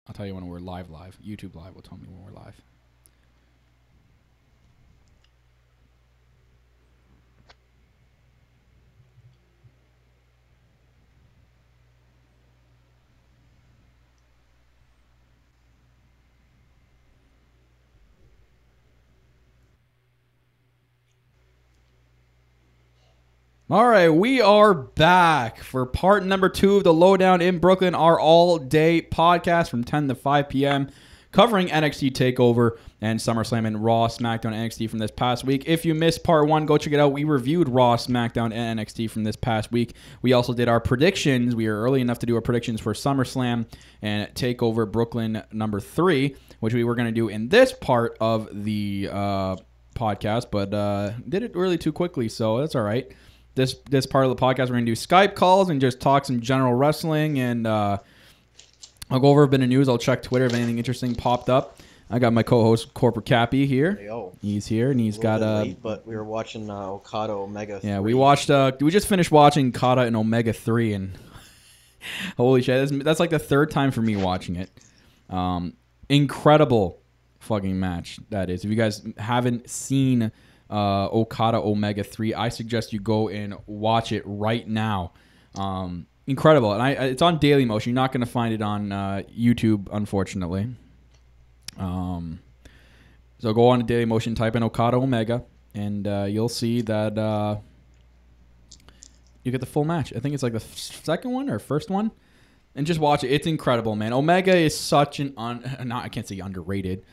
I'll tell you when we're live. YouTube live will tell me when we're live. All right, we are back for part number 2 of the Lowdown in Brooklyn, our all-day podcast from 10 to 5 p.m., covering NXT Takeover and SummerSlam and Raw, Smackdown, and NXT from this past week. If you missed part 1, go check it out. We reviewed Raw, Smackdown, and NXT from this past week. We also did our predictions. We were early enough to do our predictions for SummerSlam and Takeover Brooklyn number 3, which we were going to do in this part of the podcast, but did it really too quickly, so that's all right. This part of the podcast, we're going to do Skype calls and just talk some general wrestling, and I'll go over a bit of news. I'll check Twitter if anything interesting popped up. I got my co-host, Corporate Cappy, here. Yo. He's here, and he's got... late, but we were watching Okada Omega 3. Yeah, we watched... we just finished watching Okada and Omega 3, and holy shit, that's like the third time for me watching it. Incredible fucking match, that is. If you guys haven't seen... Okada Omega 3, I suggest you go and watch it right now. Incredible. And it's on Daily Motion. You're not going to find it on YouTube, unfortunately. So go on to Daily Motion, type in Okada Omega, and you'll see that you get the full match. I think it's like the second one or first one. And just watch it. It's incredible, man. Omega is such an I can't say underrated.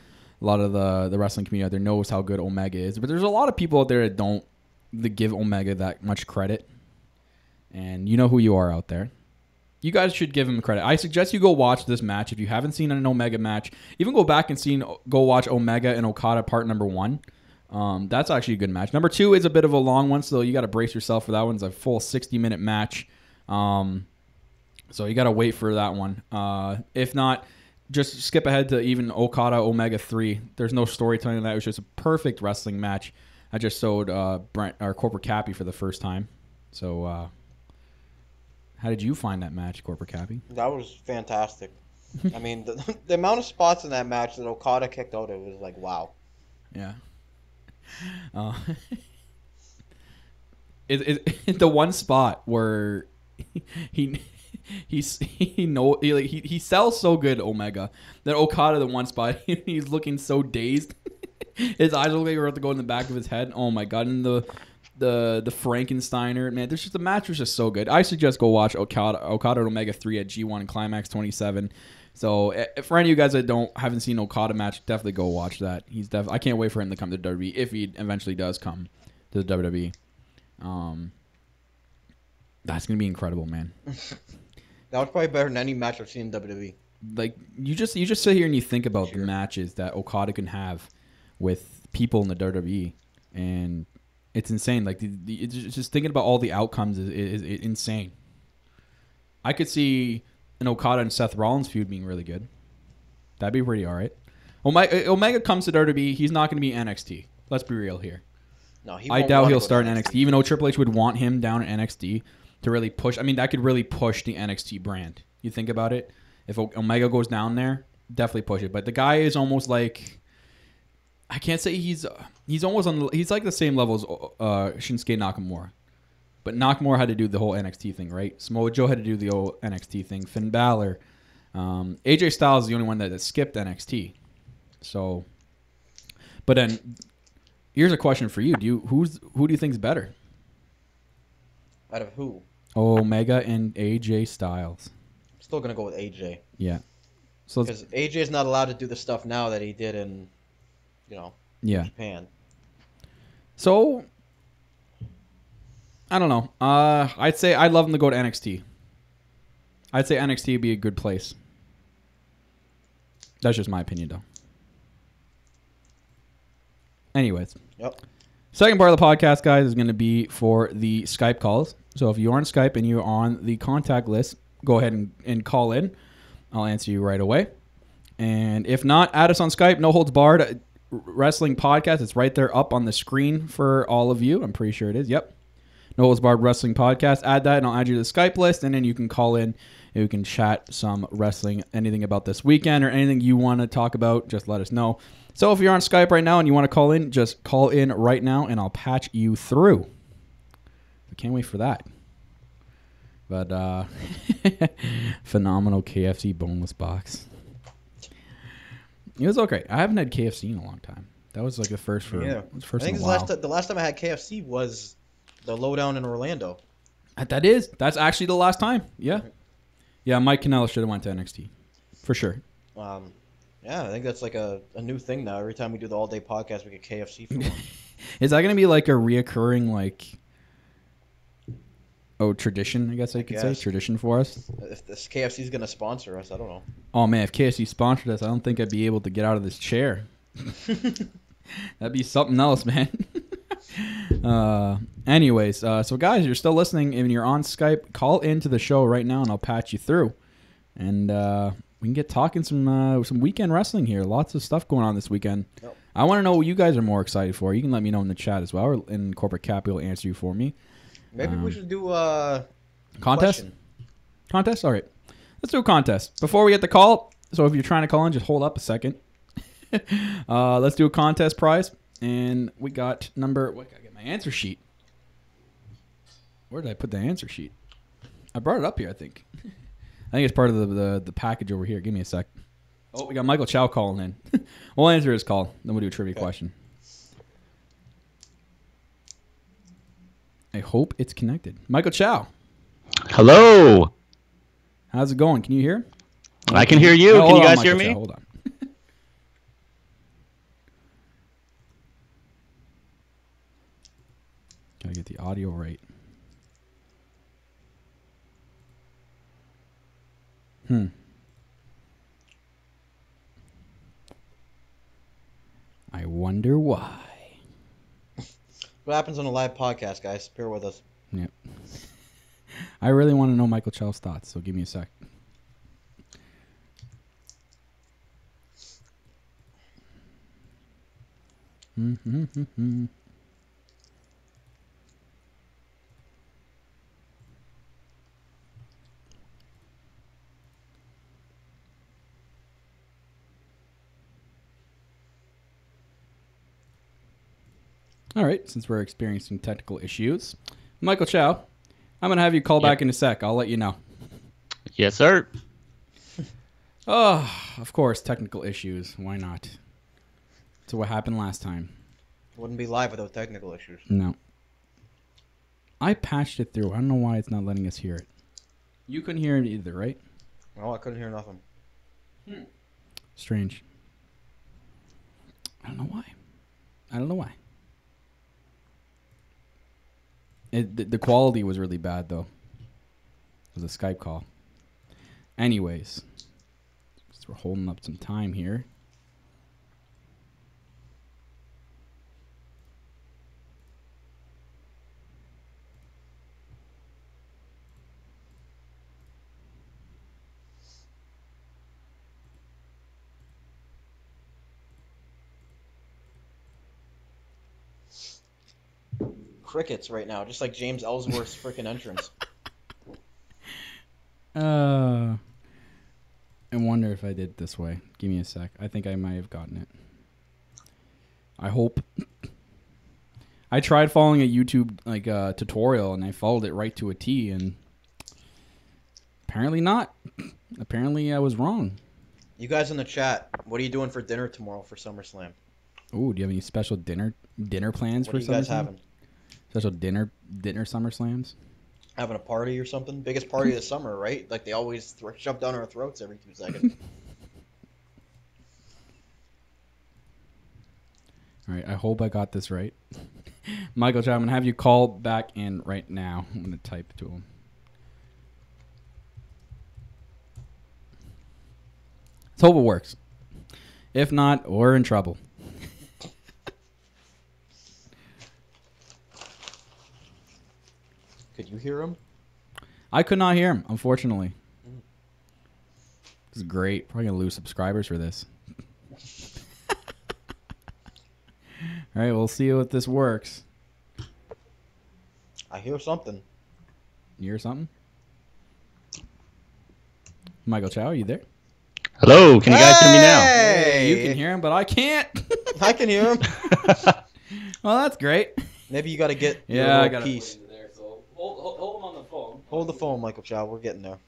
A lot of the wrestling community out there knows how good Omega is. But there's a lot of people out there that give Omega that much credit. And you know who you are out there. You guys should give him credit. I suggest you go watch this match. If you haven't seen an Omega match, even go back and go watch Omega and Okada part number 1. That's actually a good match. Number 2 is a bit of a long one, so you got to brace yourself for that one. It's a full 60-minute match. So you got to wait for that one. If not... just skip ahead to even Okada Omega 3. There's no storytelling in that. It was just a perfect wrestling match. I just showed Brent, our Corporate Cappy, for the first time. So, how did you find that match, Corporate Cappy? That was fantastic. I mean, the amount of spots in that match that Okada kicked out, it was like, wow. Yeah. The one spot where he sells so good, Omega, that Okada, the one spot, he's looking so dazed. His eyes look like they're about to go in the back of his head. Oh my god! And the Frankensteiner, man, the match was just so good. I suggest go watch Okada and Omega 3 at G1 Climax 27. So for any of you guys that haven't seen Okada match, definitely go watch that. I can't wait for him to come to WWE if he eventually does come to the WWE. That's gonna be incredible, man. That was probably better than any match I've seen in WWE. Like you just sit here and you think about the matches that Okada can have with people in the WWE, and it's insane. Like it's just thinking about all the outcomes is insane. I could see an Okada and Seth Rollins feud being really good. That'd be pretty all right. Omega comes to WWE, he's not going to be NXT. Let's be real here. No, I doubt he'll start in NXT, even though Triple H would want him down in NXT. To really push, I mean, that could really push the NXT brand. You think about it. If Omega goes down there, definitely push it. But the guy is almost like, I can't say he's almost on. He's like the same level as Shinsuke Nakamura, but Nakamura had to do the whole NXT thing, right? Samoa Joe had to do the whole NXT thing. Finn Balor, AJ Styles is the only one that skipped NXT. So, but then here's a question for you: who do you think is better? Out of who? Omega and AJ Styles. I'm still gonna go with AJ. Yeah. So because AJ is not allowed to do the stuff now that he did in, Japan. So I don't know. I'd say I'd love him to go to NXT. I'd say NXT would be a good place. That's just my opinion, though. Anyways. Yep. Second part of the podcast, guys, is going to be for the Skype calls. So if you're on Skype and you're on the contact list, go ahead and call in. I'll answer you right away. And if not, add us on Skype, No Holds Barred Wrestling Podcast. It's right there up on the screen for all of you. I'm pretty sure it is. Yep. No Holds Barred Wrestling Podcast. Add that and I'll add you to the Skype list, and then you can call in We can chat some wrestling, anything about this weekend or anything you want to talk about, just let us know. So if you're on Skype right now and you want to call in, just call in right now and I'll patch you through. I can't wait for that. But phenomenal KFC boneless box. It was okay. I haven't had KFC in a long time. That was like the first for first I think in a while. the last time I had KFC was the Lowdown in Orlando. That's actually the last time. Yeah. Yeah, Mike Kanellis should have went to NXT. For sure. Yeah, I think that's like a new thing now. Every time we do the all-day podcast, we get KFC for one. Is that going to be like a reoccurring, like, tradition, I guess I could say? Tradition for us? If this KFC is going to sponsor us, I don't know. Oh, man, if KFC sponsored us, I don't think I'd be able to get out of this chair. That'd be something else, man. Anyways, so guys, you're still listening and you're on Skype, call into the show right now and I'll patch you through. And we can get talking some weekend wrestling here. Lots of stuff going on this weekend. Yep. I want to know what you guys are more excited for. You can let me know in the chat as well, or in Corporate Cap will answer you for me. Maybe we should do a contest. Contest? All right. Let's do a contest. Before we get the call, so if you're trying to call in, just hold up a second. Let's do a contest prize. And we got I get my answer sheet. Where did I put the answer sheet? I brought it up here, I think. I think it's part of the package over here. Give me a sec. Oh, we got Michael Chow calling in. We'll answer his call. Then we'll do a trivia question. I hope it's connected. Michael Chow. Hello. How's it going? Can you hear? I can hear you. Can you guys hear me? Chow, hold on. Gotta get the audio right. I wonder why. What happens on a live podcast, guys? Bear with us. Yep. I really want to know Michael Chow's thoughts, so give me a sec. All right, since we're experiencing technical issues, Michael Chow, I'm going to have you call back in a sec. I'll let you know. Yes, sir. Oh, of course, technical issues. Why not? So what happened last time? Wouldn't be live without technical issues. No. I patched it through. I don't know why it's not letting us hear it. You couldn't hear it either, right? No, I couldn't hear nothing. Strange. I don't know why. The quality was really bad, though. It was a Skype call. Anyways, so we're holding up some time here. Crickets right now, just like James Ellsworth's freaking entrance. I wonder if I did it this way. Give me a sec. I think I might have gotten it. I hope. I tried following a YouTube tutorial and I followed it right to a T, and apparently not. Apparently I was wrong. You guys in the chat, what are you doing for dinner tomorrow for SummerSlam? Ooh, do you have any special dinner plans for SummerSlam? What are you guys having? Special dinner SummerSlams? Having a party or something? Biggest party of the summer, right? Like they always shove down our throats every 2 seconds. All right, I hope I got this right. Michael Chow, I'm going to have you call back in right now. I'm going to type to him. Let's hope it works. If not, we're in trouble. Could you hear him? I could not hear him, unfortunately. This is great. Probably going to lose subscribers for this. All right, we'll see if this works. I hear something. You hear something? Michael Chow, are you there? Hello, can you guys hear me now? Hey! You can hear him, but I can't. I can hear him. Well, that's great. Maybe you got to get Yeah, I your got little to piece. there. So hold him on the phone. Hold the phone, Michael Chow. We're getting there.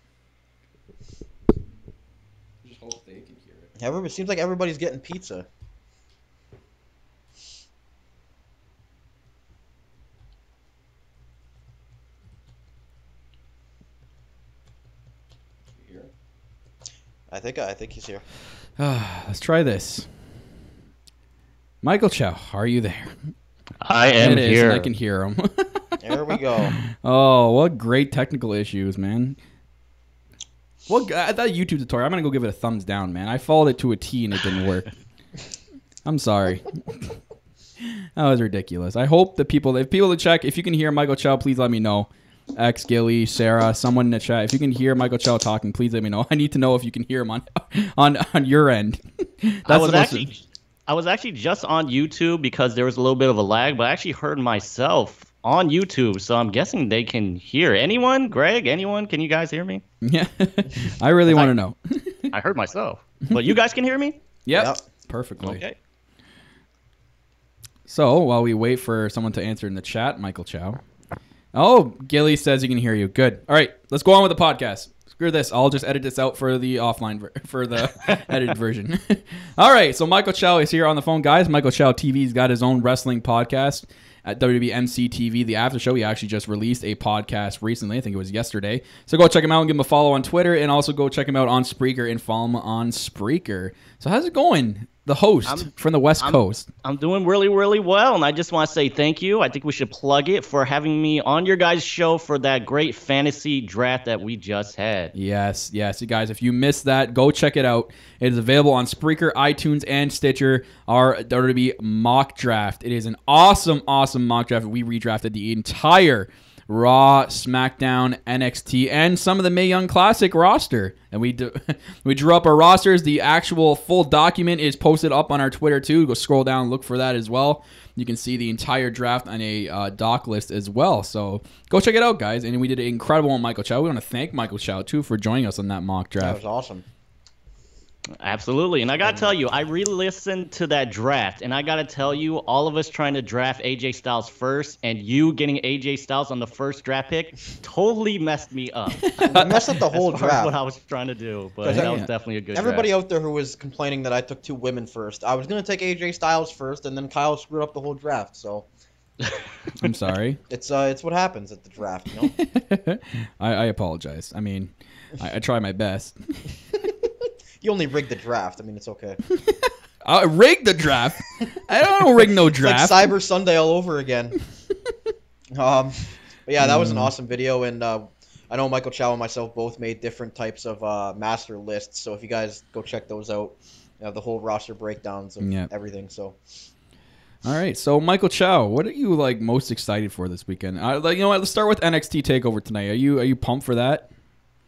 Just hope they can hear it. It seems like everybody's getting pizza. You hear it? I think he's here. Let's try this. Michael Chow, are you there? I am It is, here. and I can hear him. There we go. Oh, what great technical issues, man. Well, that YouTube tutorial, I'm going to go give it a thumbs down, man. I followed it to a T and it didn't work. I'm sorry. That was ridiculous. I hope that if people to check, if you can hear Michael Chow, please let me know. X, Gilly, Sarah, someone in the chat. If you can hear Michael Chow talking, please let me know. I need to know if you can hear him on your end. I was actually just on YouTube because there was a little bit of a lag, but I actually heard myself on YouTube, so I'm guessing they can hear. Anyone? Greg? Anyone? Can you guys hear me? Yeah, I really want to know. I heard myself, but you guys can hear me? Yep. Perfectly. Okay. So while we wait for someone to answer in the chat, Michael Chow. Oh, Gilly says he can hear you. Good. All right, let's go on with the podcast. Screw this. I'll just edit this out for the offline for the edited version. All right, so Michael Chow is here on the phone, guys. Michael Chow TV's got his own wrestling podcast at WWE MC TV, the after show. He actually just released a podcast recently. I think it was yesterday. So go check him out and give him a follow on Twitter, and also go check him out on Spreaker and follow him on Spreaker. So how's it going? The host from the West Coast. I'm doing really, really well, and I just want to say thank you. I think we should plug it for having me on your guys' show for that great fantasy draft that we just had. Yes. You guys, if you missed that, go check it out. It is available on Spreaker, iTunes, and Stitcher, our WWE mock draft. It is an awesome mock draft. We redrafted the entire Raw, Smackdown, NXT, and some of the Mae Young Classic roster. And we drew up our rosters. The actual full document is posted up on our Twitter too. Go scroll down and look for that as well. You can see the entire draft on a doc list as well. So go check it out, guys. And we did an incredible one, Michael Chow. We want to thank Michael Chow too for joining us on that mock draft. That was awesome. Absolutely. And I got to tell you, I re-listened to that draft, and I got to tell you, all of us trying to draft AJ Styles first and you getting AJ Styles on the first draft pick totally messed me up. It messed up the whole as far as draft. what I was trying to do, but that was definitely a good Everybody draft. out there who was complaining that I took two women first, I was going to take AJ Styles first, and then Kyle screwed up the whole draft. So I'm sorry. it's what happens at the draft, you know? I apologize. I mean, I try my best. You only rigged the draft. I mean, it's okay. I rigged the draft. I don't rig no draft. It's like Cyber Sunday all over again. But yeah, that was an awesome video, and I know Michael Chow and myself both made different types of master lists. So if you guys go check those out, you have the whole roster breakdowns of everything. So. All right, so Michael Chow, what are you most excited for this weekend? You know what? Let's start with NXT Takeover tonight. Are you pumped for that?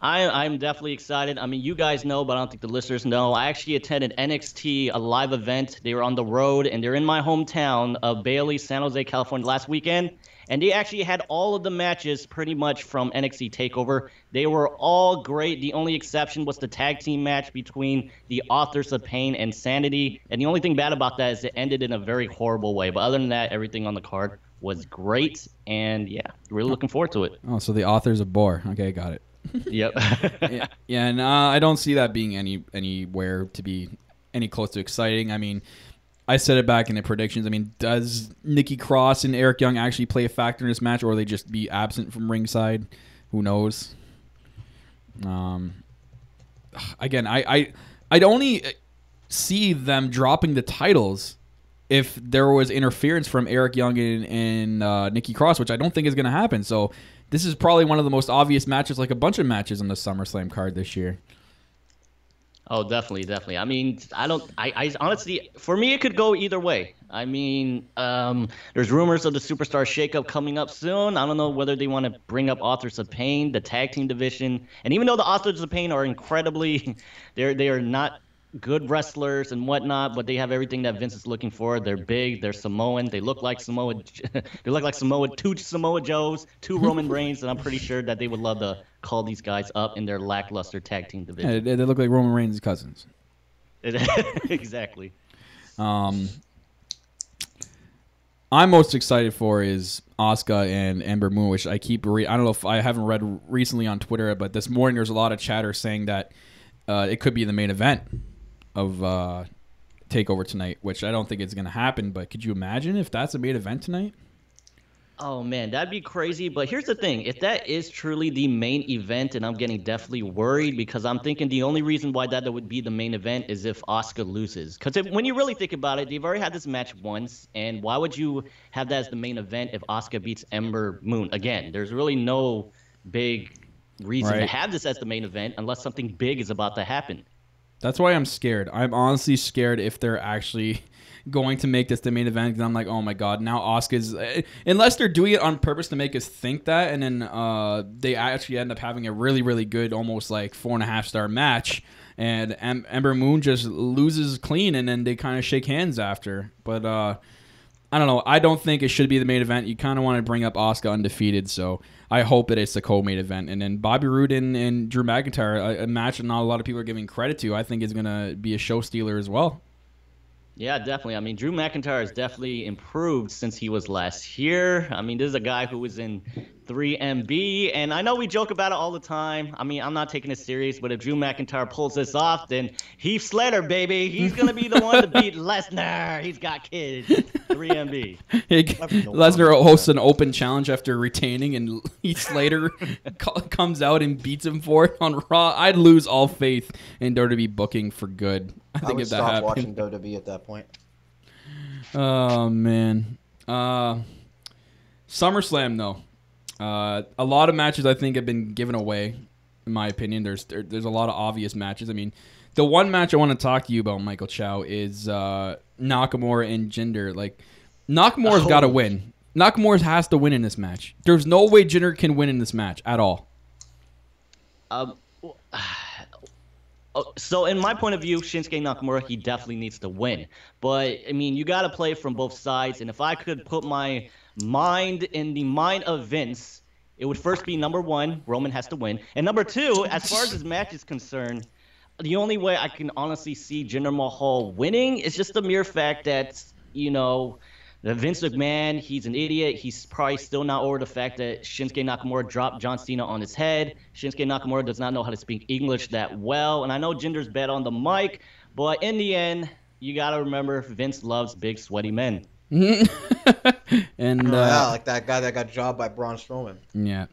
I'm definitely excited. I mean, you guys know, but I don't think the listeners know. I actually attended NXT, a live event. They were on the road, and they're in my hometown of Bailey, San Jose, California, last weekend. And they actually had all of the matches pretty much from NXT TakeOver. They were all great. The only exception was the tag team match between the Authors of Pain and Sanity. And the only thing bad about that is it ended in a very horrible way. But other than that, everything on the card was great. And, yeah, really looking forward to it. Oh, so the Authors of Bore. Okay, got it. Yep. yeah, and I don't see that being anywhere to be any close to exciting. I mean, I said it back in the predictions. I mean, does Nikki Cross and Eric Young actually play a factor in this match, or will they just be absent from ringside? Who knows? Again, I'd only see them dropping the titles if there was interference from Eric Young and Nikki Cross, which I don't think is going to happen. So this is probably one of the most obvious matches, like a bunch of matches on the SummerSlam card this year. Oh, definitely. I mean, I honestly, for me, it could go either way. I mean, there's rumors of the Superstar Shakeup coming up soon. I don't know whether they want to bring up Authors of Pain, the tag team division. And even though the Authors of Pain are incredibly, they are not good wrestlers and whatnot, but they have everything that Vince is looking for. They're big, they're Samoan, they look like two Samoa Joes, two Roman Reigns, and I'm pretty sure that they would love to call these guys up in their lackluster tag team division. Yeah, they look like Roman Reigns' cousins. Exactly. I'm most excited for is Asuka and Ember Moon, which I keep I don't know if I haven't read recently on Twitter, but this morning there's a lot of chatter saying that it could be the main event of Takeover tonight, which I don't think is going to happen. But could you imagine if that's a main event tonight? Oh, man, that'd be crazy. But here's the thing. If that is truly the main event, and I'm getting definitely worried because I'm thinking the only reason why that would be the main event is if Asuka loses. Because when you really think about it, they've already had this match once. And why would you have that as the main event if Asuka beats Ember Moon? Again, there's really no big reason to have this as the main event unless something big is about to happen. That's why I'm scared. I'm honestly scared if they're actually going to make this the main event, because I'm like, oh my god, now Asuka's, unless they're doing it on purpose to make us think that, and then they actually end up having a really, really good, almost like 4.5-star match, and Ember Moon just loses clean, and then they kind of shake hands after. But I don't know. I don't think it should be the main event. You kind of want to bring up Asuka undefeated, so I hope that it's the co-main event. And then Bobby Roode and Drew McIntyre, a match that not a lot of people are giving credit to, I think is going to be a show stealer as well. Yeah, definitely. I mean, Drew McIntyre has definitely improved since he was last here. I mean, this is a guy who was in 3MB, and I know we joke about it all the time. I mean, I'm not taking it serious, but if Drew McIntyre pulls this off, then Heath Slater, baby, he's going to be the one to beat Lesnar. He's got kids. 3MB. Lesnar hosts an open challenge after retaining, and Heath Slater comes out and beats him for it on Raw. I'd lose all faith in WWE booking for good. I think if that happened, watching WWE at that point. Oh man, SummerSlam though. A lot of matches I think have been given away, in my opinion. There's a lot of obvious matches. I mean, the one match I want to talk to you about, Michael Chow, is Nakamura and Jinder. Like, Nakamura's got to win. Nakamura has to win in this match. There's no way Jinder can win in this match at all. So in my point of view, Shinsuke Nakamura, he definitely needs to win. But, I mean, you got to play from both sides. And if I could put my mind in the mind of Vince, it would first be number one, Roman has to win. And number two, as far as this match is concerned, the only way I can honestly see Jinder Mahal winning is just the mere fact that, you know, Vince McMahon, he's an idiot. He's probably still not over the fact that Shinsuke Nakamura dropped John Cena on his head. Shinsuke Nakamura does not know how to speak English that well. And I know Jinder's bad on the mic, but in the end, you got to remember Vince loves big, sweaty men. And yeah, like that guy that got jobbed by Braun Strowman. Yeah.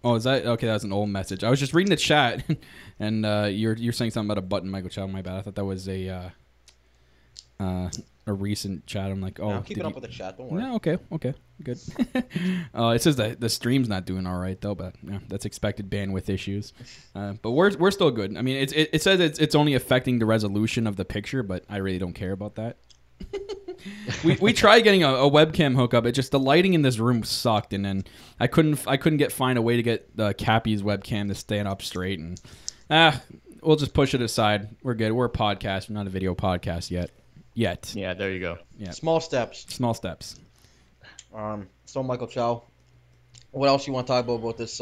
Oh, is that okay? That's an old message. I was just reading the chat, and you're saying something about a button, Michael Chow. My bad. I thought that was a recent chat. I'm like, oh, I'm keeping up with the chat. Don't worry. Yeah, okay, good. It says that the stream's not doing all right though, but yeah, that's expected bandwidth issues. But we're still good. I mean, it says it's only affecting the resolution of the picture, but I really don't care about that. we tried getting a webcam hookup. It just, the lighting in this room sucked, and then I couldn't find a way to get Cappy's webcam to stand up straight, and we'll just push it aside. We're good. We're a podcast. We're not a video podcast yet. Yeah, there you go. Yeah. Small steps. So Michael Chow, what else you want to talk about this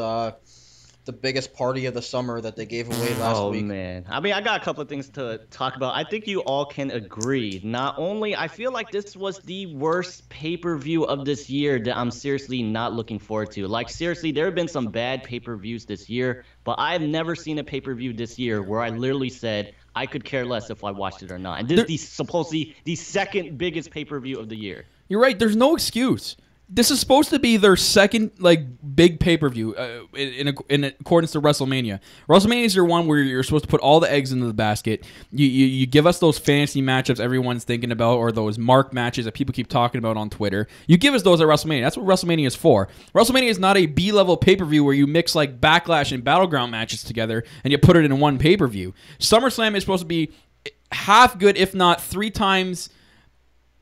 the biggest party of the summer that they gave away last week? Oh, man. I mean, I got a couple of things to talk about. I think you all can agree. Not only, I feel like this was the worst pay-per-view of this year that I'm seriously not looking forward to. Like, seriously, there have been some bad pay-per-views this year, but I've never seen a pay-per-view this year where I literally said I could care less if I watched it or not. And this is supposedly the second biggest pay-per-view of the year. You're right. There's no excuse. This is supposed to be their second big pay-per-view in accordance to WrestleMania. WrestleMania is your one where you're supposed to put all the eggs into the basket. You give us those fantasy matchups everyone's thinking about, or those mark matches that people keep talking about on Twitter. You give us those at WrestleMania. That's what WrestleMania is for. WrestleMania is not a B-level pay-per-view where you mix like Backlash and Battleground matches together and you put it in one pay-per-view. SummerSlam is supposed to be half good, if not three times...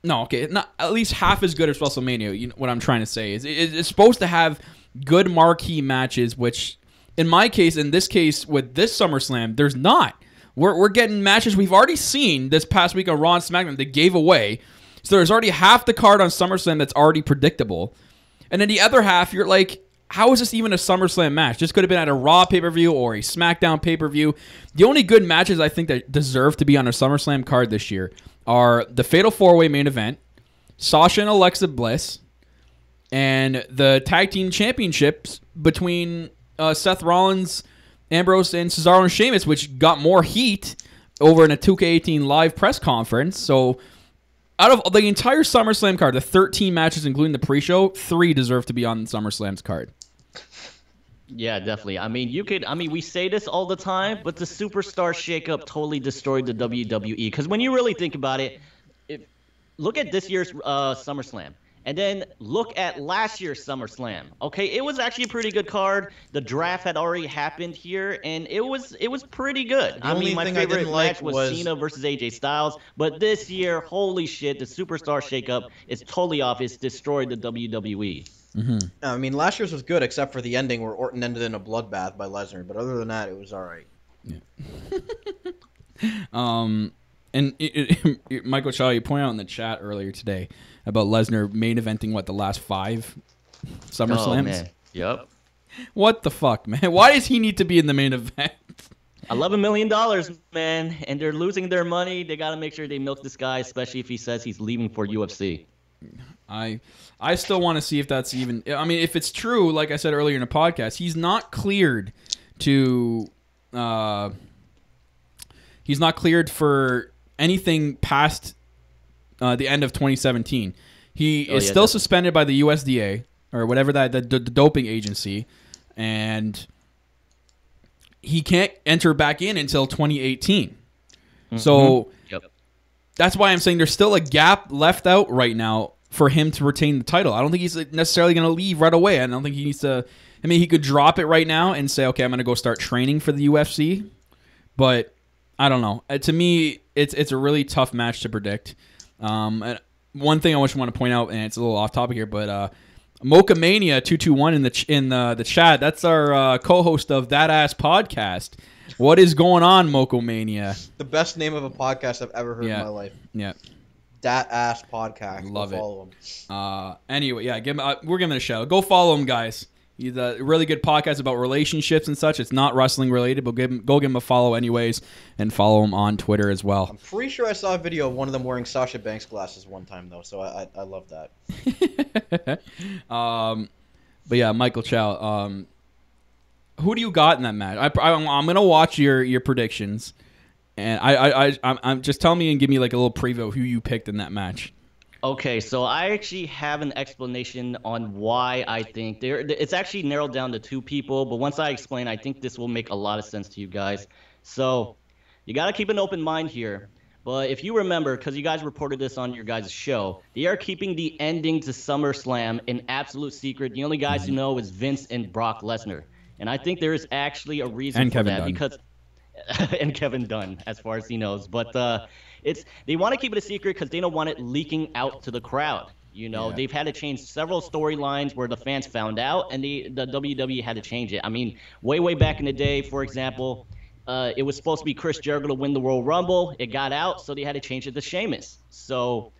No, okay, not at least half as good as WrestleMania. You know what I'm trying to say is it's supposed to have good marquee matches, which in my case, in this case, with this SummerSlam, there's not. We're getting matches we've already seen this past week on Raw and SmackDown. They gave away. So there's already half the card on SummerSlam that's already predictable. And then the other half, you're like, how is this even a SummerSlam match? This could have been at a Raw pay-per-view or a SmackDown pay-per-view. The only good matches I think that deserve to be on a SummerSlam card this year are the Fatal 4-Way main event, Sasha and Alexa Bliss, and the Tag Team Championships between Seth Rollins, Ambrose, and Cesaro and Sheamus, which got more heat over in a 2K18 live press conference. So out of the entire SummerSlam card, the 13 matches, including the pre-show, 3 deserve to be on SummerSlam's card. Yeah, definitely. I mean, we say this all the time, but the superstar shakeup totally destroyed the WWE. Because when you really think about it, look at this year's SummerSlam. And then look at last year's SummerSlam. Okay, it was actually a pretty good card. The draft had already happened here, and it was pretty good. I mean, my favorite match was Cena versus AJ Styles. But this year, holy shit, the superstar shakeup is totally off. It's destroyed the WWE. Mm-hmm. I mean, last year's was good except for the ending where Orton ended in a bloodbath by Lesnar. But other than that, it was all right. Yeah. Michael Shaw, you pointed out in the chat earlier today about Lesnar main eventing, the last 5 SummerSlams? Oh, man. Yep. What the fuck, man? Why does he need to be in the main event? $11 million, man, and they're losing their money. They got to make sure they milk this guy, especially if he says he's leaving for UFC. I still want to see if that's even... I mean, if it's true, like I said earlier in the podcast, he's not cleared to... he's not cleared for anything past the end of 2017. He is still suspended by the USDA or whatever the doping agency, and he can't enter back in until 2018. Mm-hmm. So that's why I'm saying there's still a gap left out right now for him to retain the title. I don't think he's necessarily going to leave right away. I don't think he needs to... I mean, he could drop it right now and say, okay, I'm going to go start training for the UFC, but I don't know. To me, it's a really tough match to predict. And one thing I want to point out, and it's a little off topic here, but Mocha Mania 221 in the chat. That's our co-host of That Ass Podcast. What is going on, Mocha Mania? The best name of a podcast I've ever heard in my life. Yeah. That Ass Podcast. Love it. Follow him. Anyway, yeah, we're giving it a shout. Go follow him, guys. He's a really good podcast about relationships and such. It's not wrestling related, but go give him a follow anyways, and follow him on Twitter as well. I'm pretty sure I saw a video of one of them wearing Sasha Banks glasses one time, though, so I love that. But yeah, Michael Chow, who do you got in that match? I'm gonna watch your predictions, and I'm just tell me and give me like a little preview of who you picked in that match. Okay, so I actually have an explanation on why I think it's actually narrowed down to 2 people, but once I explain, I think this will make a lot of sense to you guys. So you got to keep an open mind here. But if you remember, because you guys reported this on your guys' show, they are keeping the ending to SummerSlam an absolute secret. The only guys who know is Vince and Brock Lesnar. And I think there is actually a reason for that. Because and Kevin Dunn, as far as he knows. But they want to keep it a secret because they don't want it leaking out to the crowd. You know, they've had to change several storylines where the fans found out, and the WWE had to change it. I mean, way back in the day, for example, it was supposed to be Chris Jericho to win the Royal Rumble. It got out, so they had to change it to Sheamus. So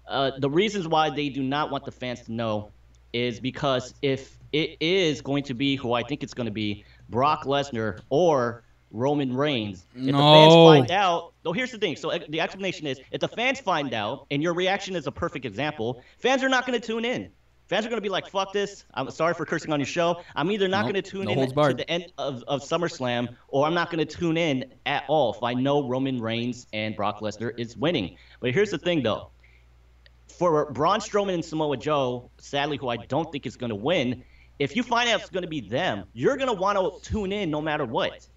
the reasons why they do not want the fans to know is because if it is going to be who I think it's going to be, Brock Lesnar or Roman Reigns. If the fans find out, though, here's the thing. So the explanation is, if the fans find out, and your reaction is a perfect example, fans are not going to tune in. Fans are going to be like, fuck this. I'm sorry for cursing on your show. I'm either not going to tune in to the end of SummerSlam, or I'm not going to tune in at all if I know Roman Reigns and Brock Lesnar is winning. But here's the thing, though. For Braun Strowman and Samoa Joe, sadly, who I don't think is going to win, if you find out it's going to be them, you're going to want to tune in no matter what.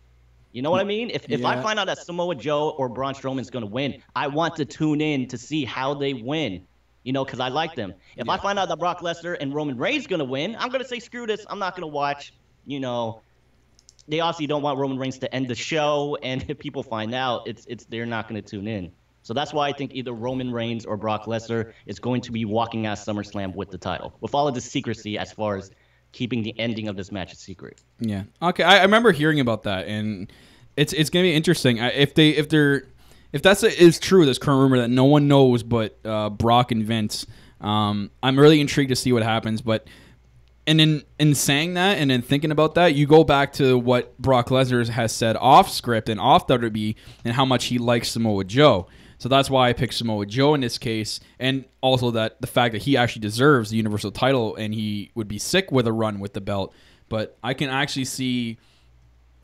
You know what I mean? If I find out that Samoa Joe or Braun Strowman is going to win, I want to tune in to see how they win, you know, because I like them. If I find out that Brock Lesnar and Roman Reigns going to win, I'm going to say, screw this. I'm not going to watch. You know, they obviously don't want Roman Reigns to end the show, and if people find out, they're not going to tune in. So that's why I think either Roman Reigns or Brock Lesnar is going to be walking out SummerSlam with the title, with all of the secrecy as far as keeping the ending of this match a secret. Yeah. Okay. I remember hearing about that, and it's gonna be interesting if that's is true. This current rumor that no one knows but Brock and Vince. I'm really intrigued to see what happens, but. And in saying that and in thinking about that, you go back to what Brock Lesnar has said off script and off WWE and how much he likes Samoa Joe. So that's why I picked Samoa Joe in this case, and also that the fact that he actually deserves the Universal title and he would be sick with a run with the belt. But I can actually see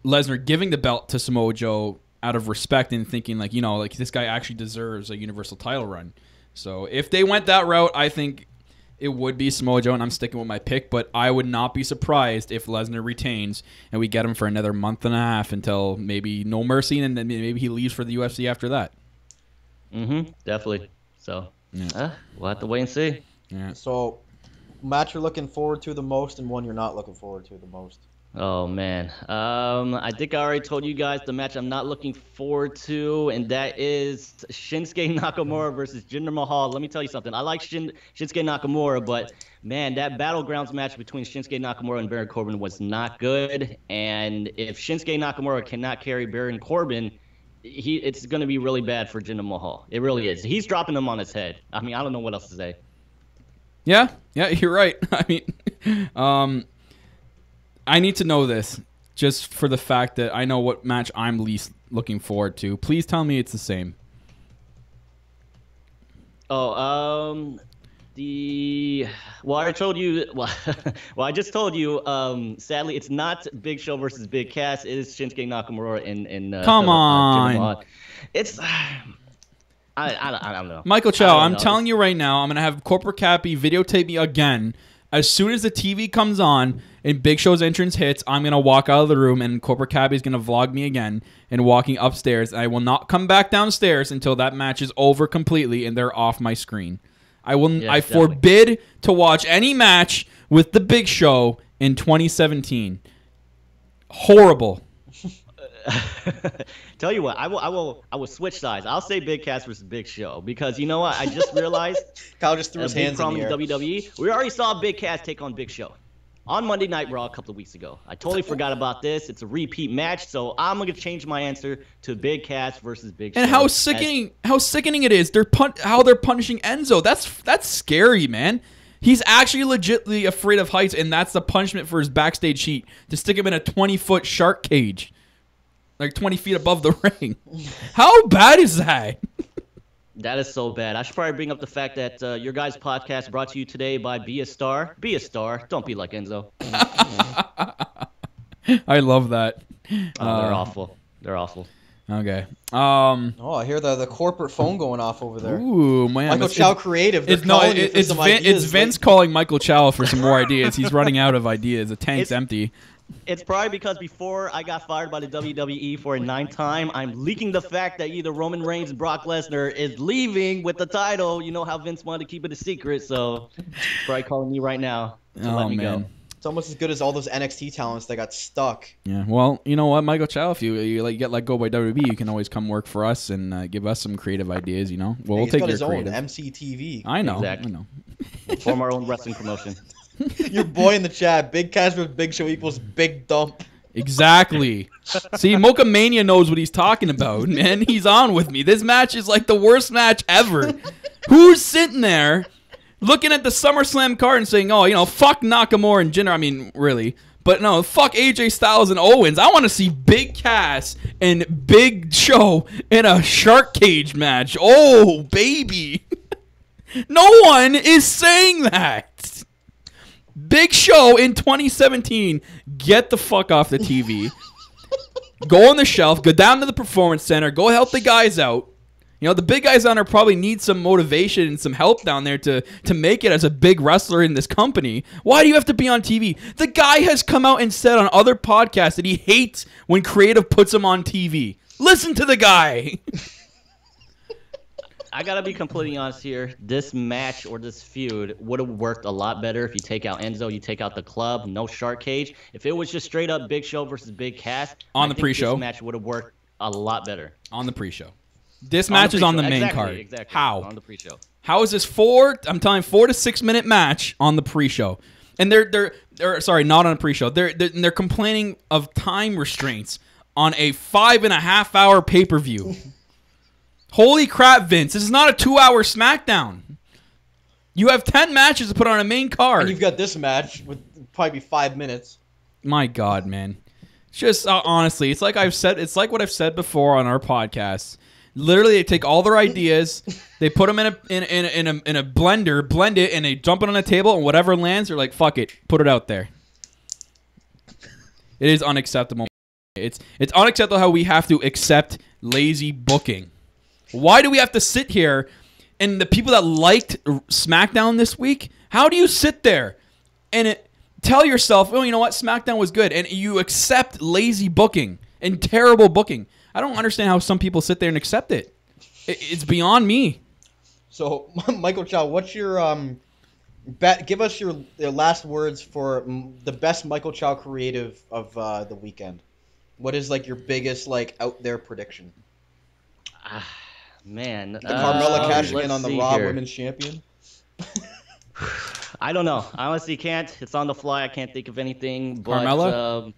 Lesnar giving the belt to Samoa Joe out of respect and thinking like, you know, like this guy actually deserves a Universal title run. So if they went that route, I think it would be Samoa Joe, and I'm sticking with my pick, but I would not be surprised if Lesnar retains and we get him for another month and a half until maybe No Mercy, and then maybe he leaves for the UFC after that. Definitely. So, we'll have to wait and see. Yeah. So, match you're looking forward to the most and one you're not looking forward to the most. Oh, man. I think I already told you guys the match I'm not looking forward to, and that is Shinsuke Nakamura versus Jinder Mahal. Let me tell you something. I like Shinsuke Nakamura, but, man, that Battlegrounds match between Shinsuke Nakamura and Baron Corbin was not good. And if Shinsuke Nakamura cannot carry Baron Corbin, it's going to be really bad for Jinder Mahal. It really is. He's dropping him on his head. I mean, I don't know what else to say. Yeah, you're right. I mean, I need to know this just for the fact that I know what match I'm least looking forward to. Please tell me it's the same. Oh, well, I told you. Well, I just told you. Sadly, it's not Big Show versus Big Cass. It is Shinsuke Nakamura and come on. It's. I don't know. Michael Chow, I'm telling you right now, I'm gonna have Corporate Cappy videotape me again. As soon as the TV comes on and Big Show's entrance hits, I'm going to walk out of the room and Corporate Cappy is going to vlog me again and walking upstairs. I will not come back downstairs until that match is over completely and they're off my screen. I forbid to watch any match with the Big Show in 2017. Horrible. Tell you what, I will switch sides. I'll say Big Cass versus Big Show because you know what? I just realized Kyle just threw his hands in the air. WWE. We already saw Big Cass take on Big Show on Monday Night Raw a couple of weeks ago. I totally forgot about this. It's a repeat match, so I'm gonna change my answer to Big Cass versus Big Show. And how sickening it is. How they're punishing Enzo. That's scary, man. He's actually legitimately afraid of heights, and that's the punishment for his backstage heat to stick him in a 20-foot shark cage. Like 20 feet above the ring. How bad is that? That is so bad. I should probably bring up the fact that your guys' podcast brought to you today by Be a Star. Be a star. Don't be like Enzo. I love that. They're awful. They're awful. Okay. I hear the corporate phone going off over there. Ooh, man. Michael Chow Creative. It's Vince calling Michael Chow for some more ideas. He's running out of ideas. The tank's empty. It's probably because before I got fired by the WWE for a 9th time, I'm leaking the fact that either Roman Reigns and Brock Lesnar is leaving with the title. You know how Vince wanted to keep it a secret, so he's probably calling me right now to let me go. It's almost as good as all those NXT talents that got stuck. Yeah, well, you know what, Michael Chow, if you get let go by WWE, you can always come work for us and give us some creative ideas, you know? Well, we'll take your creative. He's got his own MCTV. I know, exactly. I know. We'll form our own wrestling promotion. Your boy in the chat, Big Cass versus Big Show equals Big Dump. Exactly. See, Mocha Mania knows what he's talking about, man. He's on with me. This match is like the worst match ever. Who's sitting there looking at the SummerSlam card and saying, oh, you know, fuck Nakamura and Jinder? I mean, really. But no, fuck AJ Styles and Owens. I want to see Big Cass and Big Show in a shark cage match. Oh, baby. No one is saying that. Big Show in 2017. Get the fuck off the TV. Go on the shelf. Go down to the Performance Center. Go help the guys out. You know, the big guys down there probably need some motivation and some help down there to make it as a big wrestler in this company. Why do you have to be on TV? The guy has come out and said on other podcasts that he hates when creative puts him on TV. Listen to the guy. I gotta be completely honest here. This match or this feud would have worked a lot better if you take out Enzo, you take out the club, no shark cage. If it was just straight up Big Show versus Big Cass, on the pre-show, this match would have worked a lot better. On the pre-show. This match is on the main card. Exactly. How? On the pre-show. How is this 4 to 6 minute match on the pre-show? And they're sorry, not on a pre-show. They're complaining of time restraints on a 5.5 hour pay-per-view. Holy crap, Vince! This is not a 2-hour SmackDown. You have 10 matches to put on a main card. And you've got this match with probably 5 minutes. My God, man. Just honestly, it's like I've said. It's like what I've said before on our podcast. Literally, they take all their ideas, they put them in a blender, blend it, and they dump it on a table, and whatever lands, they're like, "Fuck it, put it out there." It is unacceptable. It's unacceptable how we have to accept lazy booking. Why do we have to sit here? And the people that liked SmackDown this week, how do you sit there and tell yourself, "Oh, you know what? SmackDown was good," and you accept lazy booking and terrible booking? I don't understand how some people sit there and accept it. It's beyond me. So, Michael Chow, what's your give us your last words for the best Michael Chow creative of the weekend. What is like your biggest like out there prediction? Man, The Carmella cashing in on the Raw Women's Champion. I don't know. I honestly can't. It's on the fly. I can't think of anything. But, Carmella?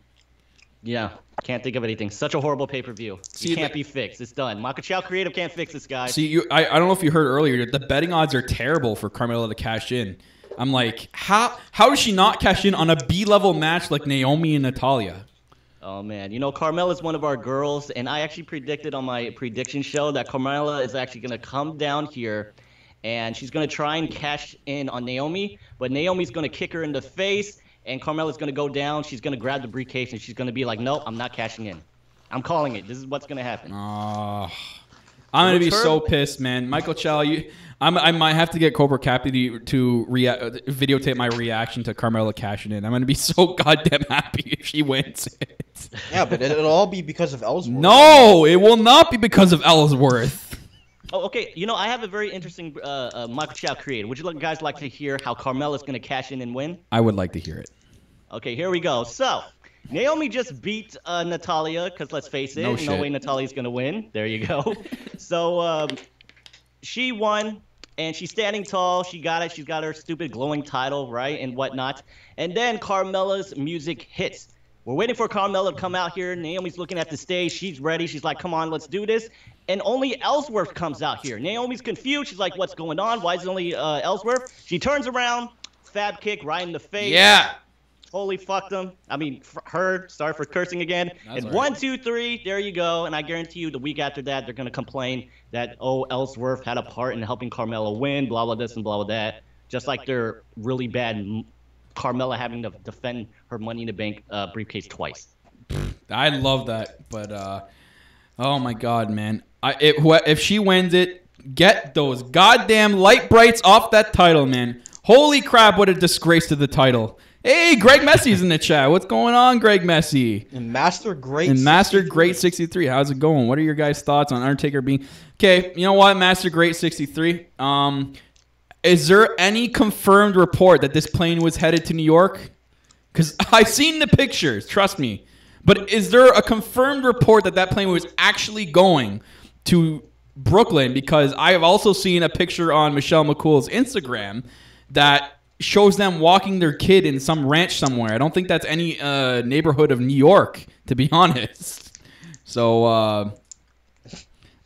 Yeah, can't think of anything. Such a horrible pay-per-view. It can't be fixed. It's done. Michael Chow Creative can't fix this, guy. See, I don't know if you heard earlier, the betting odds are terrible for Carmella to cash in. I'm like, how does she not cash in on a B-level match like Naomi and Natalya? Oh, man. You know, Carmella is one of our girls, and I actually predicted on my prediction show that Carmella is actually going to come down here, and she's going to try and cash in on Naomi, but Naomi's going to kick her in the face, and Carmella's going to go down. She's going to grab the briefcase, and she's going to be like, "Nope, I'm not cashing in. I'm calling it. This is what's going to happen." I'm going to be so pissed, man. Michael Chow, I might have to get Cobra Cappy to videotape my reaction to Carmella cashing in. I'm going to be so goddamn happy if she wins it. Yeah, but it'll all be because of Ellsworth. No, it will not be because of Ellsworth. Oh, okay. You know, I have a very interesting Michael Chow creative. Would you guys like to hear how Carmella's going to cash in and win? I would like to hear it. Okay, here we go. So, Naomi just beat Natalya, because let's face it, no way Natalya's going to win. There you go. So, she won, and she's standing tall. She got it. She's got her stupid glowing title, right, and whatnot. And then Carmella's music hits. We're waiting for Carmella to come out here. Naomi's looking at the stage. She's ready. She's like, "Come on, let's do this." And only Ellsworth comes out here. Naomi's confused. She's like, "What's going on? Why is it only Ellsworth?" She turns around, fab kick right in the face. Yeah. Holy fuck them. I mean, her. Sorry for cursing again. That's and all right. 1, 2, 3. There you go. And I guarantee you, the week after that, they're gonna complain that Ellsworth had a part in helping Carmella win. Blah blah this and blah blah that. Just like they're really bad. Carmella having to defend her Money in the Bank briefcase twice. I love that, but oh my God, man! If she wins it, get those goddamn light brights off that title, man! Holy crap, what a disgrace to the title! Hey, Greg Messi's in the chat. What's going on, Greg Messi? And Master Great. And Master Great 63. How's it going? What are your guys' thoughts on Undertaker being? Okay, you know what, Master Great 63. Is there any confirmed report that this plane was headed to New York? Because I've seen the pictures, trust me. But is there a confirmed report that plane was actually going to Brooklyn? Because I have also seen a picture on Michelle McCool's Instagram that shows them walking their kid in some ranch somewhere. I don't think that's any neighborhood of New York, to be honest. So,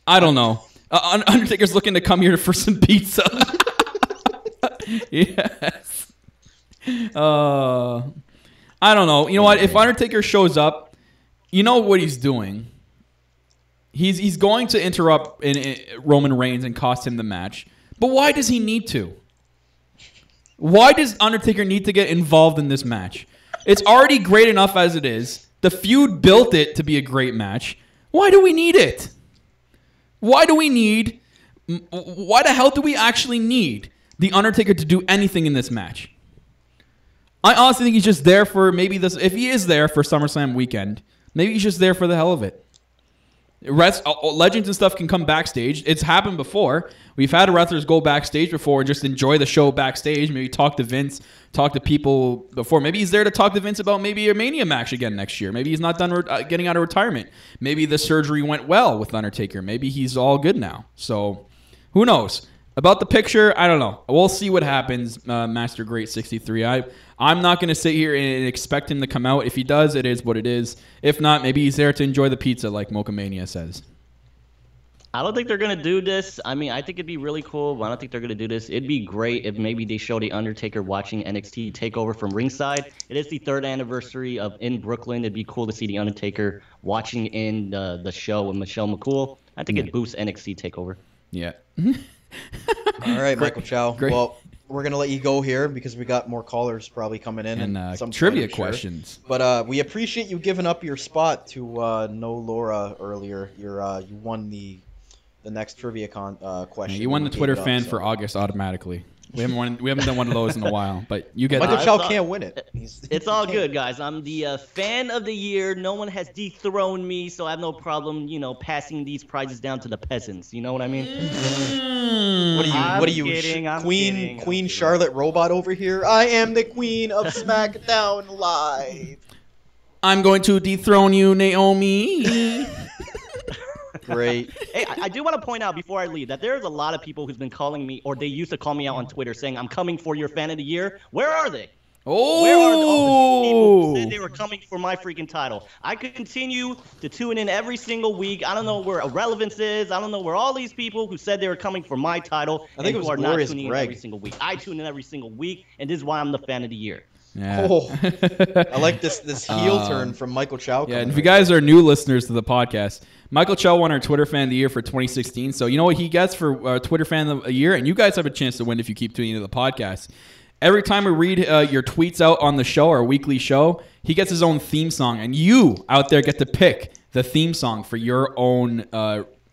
I don't know. Undertaker's looking to come here for some pizza. Yes. I don't know. You know what? If Undertaker shows up, you know what he's doing. He's going to interrupt Roman Reigns and cost him the match. But why does he need to? Why does Undertaker need to get involved in this match? It's already great enough as it is. The feud built it to be a great match. Why do we need it? Why the hell do we actually need The Undertaker to do anything in this match? I honestly think he's just there for maybe this. If he is there for SummerSlam weekend, maybe he's just there for the hell of it. Legends and stuff can come backstage. It's happened before. We've had wrestlers go backstage before and just enjoy the show backstage. Maybe talk to Vince, talk to people before. Maybe he's there to talk to Vince about maybe a Mania match again next year. Maybe he's not done getting out of retirement. Maybe the surgery went well with Undertaker. Maybe he's all good now. So who knows? About the picture, I don't know. We'll see what happens, Master Great 63. I'm not going to sit here and expect him to come out. If he does, it is what it is. If not, maybe he's there to enjoy the pizza, like Mocha says. I don't think they're going to do this. I mean, I think it'd be really cool, but I don't think they're going to do this. It'd be great if maybe they show The Undertaker watching NXT TakeOver from ringside. It is the 3rd anniversary of in Brooklyn. It'd be cool to see The Undertaker watching in the show with Michelle McCool. I think it boosts NXT TakeOver. Yeah. All right, Michael Chow. Great. Well, we're going to let you go here because we got more callers probably coming in. And some trivia point, I'm sure. questions. But we appreciate you giving up your spot to No Laura earlier. You won the next trivia question. You won the Twitter fan for August automatically. We haven't done one of those in a while, but you get Michael that. Chow can't win it. It's all good, guys. I'm the fan of the year. No one has dethroned me, so I have no problem, passing these prizes down to the peasants. You know what I mean? What are you, Queen Charlotte Robot over here? I am the queen of SmackDown Live. I'm going to dethrone you, Naomi. Great. Hey, I do want to point out before I leave that there's a lot of people who's been calling me, or they used to call me out on Twitter saying, I'm coming for your fan of the year. Where are they? Oh! Where are all the people who said they were coming for my freaking title? I could continue to tune in every single week. I don't know where Irrelevance is. I don't know where all these people who said they were coming for my title I think it was who are not Glorious tuning Greg. in every single week. I tune in every single week, and this is why I'm the fan of the year. Yeah. Oh, I like this heel turn from Michael Chow. Yeah, and if you guys are new listeners to the podcast, Michael Chow won our Twitter Fan of the Year for 2016. So you know what he gets for Twitter Fan of the Year? And you guys have a chance to win if you keep tuning into the podcast. Every time we read your tweets out on the show, our weekly show, he gets his own theme song. And you out there get to pick the theme song for your own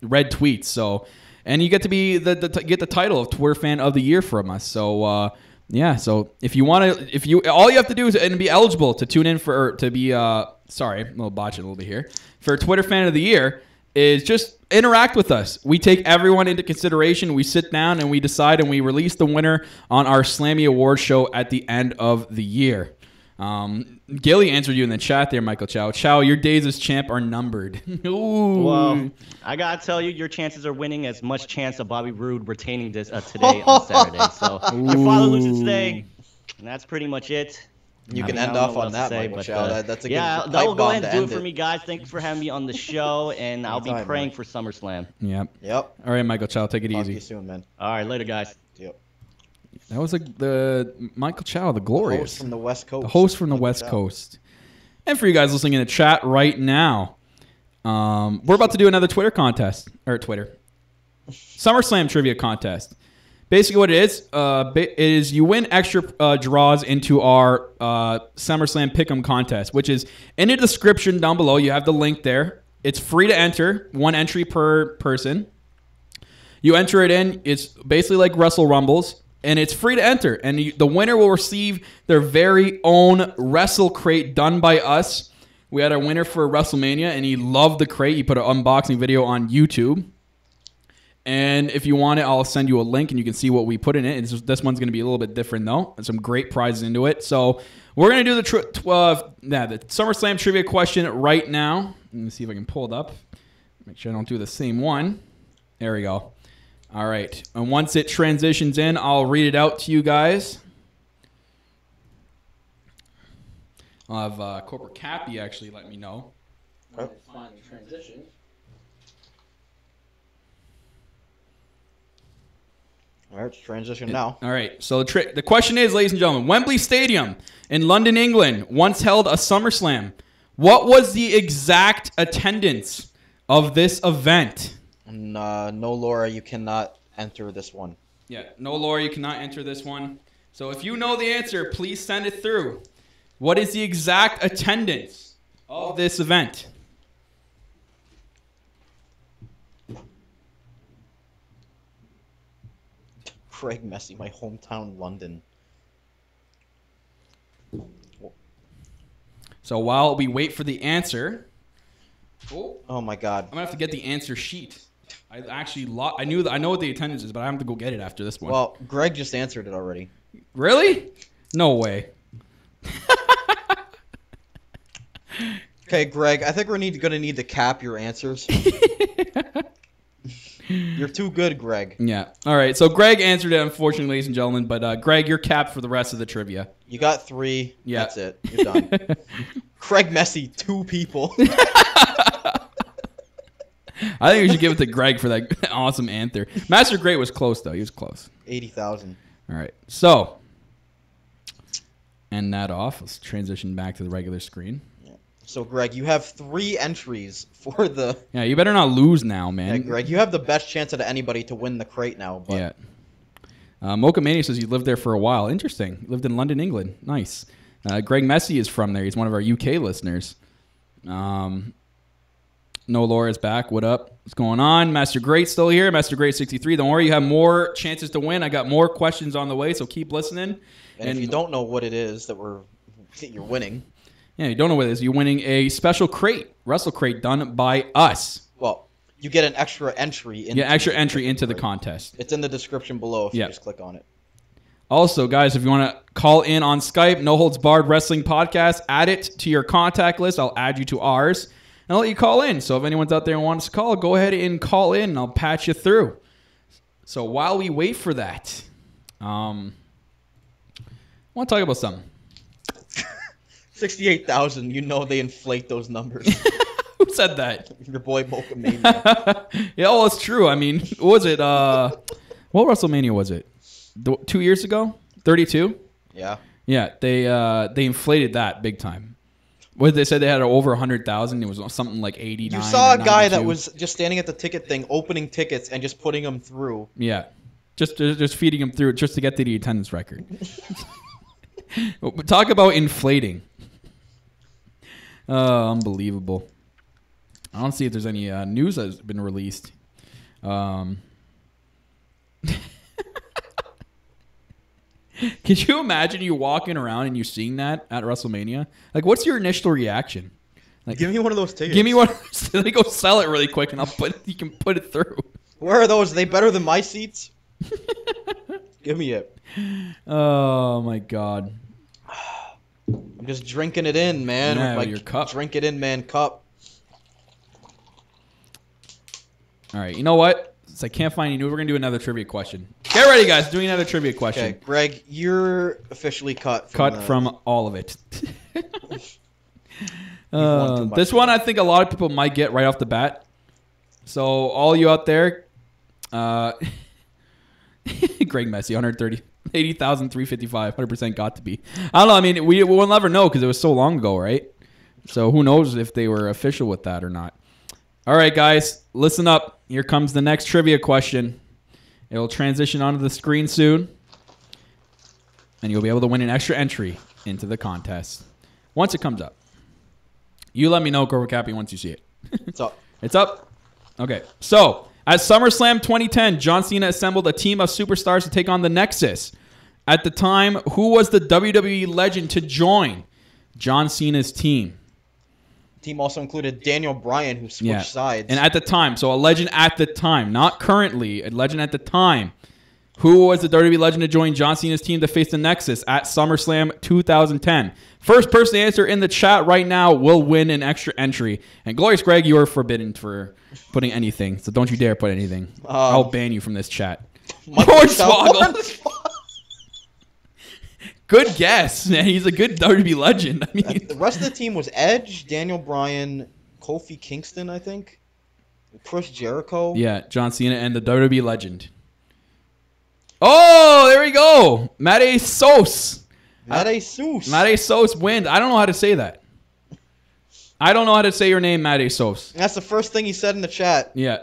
read tweets. So, and you get to be get the title of Twitter Fan of the Year from us. So, yeah, so if you want to, all you have to do is and be eligible to tune in sorry, I'm a little botching a little bit here, for Twitter Fan of the Year is just interact with us. We take everyone into consideration. We sit down and we decide and we release the winner on our Slammy Awards show at the end of the year. Gilly answered you in the chat there, Michael Chow. Chow, your days as champ are numbered. Ooh. Well, I got to tell you, your chances of winning as much chance of Bobby Roode retaining this today on Saturday. So your father loses today, and that's pretty much it. You can end off on that, Michael Chow. That's a good that will go ahead and do it for me, guys. Thank you for having me on the show, and I'll be praying for SummerSlam. Yep. Yep. All right, Michael Chow, take it Talk easy. to you soon, man. All right, later, guys. Yep. That was the Michael Chow, the glorious. Host from the West Coast. The host from the West Coast. And for you guys listening in the chat right now, we're about to do another SummerSlam trivia contest. Basically what it is you win extra draws into our SummerSlam Pick'em contest, which is in the description down below. You have the link there. It's free to enter, 1 entry per person. You enter it in. It's basically like Wrestle Rumbles, and it's free to enter. And the winner will receive their very own Wrestle Crate done by us. We had our winner for WrestleMania, and he loved the crate. He put an unboxing video on YouTube. And if you want it, I'll send you a link, and you can see what we put in it. This one's going to be a little bit different, though. And some great prizes into it. So we're going to do the SummerSlam trivia question right now. Let me see if I can pull it up. Make sure I don't do the same one. There we go. All right. And once it transitions in, I'll read it out to you guys. I'll have Corporate Cappy actually let me know when it's finally transitioned. All right, transition now. All right. So the question is, ladies and gentlemen, Wembley Stadium in London, England, once held a SummerSlam. What was the exact attendance of this event? No, Laura, you cannot enter this one. Yeah, no, Laura, you cannot enter this one. So if you know the answer, please send it through. What is the exact attendance of this event? Craig Messy, my hometown, London. So while we wait for the answer... Oh my God. I'm going to have to get the answer sheet. I actually I know what the attendance is, but I have to go get it after this one. Well, Greg just answered it already. Really? No way. Okay, Greg, I think we're going to need to cap your answers. You're too good, Greg. Yeah. All right. So Greg answered it, unfortunately, ladies and gentlemen. But Greg, you're capped for the rest of the trivia. You got 3. Yeah. That's it. You're done. Craig Messi, 2 people. I think we should give it to Greg for that awesome answer. Master Great was close, though. He was close. 80,000. All right. So, end that off. Let's transition back to the regular screen. So, Greg, you have 3 entries for the... Yeah, you better not lose now, man. Yeah, Greg, you have the best chance out of anybody to win the crate now. But... Yeah. Mocha Mania says you lived there for a while. Interesting. You lived in London, England. Nice. Greg Messi is from there. He's one of our UK listeners. No Laura's back. What up? What's going on? Master Great still here. Master Great 63. Don't worry, you have more chances to win. I got more questions on the way, so keep listening. And if you don't know what it is that you're winning. Yeah, you don't know what it is. You're winning a special crate, Wrestle Crate, done by us. Well, you get an extra entry. Into the contest. It's in the description below if you just click on it. Also, guys, if you want to call in on Skype, No Holds Barred Wrestling Podcast, add it to your contact list. I'll add you to ours. And I'll let you call in. So if anyone's out there and wants to call, go ahead and call in and I'll patch you through. So while we wait for that, I want to talk about something. 68,000. You know they inflate those numbers. Who said that? Your boy Mocha Mania. Yeah, well, it's true. I mean, what was it? What WrestleMania was it? 2 years ago? 32? Yeah. Yeah, they inflated that big time. What they said they had over 100,000. It was something like 89. You saw a guy that was just standing at the ticket thing, opening tickets and just putting them through. Yeah, just feeding them through just to get to the attendance record. Talk about inflating. Unbelievable. I don't see if there's any news that's been released. Could you imagine you walking around and you seeing that at WrestleMania? Like, what's your initial reaction? Like, give me one of those tickets. Give me one. Let me go sell it really quick, and you can put it through. Where are those? Are they better than my seats? Give me it. Oh my God. I'm just drinking it in, man. Yeah, with my your cup. Drink it in, man. Cup. All right. You know what? Since I can't find any news, we're gonna do another trivia question. Get ready, guys. Doing another trivia question. Okay, Greg, you're officially cut. From all of it. This one, I think a lot of people might get right off the bat. So all you out there, Greg Messi, 130, 80,355, 100% got to be. I don't know. I mean, we'll never know because it was so long ago, right? So who knows if they were official with that or not. All right, guys, listen up. Here comes the next trivia question. It'll transition onto the screen soon, and you'll be able to win an extra entry into the contest once it comes up. You let me know, Cobra Cappy, once you see it. It's up. It's up? Okay. So, at SummerSlam 2010, John Cena assembled a team of superstars to take on the Nexus. At the time, who was the WWE legend to join John Cena's team? Team also included Daniel Bryan, who switched sides. And at the time, so a legend at the time, not currently, a legend at the time. Who was the WWE legend to join John Cena's team to face the Nexus at SummerSlam 2010? First person to answer in the chat right now will win an extra entry. And Glorious Greg, you are forbidden for putting anything, so don't you dare put anything. I'll ban you from this chat. Hornswoggle. Good guess, man. He's a good WWE legend. I mean, the rest of the team was Edge, Daniel Bryan, Kofi Kingston, I think, Chris Jericho. Yeah, John Cena and the WWE legend. Oh, there we go. Mate Sos. Mate Sos. Mate Sos wins. I don't know how to say that. I don't know how to say your name, Mate Sos. That's the first thing he said in the chat. Yeah.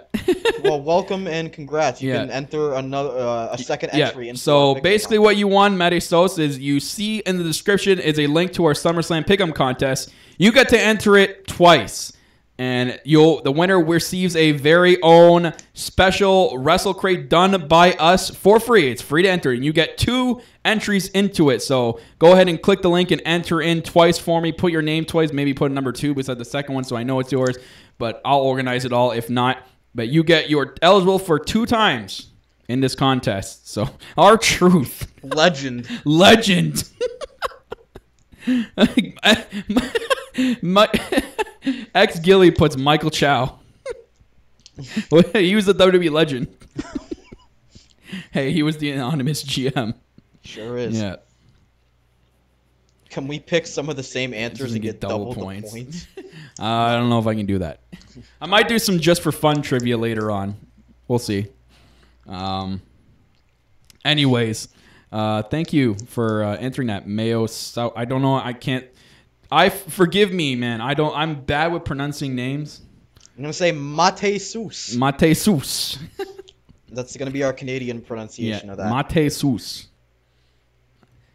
Well, welcome and congrats. You can enter another a second entry. Yeah. So basically what you won, Mate Sos, is you see in the description is a link to our SummerSlam Pick'em contest. You get to enter it twice. And the winner receives a very own special Wrestle Crate done by us for free. It's free to enter, and you get 2 entries into it. So go ahead and click the link and enter in twice for me. Put your name twice, maybe put number 2 beside the second one so I know it's yours. But I'll organize it all if not. But you're eligible for 2 times in this contest. So R-Truth. Legend. X Gilly puts Michael Chow. Well, he was a WWE legend. Hey, he was the anonymous GM. Sure is. Yeah. Can we pick some of the same answers and get double points? The points? I don't know if I can do that. I might do some just for fun trivia later on. We'll see. Anyways, thank you for entering that Mayo. I don't know. I can't. Forgive me, man. I'm bad with pronouncing names. I'm gonna say Mateus. Mateus. That's gonna be our Canadian pronunciation of that. Mateus.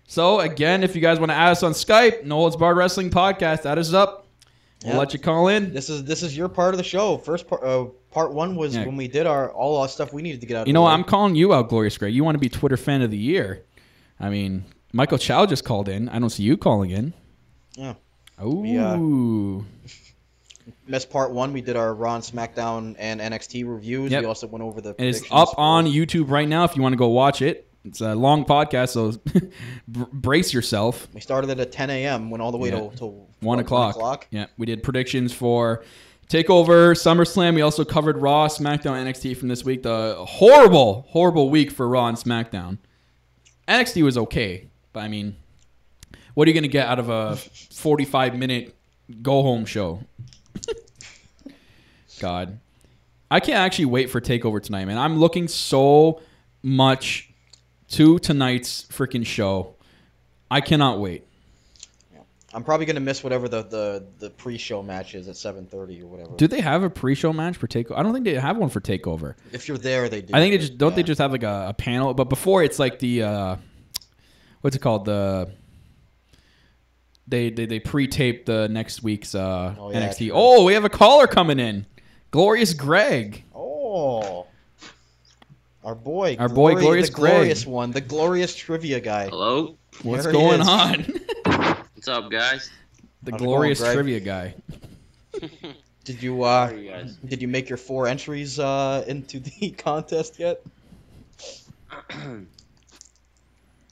So again, if you guys want to add us on Skype, No Holds Barred Wrestling Podcast, add us up. We'll let you call in. This is your part of the show. First part one was when we did all our stuff we needed to get out. You know what? I'm calling you out, Glorious Greg. You want to be Twitter Fan of the Year? I mean, Michael Chow just called in. I don't see you calling in. Yeah. Ooh. Missed part one. We did our Raw and Smackdown and NXT reviews. Yep. We also went over the predictions. It's up on YouTube right now if you want to go watch it. It's a long podcast, so brace yourself. We started it at 10 a.m., went all the way till 1 o'clock. Yeah, we did predictions for Takeover, SummerSlam. We also covered Raw, SmackDown, NXT from this week. The horrible, horrible week for Raw and SmackDown. NXT was okay, but I mean, what are you going to get out of a 45-minute go-home show? God. I can't actually wait for Takeover tonight, man. I'm looking so much to tonight's freaking show. I cannot wait. Yeah. I'm probably going to miss whatever the pre-show match is at 7:30 or whatever. Do they have a pre-show match for Takeover? I don't think they have one for Takeover. If you're there, they do. I think they just they just have like a panel, but before it's like the what's it called? They pre-tape the next week's NXT. Oh, we have a caller coming in. Glorious Greg. Oh. Our boy, Glorious the Greg. Glorious one, the glorious trivia guy. Hello? What's going on? What's up, guys? The glorious trivia guy. Did you make your 4 entries into the contest yet?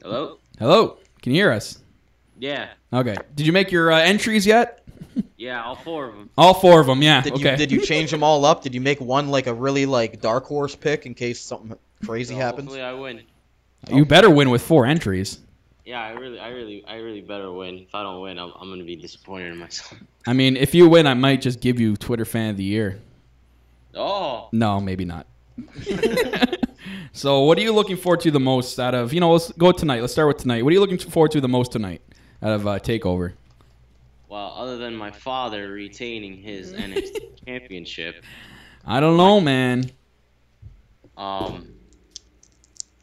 Hello? Hello. Can you hear us? Yeah. Okay. Did you make your entries yet? Yeah, all 4 of them. All 4 of them, yeah. Did you change them all up? Did you make one like a really dark horse pick in case something crazy happens? Hopefully I win. You better win with 4 entries. Yeah, I really better win. If I don't win, I'm gonna be disappointed in myself. I mean, if you win, I might just give you Twitter Fan of the Year. Oh. No, maybe not. So, what are you looking forward to the most out of? Let's go tonight. Let's start with tonight. What are you looking forward to the most tonight out of Takeover? Well, other than my father retaining his NXT championship. I don't know, man. I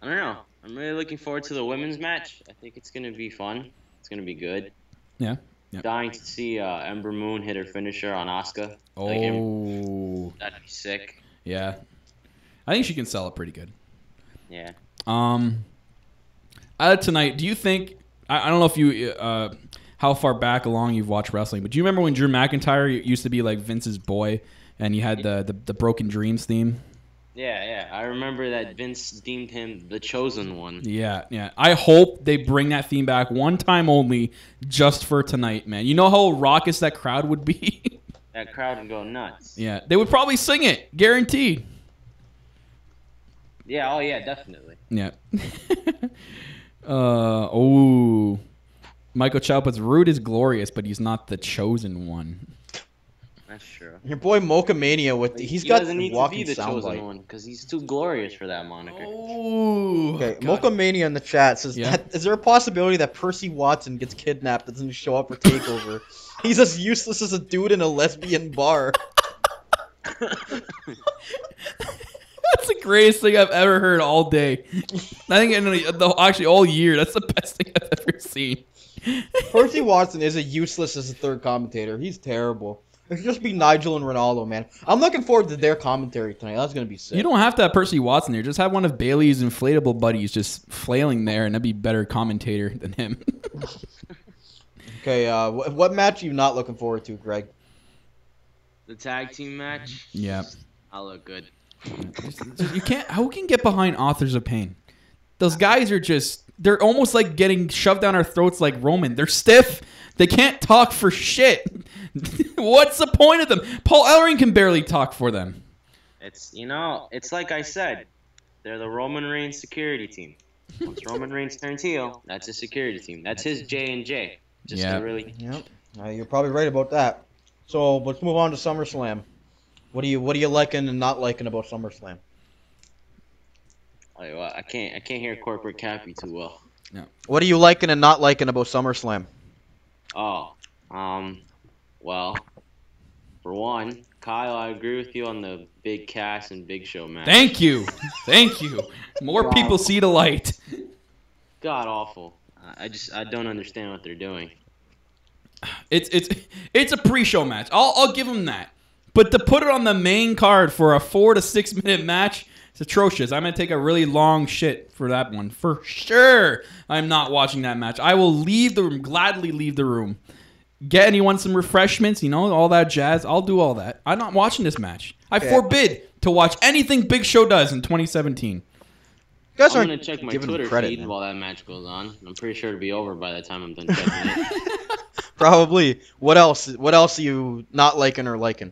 don't know. I'm really looking forward to the women's match. I think it's gonna be fun. It's gonna be good. Yeah. Dying to see Ember Moon hit her finisher on Asuka. Oh. That'd be sick. Yeah. I think she can sell it pretty good. Yeah. Out of tonight, do you think? I don't know if you how far back along you've watched wrestling, but do you remember when Drew McIntyre used to be like Vince's boy, and you had the Broken Dreams theme? Yeah. I remember that Vince deemed him the chosen one. Yeah. I hope they bring that theme back one time only, just for tonight, man. You know how raucous that crowd would be? That crowd would go nuts. Yeah, they would probably sing it, guaranteed. Yeah, definitely. Yeah. Michael Ciampa's Rude is glorious, but he's not the chosen one. That's true. Your boy Mocha Mania he doesn't need to be the chosen one because he's too glorious for that moniker. Oh. Okay, Mocha Mania in the chat says, is there a possibility that Percy Watson gets kidnapped and doesn't show up for Takeover? He's as useless as a dude in a lesbian bar. That's the greatest thing I've ever heard all day. I think actually all year. That's the best thing I've ever seen. Percy Watson is as useless as a third commentator. He's terrible. It should just be Nigel and Ronaldo, man. I'm looking forward to their commentary tonight. That's going to be sick. You don't have to have Percy Watson there. Just have one of Bailey's inflatable buddies just flailing there, and that'd be better commentator than him. Okay, what match are you not looking forward to, Greg? The tag team match? Yeah. I'll look good. You can't. Who can get behind Authors of Pain? Those guys are they're almost like getting shoved down our throats like Roman. They're stiff. They can't talk for shit. What's the point of them? Paul Ellering can barely talk for them. It's it's like I said, they're the Roman Reigns security team. Once Roman Reigns turns heel, that's his security team. That's his J&J. Just to really. Yep. You're probably right about that. So let's move on to SummerSlam. What are you liking and not liking about SummerSlam? I can't hear corporate Cappy too well. No. What are you liking and not liking about SummerSlam? Oh, well, for one, Kyle, I agree with you on the Big Cass and Big Show match. Thank you. More people see the light. God awful. I don't understand what they're doing. It's a pre-show match. I'll give them that. But to put it on the main card for a 4 to 6 minute match, it's atrocious. I'm gonna take a really long shit for that one for sure. I'm not watching that match. I will leave the room, gladly leave the room. Get anyone some refreshments, all that jazz. I'll do all that. I'm not watching this match. I forbid to watch anything Big Show does in 2017. I'm gonna check my Twitter feed while that match goes on. I'm pretty sure it'll be over by the time I'm done checking it. Probably. What else? What else are you not liking or liking?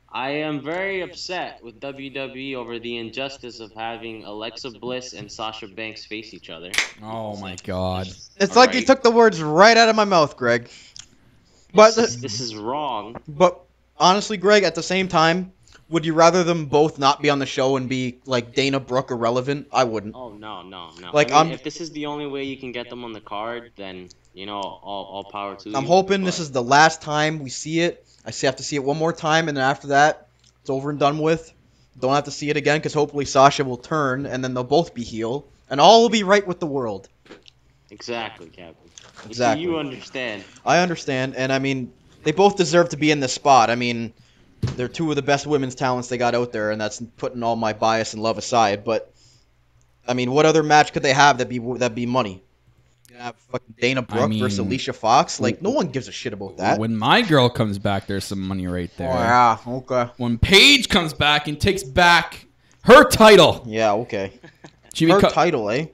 I am very upset with WWE over the injustice of having Alexa Bliss and Sasha Banks face each other. Oh my God! It's like you took the words right out of my mouth, Greg. But this is wrong. But honestly, Greg, at the same time, would you rather them both not be on the show and be like Dana Brooke irrelevant? I wouldn't. Oh no. Like if this is the only way you can get them on the card, then all power to you. I'm hoping this is the last time we see it. I have to see it one more time, and then after that, it's over and done with. Don't have to see it again, because hopefully Sasha will turn, and then they'll both be heel, and all will be right with the world. Exactly, Captain. Exactly. You understand. I understand, and I mean, they both deserve to be in this spot. I mean, they're two of the best women's talents they got out there, and that's putting all my bias and love aside. But I mean, what other match could they have that'd be money? Have fucking Dana Brooke versus Alicia Fox? Like, no one gives a shit about that. When my girl comes back, there's some money right there. Oh, yeah, okay. When Paige comes back and takes back her title. Yeah, okay. Her title, eh?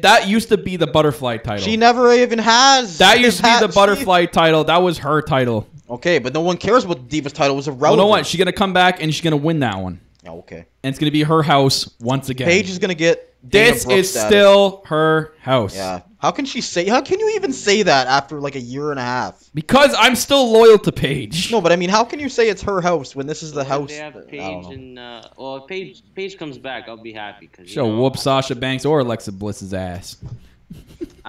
That used to be the butterfly title. She never even has. That used to be the butterfly title. That was her title. Okay, but no one cares about the Divas title. It was irrelevant. Well, you know what? She's going to come back and she's going to win that one. Oh, okay. And it's going to be her house once again. Paige is going to get Dana This Brooke is status. still her house. Yeah. How can you even say that after like a year and a half? Because I'm still loyal to Paige. No, but I mean, how can you say it's her house when this is the house? They have Paige and if Paige comes back, I'll be happy because She'll whoop Sasha Banks or Alexa Bliss's ass.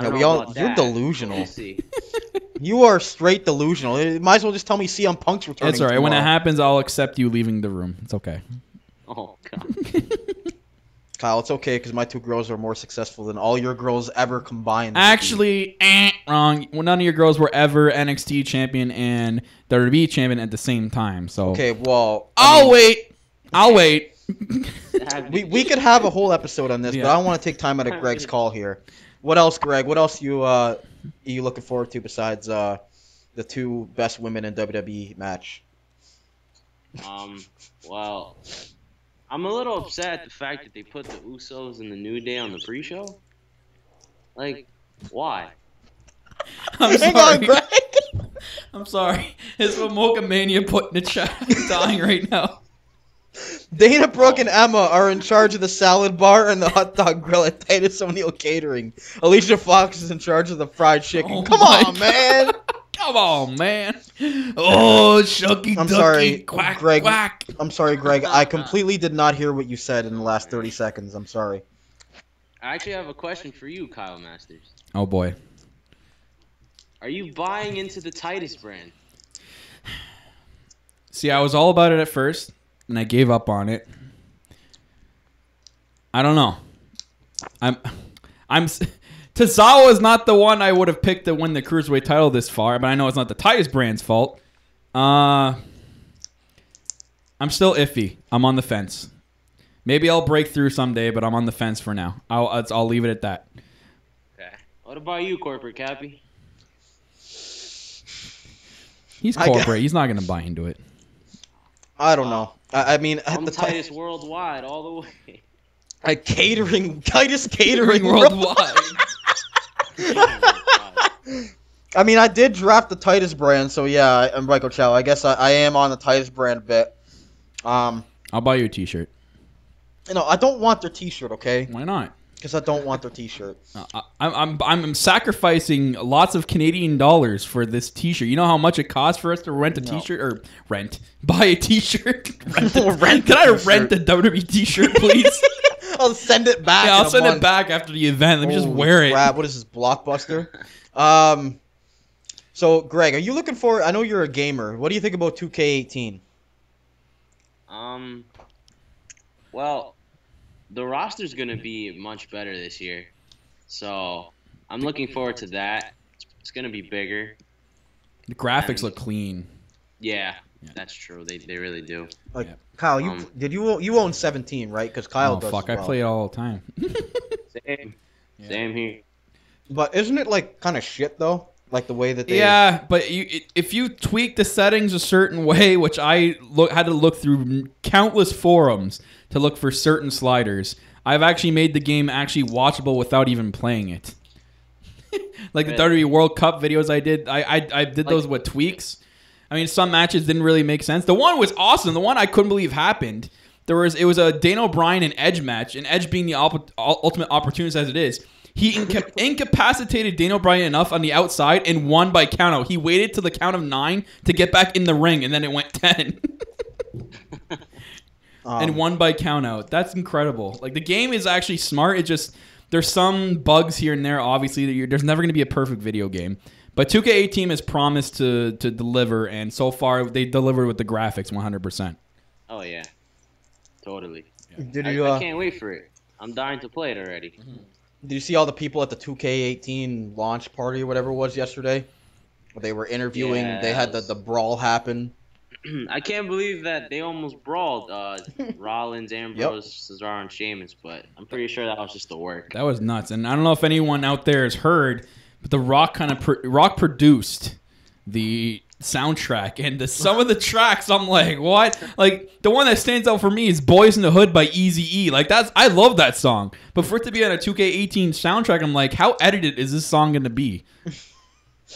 You're delusional. You are straight delusional. You might as well just tell me CM Punk's returning. It's all right. tomorrow. When it happens, I'll accept you leaving the room. It's okay. Oh God. Kyle, it's okay because my two girls are more successful than all your girls ever combined. Actually, wrong. Well, none of your girls were ever NXT champion and WWE champion at the same time. So okay, well, I'll wait. we could have a whole episode on this, Yeah. but I don't want to take time out of Greg's call here. What else, Greg? What else you looking forward to besides the two best women in WWE match? Well, I'm a little upset at the fact that they put the Usos and the New Day on the pre-show. Like, why? I'm Hang sorry. on, Greg. I'm sorry. It's what Mocha Mania put in the chat. I'm dying right now. Dana Brooke and Emma are in charge of the salad bar and the hot dog grill at Titus O'Neil Catering. Alicia Fox is in charge of the fried chicken. Oh Come my on, man. Come on, man. Oh, shucky I'm ducky, sorry, quack, Greg. quack. I'm sorry, Greg. I completely did not hear what you said in the last 30 seconds. I'm sorry. I actually have a question for you, Kyle Masters. Oh, boy. Are you buying into the Titus brand? See, I was all about it at first, and I gave up on it. I don't know. Tozawa is not the one I would have picked to win the Cruiserweight title this far, but I know it's not the Titus brand's fault. I'm still iffy. I'm on the fence. Maybe I'll break through someday, but I'm on the fence for now. I'll leave it at that. Okay. What about you, Corporate Cappy? He's corporate. He's not going to buy into it. I don't know. I mean, at I'm the Titus Worldwide all the way. Titus Catering Worldwide. I mean, I did draft the Titus brand, so yeah, I'm Michael Chow. I guess I am on the Titus brand a bit. I'll buy you a T-shirt. No, I don't want their T-shirt. Okay. Why not? Because I don't want their T-shirt. I'm sacrificing lots of Canadian dollars for this T-shirt. You know how much it costs for us to rent a T-shirt or buy a T-shirt? Can I rent the WWE T-shirt, please? I'll send it back. Yeah, I'll send it back after the event. Let me just wear it. Crap. What is this, Blockbuster? So, Greg, are you looking for? I know you're a gamer. What do you think about 2K18? Well, the roster's gonna be much better this year, so I'm looking forward to that. It's gonna be bigger. The graphics look clean. Yeah, that's true. They really do. Like Kyle, you own 17, right? Because Kyle does. Fuck, as well. I play it all the time. Same here. But isn't it like kind of shit though? Like the way that they. Yeah, but if you tweak the settings a certain way, which I had to look through countless forums to look for certain sliders, I've actually made the game actually watchable without even playing it. Like the WWE World Cup videos I did, I did those with tweaks. I mean, some matches didn't really make sense. The one was awesome. The one I couldn't believe happened. It was a Daniel Bryan and Edge match, and Edge being the ultimate opportunist as it is. He incapacitated Daniel Bryan enough on the outside and won by countout. He waited till the count of 9 to get back in the ring, and then it went 10. And won by countout. That's incredible. Like, the game is actually smart. It just, there's some bugs here and there, obviously. There's never going to be a perfect video game. But 2K18 has promised to deliver, and so far, they delivered with the graphics 100%. Oh, yeah. Totally. Yeah. I can't wait for it. I'm dying to play it already. Mm-hmm. Did you see all the people at the 2K18 launch party or whatever it was yesterday? They were interviewing. Yeah, they had the brawl happen. I can't believe that they almost brawled Rollins, Ambrose, Cesaro, and Sheamus, but I'm pretty sure that was just the work. That was nuts. And I don't know if anyone out there has heard, but The Rock Rock produced the soundtrack, and some of the tracks I'm like, what? Like, the one that stands out for me is Boys in the Hood by Eazy-E. Like, I love that song, but for it to be on a 2K18 soundtrack, I'm like, how edited is this song gonna be?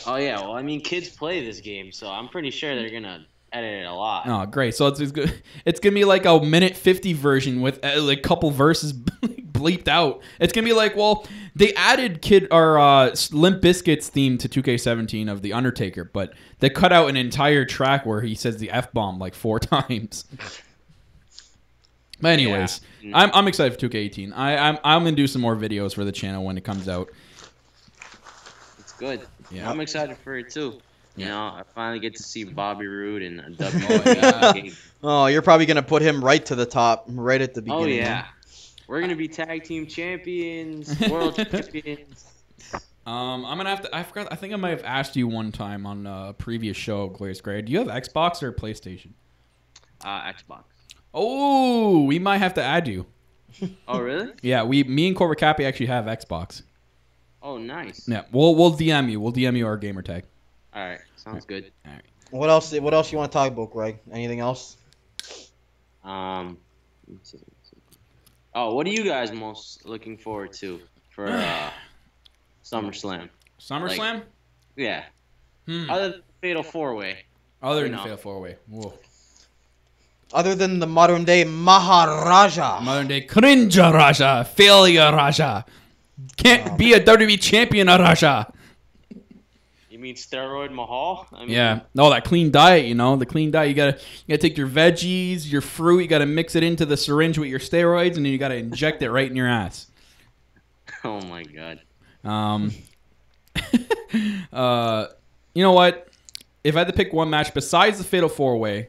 Oh yeah, well, I mean, kids play this game, so I'm pretty sure they're gonna edit it a lot. Oh, great. So it's gonna be like a minute 50 version with like a couple verses bleeped out. It's gonna be like, well, they added Limp Bizkit's theme to 2K17 of The Undertaker, but they cut out an entire track where he says the F-bomb like 4 times. But anyways, yeah. I'm excited for 2K18. I'm gonna do some more videos for the channel when it comes out. It's good. Yeah. I'm excited for it too. You know, I finally get to see Bobby Roode in a WWE. Oh, you're probably gonna put him right to the top, right at the beginning. Oh yeah. We're gonna be tag team champions, world champions. I'm gonna have to. I forgot. I think I might have asked you one time on a previous show, Glorious Grey. Do you have Xbox or PlayStation? Xbox. Oh, we might have to add you. Oh really? Yeah, me and Cobra Cappy actually have Xbox. Oh nice. Yeah, we'll DM you. We'll DM you our gamer tag. All right, sounds good. All right. What else you want to talk about, Greg? Anything else? Let's see. Oh, what are you guys most looking forward to for SummerSlam? SummerSlam? Like, yeah. Other than Fatal 4-Way. Other than Fatal 4-Way. Whoa. Other than the modern day Maharaja. Modern day Cringe Raja. Failure Raja. Can't be a WWE champion, Raja. You mean steroid Mahal? I mean, yeah. No, that clean diet, the clean diet. You gotta take your veggies, your fruit, you gotta mix it into the syringe with your steroids, and then you gotta inject it right in your ass. Oh my god. You know what? If I had to pick one match besides the Fatal 4-Way,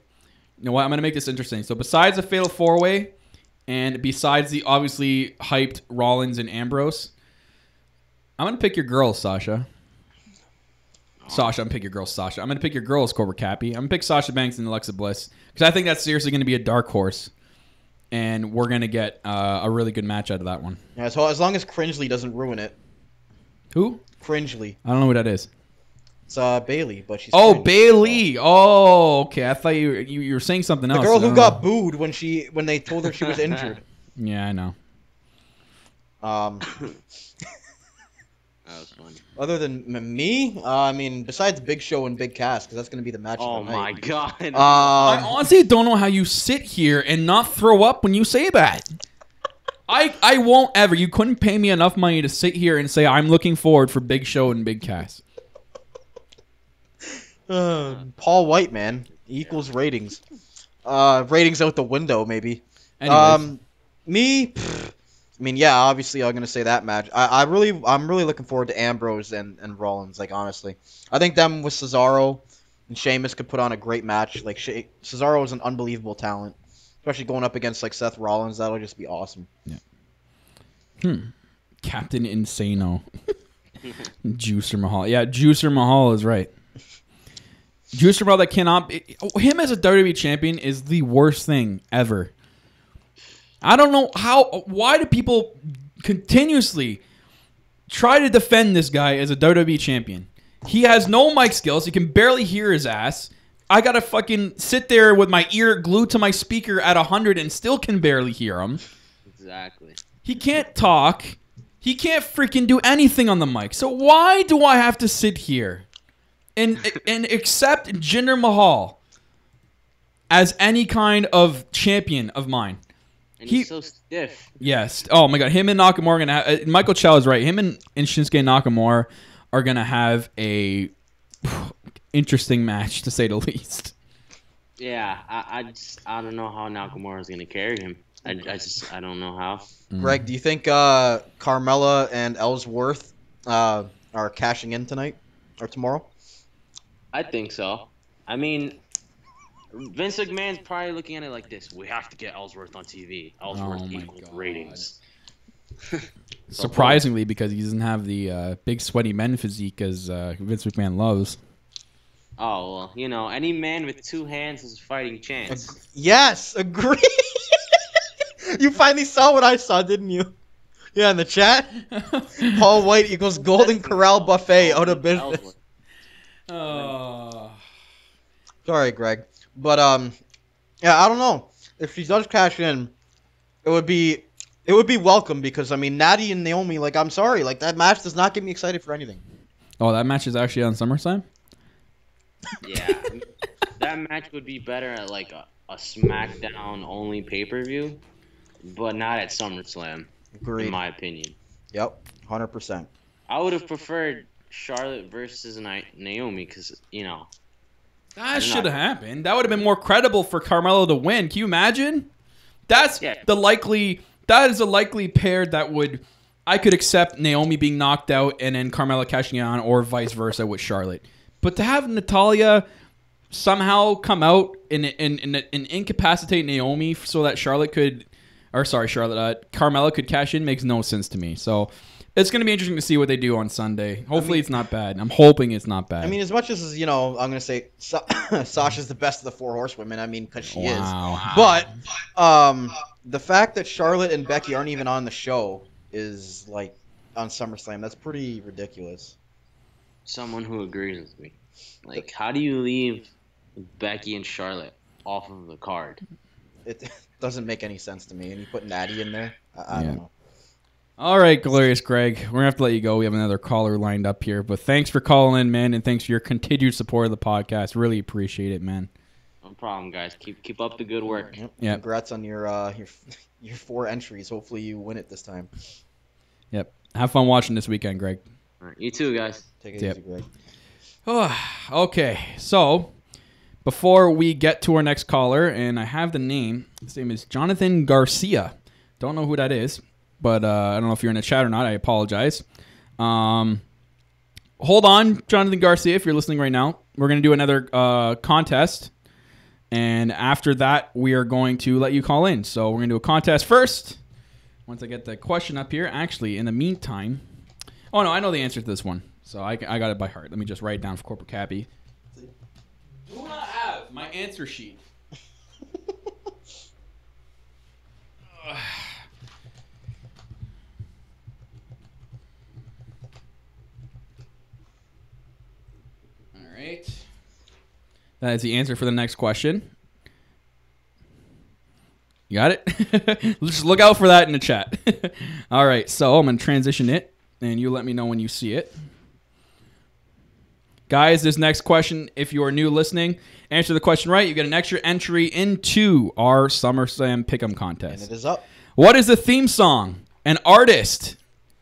you know what? I'm gonna make this interesting. So besides the Fatal 4-Way, and besides the obviously hyped Rollins and Ambrose, I'm gonna pick your girls, Sasha. I'm gonna pick your girls, Sasha. I'm gonna pick your girls, Cobra Cappy. I'm gonna pick Sasha Banks and Alexa Bliss because I think that's seriously gonna be a dark horse, and we're gonna get a really good match out of that one. Yeah, so as long as Cringely doesn't ruin it. Who? Cringely. I don't know who that is. It's Bailey, but she's. Oh, cringe. Bailey. Oh, okay. I thought you were saying something else. The girl who got booed when they told her she was injured. Yeah, I know. That was funny. Other than me, I mean, besides Big Show and Big Cass, because that's going to be the match Oh of the my night. god. I honestly don't know how you sit here and not throw up when you say that. I won't ever. You couldn't pay me enough money to sit here and say I'm looking forward for Big Show and Big Cass. Paul White, man, equals ratings. Ratings out the window, maybe. Anyways. Me, I mean, yeah, obviously I'm gonna say that match. I'm really looking forward to Ambrose and Rollins. Like, honestly, I think them with Cesaro and Sheamus could put on a great match. Like, Cesaro is an unbelievable talent, especially going up against like Seth Rollins. That'll just be awesome. Yeah. Captain Insano. Juicer Mahal. Yeah, Juicer Mahal is right. Juicer Mahal that cannot be, him as a WWE champion is the worst thing ever. I don't know why do people continuously try to defend this guy as a WWE champion? He has no mic skills. He can barely hear his ass. I gotta fucking sit there with my ear glued to my speaker at 100 and still can barely hear him. Exactly. He can't talk. He can't freaking do anything on the mic. So why do I have to sit here and accept Jinder Mahal as any kind of champion of mine? And he's so stiff. Yes. Oh my god. Him and Nakamura are gonna have, Michael Chow is right. Him and Shinsuke Nakamura are gonna have a interesting match, to say the least. Yeah, I don't know how Nakamura is gonna carry him. I don't know how. Greg, do you think Carmella and Ellsworth are cashing in tonight or tomorrow? I think so. I mean, Vince McMahon's probably looking at it like this: we have to get Ellsworth on TV. Ellsworth equals ratings. Surprisingly, because he doesn't have the big sweaty men physique as Vince McMahon loves. Oh well, you know, any man with two hands has a fighting chance. Yes, agree. You finally saw what I saw, didn't you? Yeah, in the chat. Paul White equals Golden Corral Buffet out of business. Sorry, Greg. But yeah, I don't know. If she does cash in, it would be welcome because I mean Natty and Naomi, like I'm sorry, like that match does not get me excited for anything. Oh, that match is actually on SummerSlam? Yeah. That match would be better at like a Smackdown only pay-per-view, but not at SummerSlam. Agreed. In my opinion. Yep, 100%. I would have preferred Charlotte versus Naomi because, you know. That should have happened. That would have been more credible for Carmelo to win. Can you imagine? That is a likely pair that would I could accept Naomi being knocked out and then Carmella cashing in on, or vice versa with Charlotte. But to have Natalya somehow come out and incapacitate Naomi so that Carmella could cash in makes no sense to me. So it's going to be interesting to see what they do on Sunday. Hopefully it's not bad. I'm hoping it's not bad. I mean, as much as, you know, I'm going to say Sasha's the best of the four horsewomen, I mean, because she is. But the fact that Charlotte and Becky aren't even on the show is, like, on SummerSlam, that's pretty ridiculous. Someone who agrees with me. Like, how do you leave Becky and Charlotte off of the card? It doesn't make any sense to me. And you put Natty in there? I don't know. All right, Glorious Greg. We're going to have to let you go. We have another caller lined up here. But thanks for calling in, man, and thanks for your continued support of the podcast. Really appreciate it, man. No problem, guys. Keep up the good work. Yep. Congrats on your 4 entries. Hopefully you win it this time. Yep. Have fun watching this weekend, Greg. All right, you too, guys. Take it easy, Greg. Okay, so before we get to our next caller, and I have the name. His name is Jonathan Garcia. Don't know who that is. But I don't know if you're in the chat or not. I apologize. Hold on, Jonathan Garcia, if you're listening right now. We're going to do another contest. And after that, we are going to let you call in. So we're going to do a contest first. Once I get the question up here. Actually, in the meantime... Oh, no, I know the answer to this one. So I got it by heart. Let me just write it down for Corporate Cappy. Do not have my answer sheet. That is the answer for the next question. You got it? Just look out for that in the chat. All right, so I'm going to transition it and you let me know when you see it. Guys, this next question, if you are new listening, answer the question right, you get an extra entry into our SummerSlam Pick'em contest. And it is up. What is the theme song and artist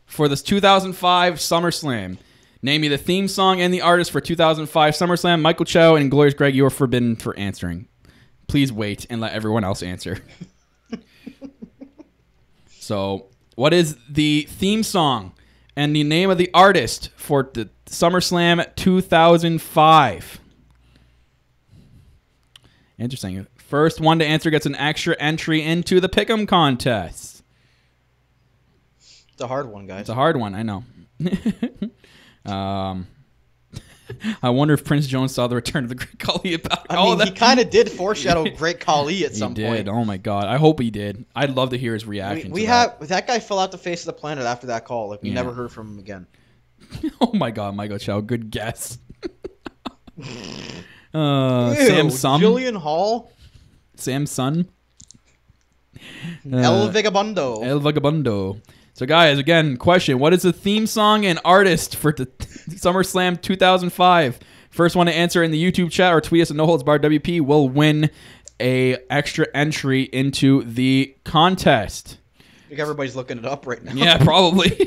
for this 2005 SummerSlam? Name me the theme song and the artist for 2005 SummerSlam. Michael Chow and Glorious Greg, you are forbidden for answering. Please wait and let everyone else answer. So, what is the theme song and the name of the artist for the SummerSlam 2005? Interesting. First one to answer gets an extra entry into the Pick'em contest. It's a hard one, guys. It's a hard one, I know. I wonder if Prince Jones saw the return of the Great Khali about all that. He kind of did foreshadow Great Khali at some point. He did. Oh my God. I hope he did. I'd love to hear his reaction. That guy fell out the face of the planet after that call. Like we never heard from him again. Oh my God, Michael Chow. Good guess. Sam Sum. Jillian Hall. Sam Sun. El Vagabundo. El Vagabundo. So, guys, again, question. What is the theme song and artist for the SummerSlam 2005? First one to answer in the YouTube chat or tweet us at NoHoldsBarredWP will win a extra entry into the contest. I think everybody's looking it up right now. Yeah, probably.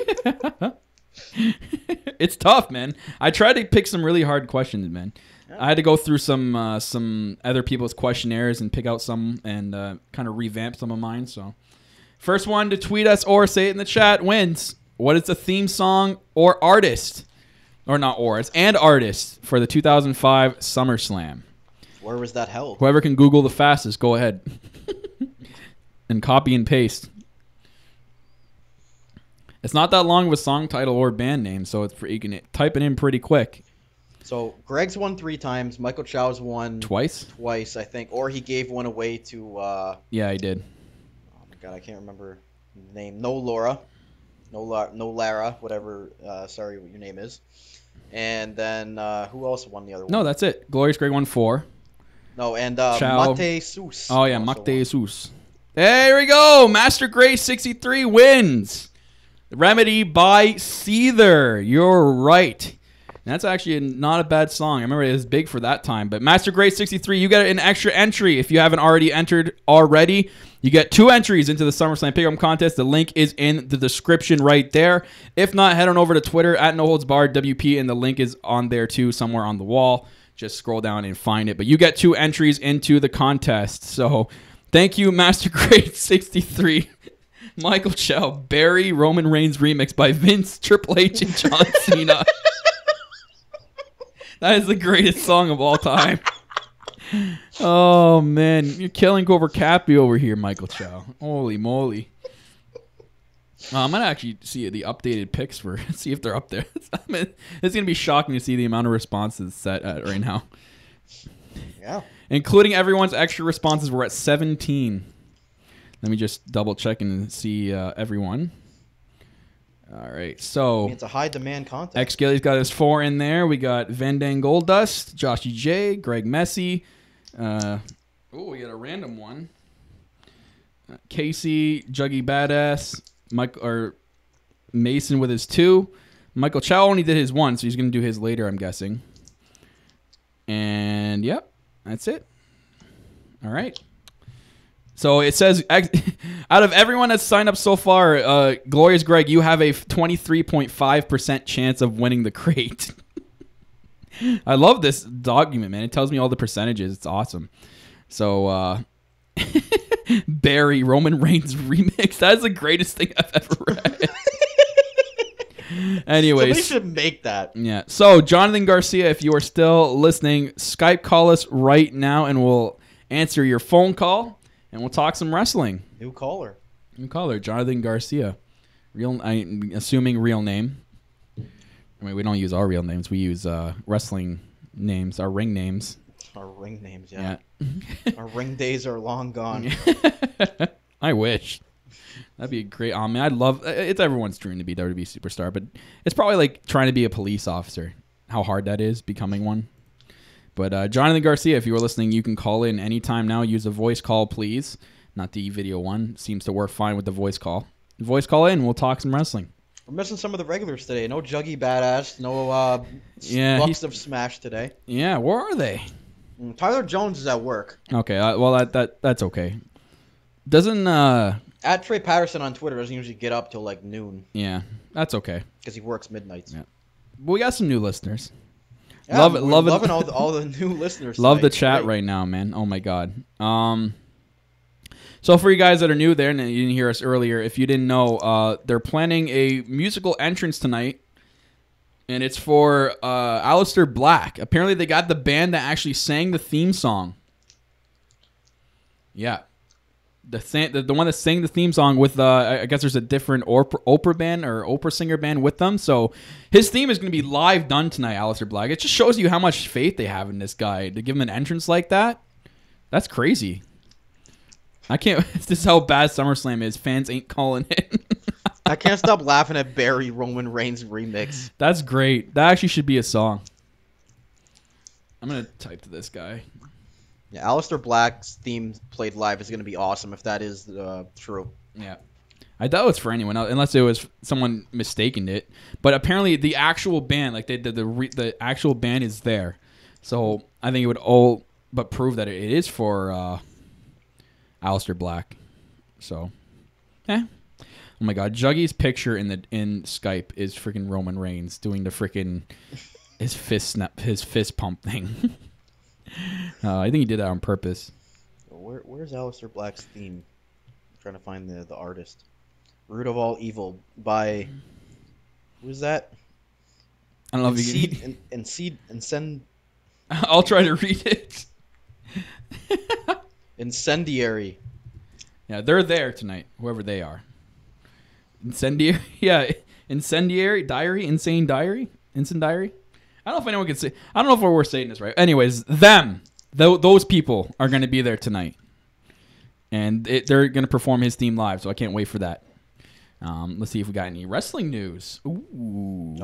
It's tough, man. I tried to pick some really hard questions, man. I had to go through some other people's questionnaires and pick out some and kind of revamp some of mine, so... First one to tweet us or say it in the chat wins. What is the theme song or artist? Or not or, it's and artist for the 2005 SummerSlam. Where was that held? Whoever can Google the fastest, go ahead. And copy and paste. It's not that long of a song title or band name, so it's you can type it in pretty quick. So Greg's won 3 times. Michael Chow's won Twice, I think. Or he gave one away to... yeah, I did. God, I can't remember the name. No Lara, whatever. Sorry, what your name is. And then who else won the other one? No, that's it. Glorious Greg won 4. No, and Chow. Mate Sus. Oh yeah, Mate Sus. There we go. Master Grace 63 wins. Remedy by Seether. You're right. That's actually not a bad song. I remember it was big for that time. But Master Grace 63, you get an extra entry if you haven't already entered already. You get 2 entries into the SummerSlam Pick'em contest. The link is in the description right there. If not, head on over to Twitter at NoHoldsBarredWP, and the link is on there too, somewhere on the wall. Just scroll down and find it. But you get 2 entries into the contest. So thank you, Master Grace 63. Michael Chow, Barry, Roman Reigns remix by Vince, Triple H, and John Cena. That is the greatest song of all time. Oh, man. You're killing over Cappy over here, Michael Chow. Holy moly. I'm going to actually see the updated picks for see if they're up there. I mean, it's going to be shocking to see the amount of responses set at right now. Yeah. Including everyone's extra responses, we're at 17. Let me just double check and see everyone. All right, so it's a high demand contest. X Gilly's got his 4 in there. We got Vandang Goldust, Joshy J, Greg Messi. We got a random one. Casey, Juggy Badass, Mason with his 2. Michael Chow only did his 1, so he's going to do his later, I'm guessing. And yep, that's it. All right. So it says, out of everyone that's signed up so far, Glorious Greg, you have a 23.5% chance of winning the crate. I love this document, man. It tells me all the percentages. It's awesome. So, Barry, Roman Reigns remix. That's the greatest thing I've ever read. Anyways. Somebody should make that. Yeah. So, Jonathan Garcia, if you are still listening, Skype call us right now and we'll answer your phone call. And we'll talk some wrestling. New caller, Jonathan Garcia. I'm assuming real name. I mean, we don't use our real names. We use wrestling names, our ring names. Our ring names, yeah. Our ring days are long gone. I wish. That'd be a great. I mean, I'd love. It's everyone's dream to be WWE superstar, but it's probably like trying to be a police officer. How hard that is becoming one. But Jonathan Garcia, if you were listening, you can call in anytime now. Use a voice call, please. Not the video one. Seems to work fine with the voice call. Voice call in. We'll talk some wrestling. We're missing some of the regulars today. No Juggy Badass. No Bucks of Smash today. Yeah, where are they? Tyler Jones is at work. Okay, well that's okay. Doesn't At Trey Patterson on Twitter doesn't usually get up till like noon. Yeah, that's okay. Because he works midnights. Yeah. But we got some new listeners. Yeah, loving all the new listeners. Love tonight. the chat right now, man. Oh my god. So for you guys that are new there and you didn't hear us earlier, if you didn't know, they're planning a musical entrance tonight, and it's for Aleister Black. Apparently, they got the band that actually sang the theme song. Yeah, the one that sang the theme song with I guess there's a different Oprah band or Oprah singer band with them. So his theme is going to be live done tonight, Aleister Black. It just shows you how much faith they have in this guy to give him an entrance like that. That's crazy. I can't. This is how bad SummerSlam is. Fans ain't calling it. I can't stop laughing at Barry Roman Reigns remix. That's great. That actually should be a song. I'm gonna type to this guy. Yeah, Aleister Black's theme played live is gonna be awesome if that is true. Yeah, I doubt it's for anyone else unless it was someone mistaken it. But apparently the actual band, like the actual band, is there. So I think it would all but prove that it is for Aleister Black. So, Oh my god, Juggy's picture in Skype is freaking Roman Reigns doing the freaking his fist pump thing. I think he did that on purpose. Where's Aleister Black's theme? I'm trying to find the artist. Root of All Evil by who's that? I don't know if you can send. I'll try to read it. Incendiary. Yeah, they're there tonight, whoever they are. Incendiary? Yeah, Incendiary? Diary? Insane Diary? Instant Diary? I don't know if anyone can say... I don't know if we're saying this right. Anyways, those people are going to be there tonight. And they're going to perform his theme live, so I can't wait for that. Let's see if we got any wrestling news. Ooh.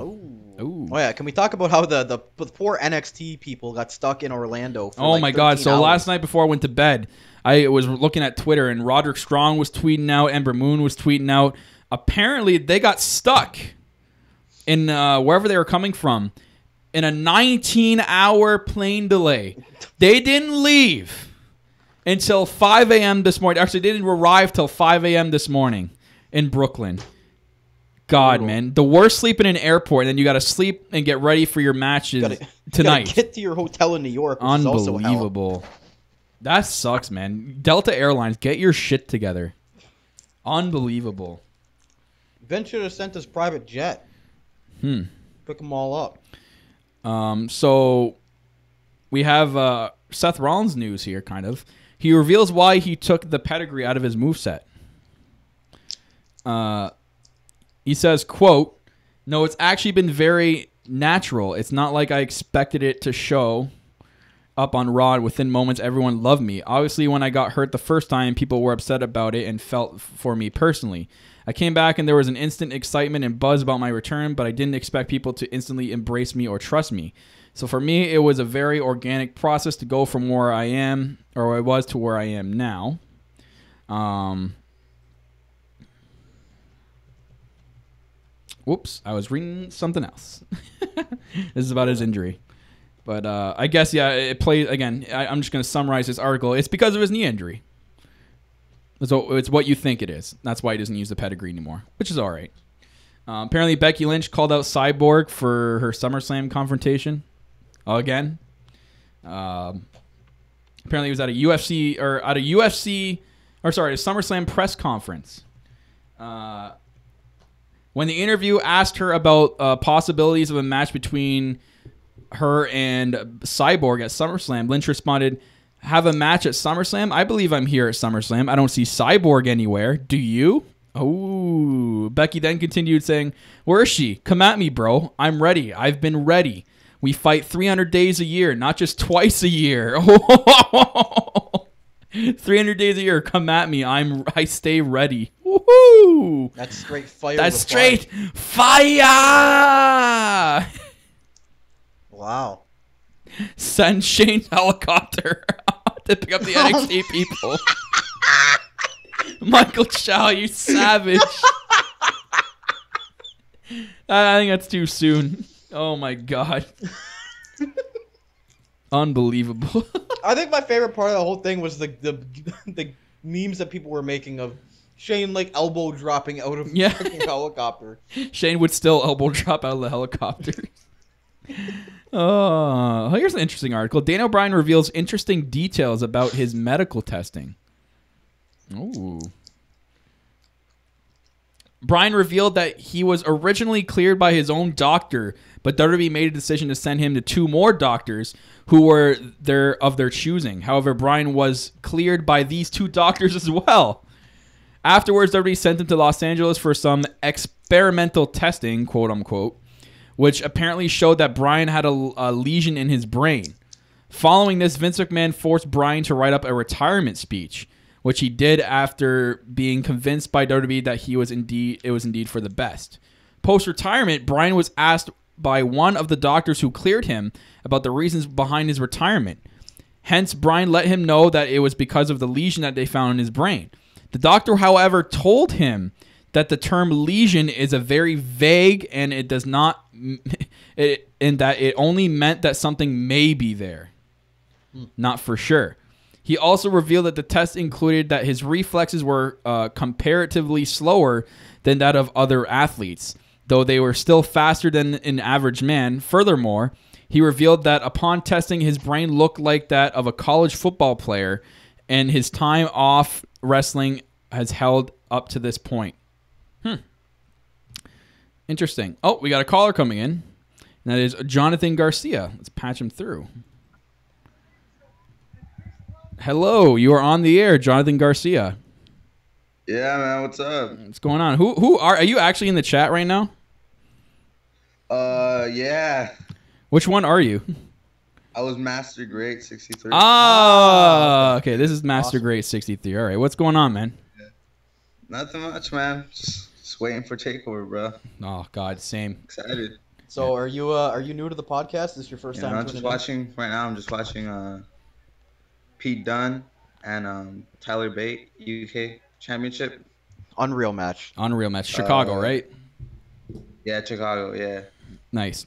Oh yeah, can we talk about how the poor NXT people got stuck in Orlando for my god, so last night before I went to bed, I was looking at Twitter and Roderick Strong was tweeting out, Ember Moon was tweeting out. Apparently they got stuck in wherever they were coming from in a 19-hour plane delay. They didn't leave until 5 a.m. this morning. Actually, they didn't arrive till 5 a.m. this morning in Brooklyn. God, man. The worst sleep in an airport, and then you got to sleep and get ready for your matches tonight. You gotta get to your hotel in New York. Unbelievable. That sucks, man. Delta Airlines, get your shit together. Unbelievable. Vince should have sent his private jet. Pick them all up. So we have Seth Rollins news here, kind of. He reveals why he took the pedigree out of his moveset. He says, quote, "No, it's actually been very natural. It's not like I expected it to show up on Raw. Within moments, everyone loved me. Obviously, when I got hurt the first time, people were upset about it and felt for me personally. I came back and there was an instant excitement and buzz about my return, but I didn't expect people to instantly embrace me or trust me. So for me, it was a very organic process to go from where I am, or I was, to where I am now." Whoops, I was reading something else. This is about his injury. But I guess, yeah, it plays, again, I'm just going to summarize this article. It's because of his knee injury. So it's what you think it is. That's why he doesn't use the pedigree anymore, which is all right. Apparently, Becky Lynch called out Cyborg for her SummerSlam confrontation again. Apparently, he was at a SummerSlam press conference. When the interview asked her about possibilities of a match between her and Cyborg at SummerSlam, Lynch responded, "Have a match at SummerSlam? I believe I'm here at SummerSlam. I don't see Cyborg anywhere. Do you?" Oh, Becky then continued saying, "Where is she? Come at me, bro. I'm ready. I've been ready. We fight 300 days a year, not just twice a year." 300 days a year. Come at me. I stay ready. Woohoo! That's straight fire. That's straight fire. Wow. Send Shane's helicopter to pick up the NXT people. Michael Chow, you savage. I think that's too soon. Oh my god. Unbelievable. I think my favorite part of the whole thing was the memes that people were making of Shane like elbow dropping out of a fucking helicopter. Shane would still elbow drop out of the helicopter. Oh, here's an interesting article. Daniel Bryan reveals interesting details about his medical testing. Ooh. Bryan revealed that he was originally cleared by his own doctor, but WWE made a decision to send him to 2 more doctors who were of their choosing. However, Bryan was cleared by these 2 doctors as well. Afterwards, WWE sent him to Los Angeles for some experimental testing, quote unquote, which apparently showed that Bryan had a lesion in his brain. Following this, Vince McMahon forced Bryan to write up a retirement speech, which he did after being convinced by WWE that it was indeed for the best. Post-retirement, Bryan was asked by one of the doctors who cleared him about the reasons behind his retirement. Hence, Bryan let him know that it was because of the lesion that they found in his brain. The doctor, however, told him that the term lesion is a very vague and it does not, and that it only meant that something may be there, not for sure. He also revealed that the test included that his reflexes were comparatively slower than that of other athletes, though they were still faster than an average man. Furthermore, he revealed that upon testing, his brain looked like that of a college football player, and his time off wrestling has held up to this point. Interesting. Oh, we got a caller coming in, and that is Jonathan Garcia. Let's patch him through. Hello, you are on the air, Jonathan Garcia. Yeah, man, what's up? What's going on? Who are you actually in the chat right now? Yeah. Which one are you? I was Master Great 63. Oh, okay. This is Master Great 63. All right, what's going on, man? Yeah. Nothing much, man. Just waiting for Takeover, bro. Oh God, same. Excited. So are you new to the podcast? Is this your first time? I'm just watching right now. I'm just watching Pete Dunne and Tyler Bate UK Championship. Unreal match. Chicago, right? Yeah, Chicago. Yeah. Nice.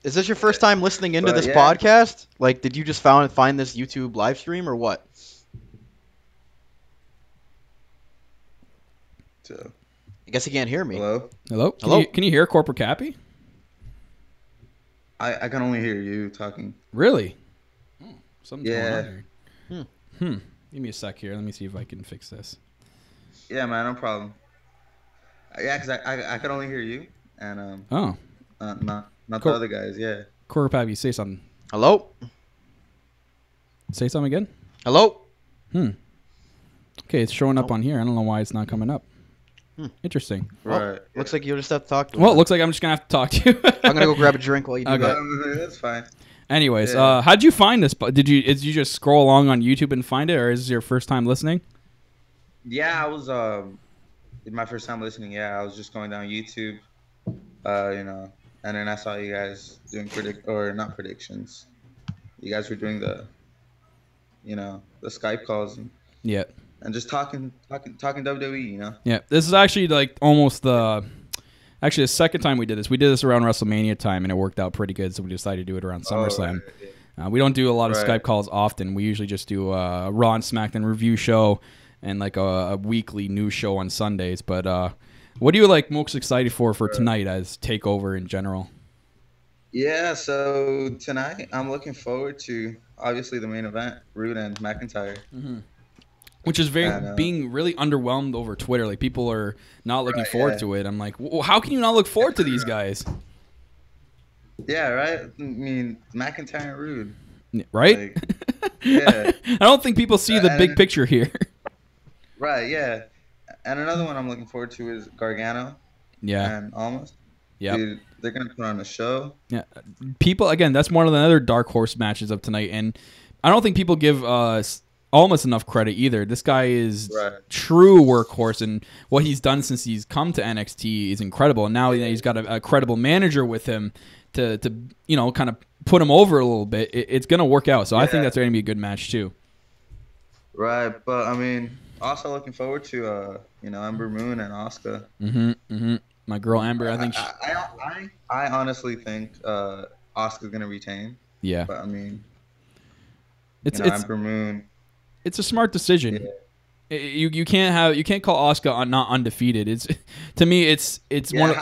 Is this your first time listening into this podcast? Like, did you just find this YouTube live stream or what? So, I guess you can't hear me. Hello. Can you hear Corporate Cappy? I can only hear you talking. Really? Something's going on Hmm. here. Give me a sec here. Let me see if I can fix this. Yeah, man, no problem. Yeah, because I can only hear you, and not the other guys. Yeah. Corporate Cappy, say something. Hello. Say something again. Hello. Okay, it's showing up on here. I don't know why it's not coming up. Interesting. Well, looks like you'll just have to talk to him. Well, it looks like I'm just gonna have to talk to you. I'm gonna go grab a drink while you do that. That's fine. Anyways, how'd you find this? Did you just scroll along on YouTube and find it, or is this your first time listening? Yeah, I was my first time listening. Yeah, I was just going down YouTube, and then I saw you guys doing not predictions. You guys were doing the Skype calls and just talking WWE. Yeah, this is actually like almost the second time we did this. We did this around WrestleMania time, and it worked out pretty good, so we decided to do it around SummerSlam. We don't do a lot of Skype calls often. We usually just do a Raw and SmackDown review show and like a weekly news show on Sundays. But what are you like most excited for tonight as Takeover in general? Yeah, so tonight I'm looking forward to obviously the main event, Rude and McIntyre. Which is being really underwhelmed over Twitter. Like, people are not looking forward to it. I'm like, well, how can you not look forward to these guys? Yeah, right? I mean, McIntyre and Rude. Right? Like, yeah. I don't think people see the big picture here. Right, yeah. And another one I'm looking forward to is Gargano. Yeah. And Almost. Yeah. They're going to put on a show. Yeah. People, again, that's one of the other dark horse matches of tonight. And I don't think people give Almost enough credit either. This guy is true workhorse, and what he's done since he's come to NXT is incredible. And now he's got a credible manager with him to kind of put him over a little bit. It's going to work out. So I think that's going to be a good match too. Right, but I mean, also looking forward to Ember Moon and Asuka. My girl Amber, I think. I honestly think Asuka's gonna retain. Yeah. But I mean, it's Ember Moon. It's a smart decision. Yeah. You can't call Asuka not undefeated. It's to me it's one of.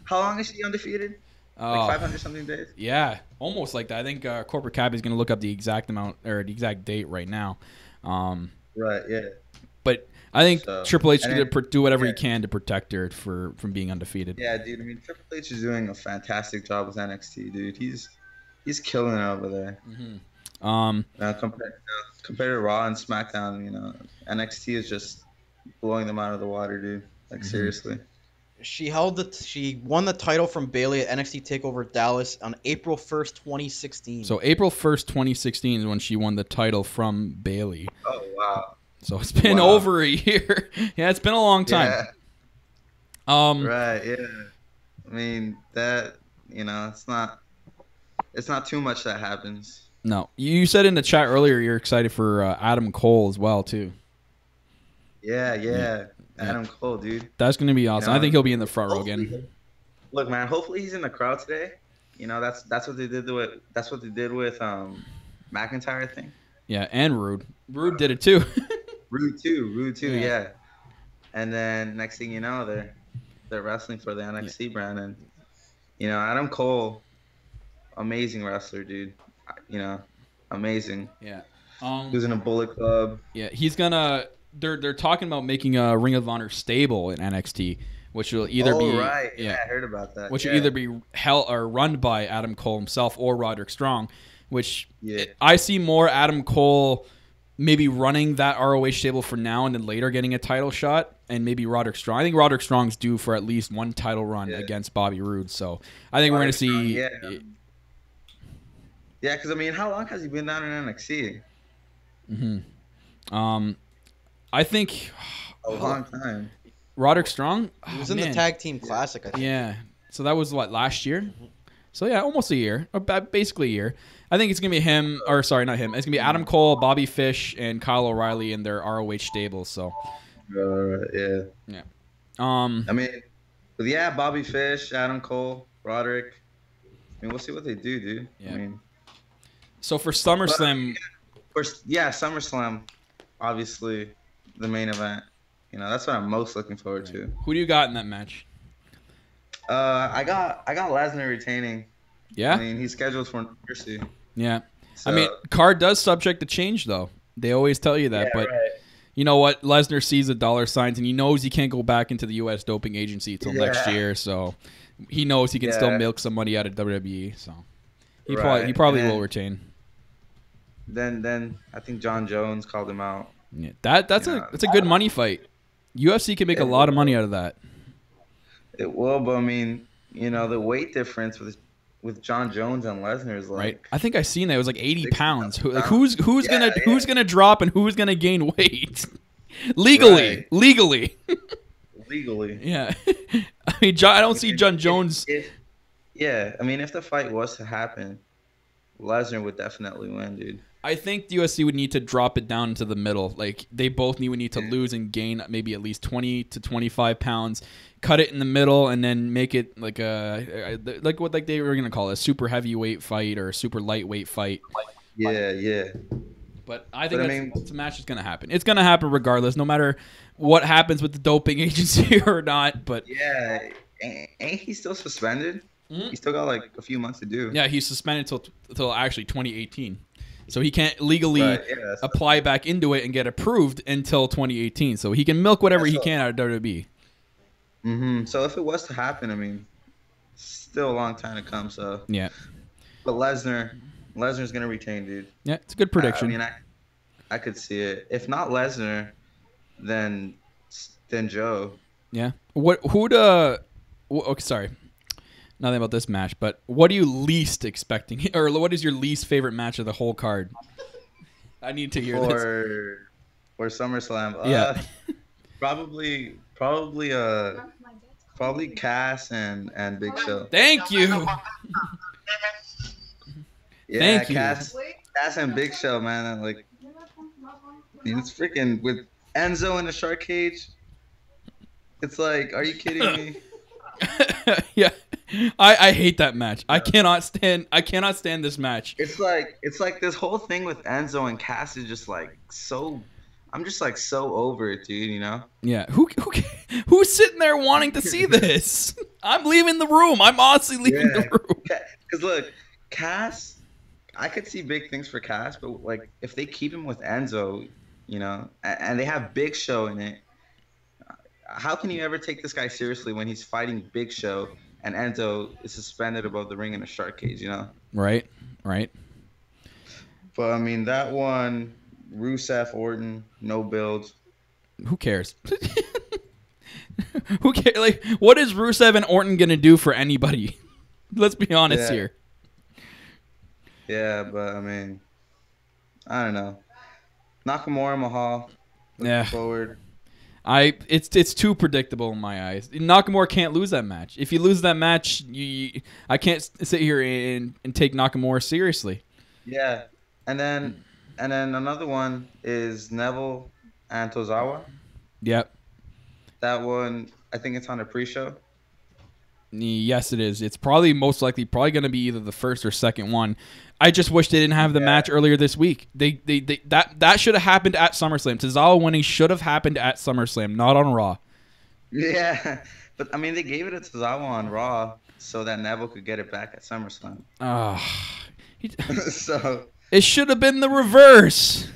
How long is she undefeated? Like 500 something days. Yeah, almost like that. I think Corporate Cap is going to look up the exact amount or the exact date right now. Right. Yeah. But I think Triple H is going to do whatever he can to protect her from being undefeated. Yeah, dude. I mean, Triple H is doing a fantastic job with NXT, dude. He's killing it over there. Compared to Raw and SmackDown, NXT is just blowing them out of the water, dude. Like seriously. She won the title from Bayley at NXT Takeover Dallas on April 1st, 2016. So April 1st, 2016 is when she won the title from Bayley. Oh wow. So it's been over a year. Yeah, it's been a long time. Yeah. Right, yeah. I mean, that, it's not too much that happens. No. You said in the chat earlier you're excited for Adam Cole as well, too. Yeah. Adam Cole, dude. That's going to be awesome. I think he'll be in the front row again. Look, man, hopefully he's in the crowd today. That's what they did with McIntyre, I think. Yeah, and Rude. Rude did it too. Rude too, yeah. And then next thing you know, they're wrestling for the NXT brand, and Adam Cole, amazing wrestler, dude. Amazing. Yeah. Who's in a Bullet Club. Yeah, he's gonna. They're talking about making a Ring of Honor stable in NXT, which will either be right. Yeah, I heard about that. Which will either be held or run by Adam Cole himself or Roderick Strong. Which I see more Adam Cole maybe running that ROH stable for now and then later getting a title shot, and maybe Roderick Strong. I think Roderick Strong's due for at least one title run against Bobby Roode. So I think we're going to see. Yeah, because I mean, how long has he been down in NXT? I think a long time. Roderick Strong. He was in the Tag Team Classic, I think. Yeah. So that was last year? So yeah, almost a year. Or basically a year. I think it's going to be him, or sorry, not him. It's going to be Adam Cole, Bobby Fish, and Kyle O'Reilly in their ROH stable. So. Yeah. I mean, but yeah, Bobby Fish, Adam Cole, Roderick. I mean, we'll see what they do, dude. Yeah. I mean, so for SummerSlam. SummerSlam, obviously the main event. That's what I'm most looking forward to. Who do you got in that match? I got Lesnar retaining. Yeah. I mean, he's scheduled for Mercy. Yeah. So, I mean, card does subject to change though. They always tell you that, but you know what? Lesnar sees the dollar signs and he knows he can't go back into the U.S. doping agency until next year. So he knows he can still milk some money out of WWE. So he probably will retain. Then I think John Jones called him out. Yeah, that's a good money fight. UFC can make a lot of money out of that. It will, but I mean, the weight difference with John Jones and Lesnar is right. I think I seen that it was like 80 pounds. Who's gonna drop and who's gonna gain weight legally? Legally. Yeah. I mean, I don't see John Jones. I mean, if the fight was to happen, Lesnar would definitely win, dude. I think the UFC would need to drop it down to the middle. Like they both would need to lose and gain maybe at least 20 to 25 pounds. Cut it in the middle and then make it like what they were gonna call it, a super heavyweight fight or a super lightweight fight. Yeah. But I think the match is gonna happen. It's gonna happen regardless, no matter what happens with the doping agency or not. But yeah, ain't he still suspended? Mm-hmm. He's still got like a few months to do. Yeah, he's suspended till actually 2018. So he can't legally apply back into it and get approved until 2018. So he can milk whatever he can out of WWE. So if it was to happen, I mean, still a long time to come. So yeah. But Lesnar's gonna retain, dude. Yeah, it's a good prediction. I mean, I could see it. If not Lesnar, then Joe. Yeah. Sorry. Nothing about this match, but what are you least expecting, or what is your least favorite match of the whole card? I need to hear this. For SummerSlam, yeah, probably Cass and Big Show. Thank you. Thank you. Cass and Big Show, man. Like, it's freaking with Enzo in the shark cage. It's like, are you kidding me? Yeah, I hate that match. I cannot stand this match. It's like this whole thing with Enzo and Cass is just like so. I'm just like so over it, dude. You know? Yeah, who's sitting there wanting to see this? I'm leaving the room. I'm honestly leaving the room. Because look, Cass, I could see big things for Cass, but like if they keep him with Enzo, you know, and they have Big Show in it, how can you ever take this guy seriously when he's fighting Big Show and Enzo is suspended above the ring in a shark cage? You know? Right. But I mean that one. Rusev, Orton, no build. Who cares? Who cares? Like, what is Rusev and Orton gonna do for anybody? Let's be honest here. Yeah, but I mean, I don't know. Nakamura, Mahal. Looking forward. It's too predictable in my eyes. Nakamura can't lose that match. If you lose that match, I can't sit here and take Nakamura seriously. Yeah, and then another one is Neville and Tozawa. Yep. That one, I think it's on a pre-show. Yes, it is. It's most likely going to be either the first or second one. I just wish they didn't have the match earlier this week. That should have happened at SummerSlam. Tozawa winning should have happened at SummerSlam, not on Raw. Yeah, but I mean they gave it to Tozawa on Raw so that Neville could get it back at SummerSlam. So it should have been the reverse.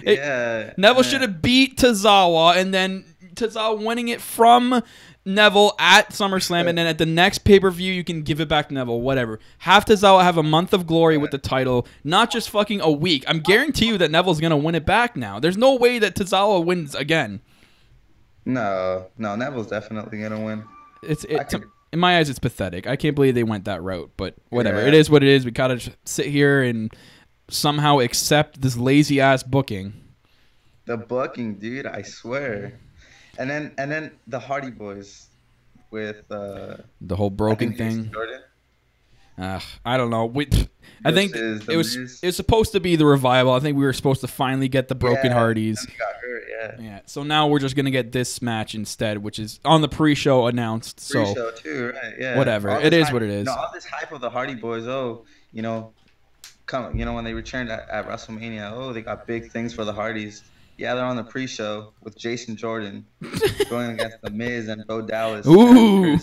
Neville should have beat Tozawa, and then Tozawa winning it from Neville at SummerSlam, and then at the next pay-per-view, you can give it back to Neville, whatever. Have Tozawa have a month of glory with the title, not just fucking a week. I'm guarantee you that Neville's going to win it back now. There's no way that Tozawa wins again. No, Neville's definitely going to win. In my eyes, it's pathetic. I can't believe they went that route, but whatever. It is what it is. We gotta just sit here and somehow accept this lazy ass booking. The booking, dude, I swear. And then the Hardy Boys with the whole broken thing. I don't know. I think it was supposed to be the revival. I think we were supposed to finally get the broken Hardys. Got hurt, yeah. So now we're just gonna get this match instead, which is on the pre-show announced. Pre-show too, right? Yeah. Whatever. It is what it is. All this hype of the Hardy Boys. When they returned at WrestleMania, they got big things for the Hardys. Yeah, they're on the pre-show with Jason Jordan going against The Miz and Bo Dallas. Ooh.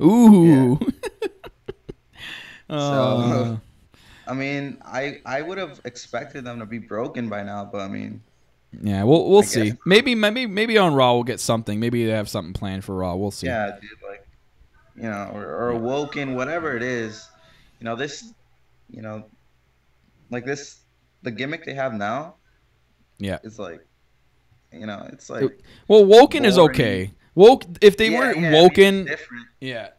Ooh. Yeah. So, I mean, I would have expected them to be broken by now, but I mean, yeah, we'll see. Maybe on Raw we'll get something. Maybe they have something planned for Raw. We'll see. Yeah, dude, or Awoken, whatever it is. The gimmick they have now. Yeah, it's like, it's like. Well, Woken is okay. If they were Woken, different. Yeah,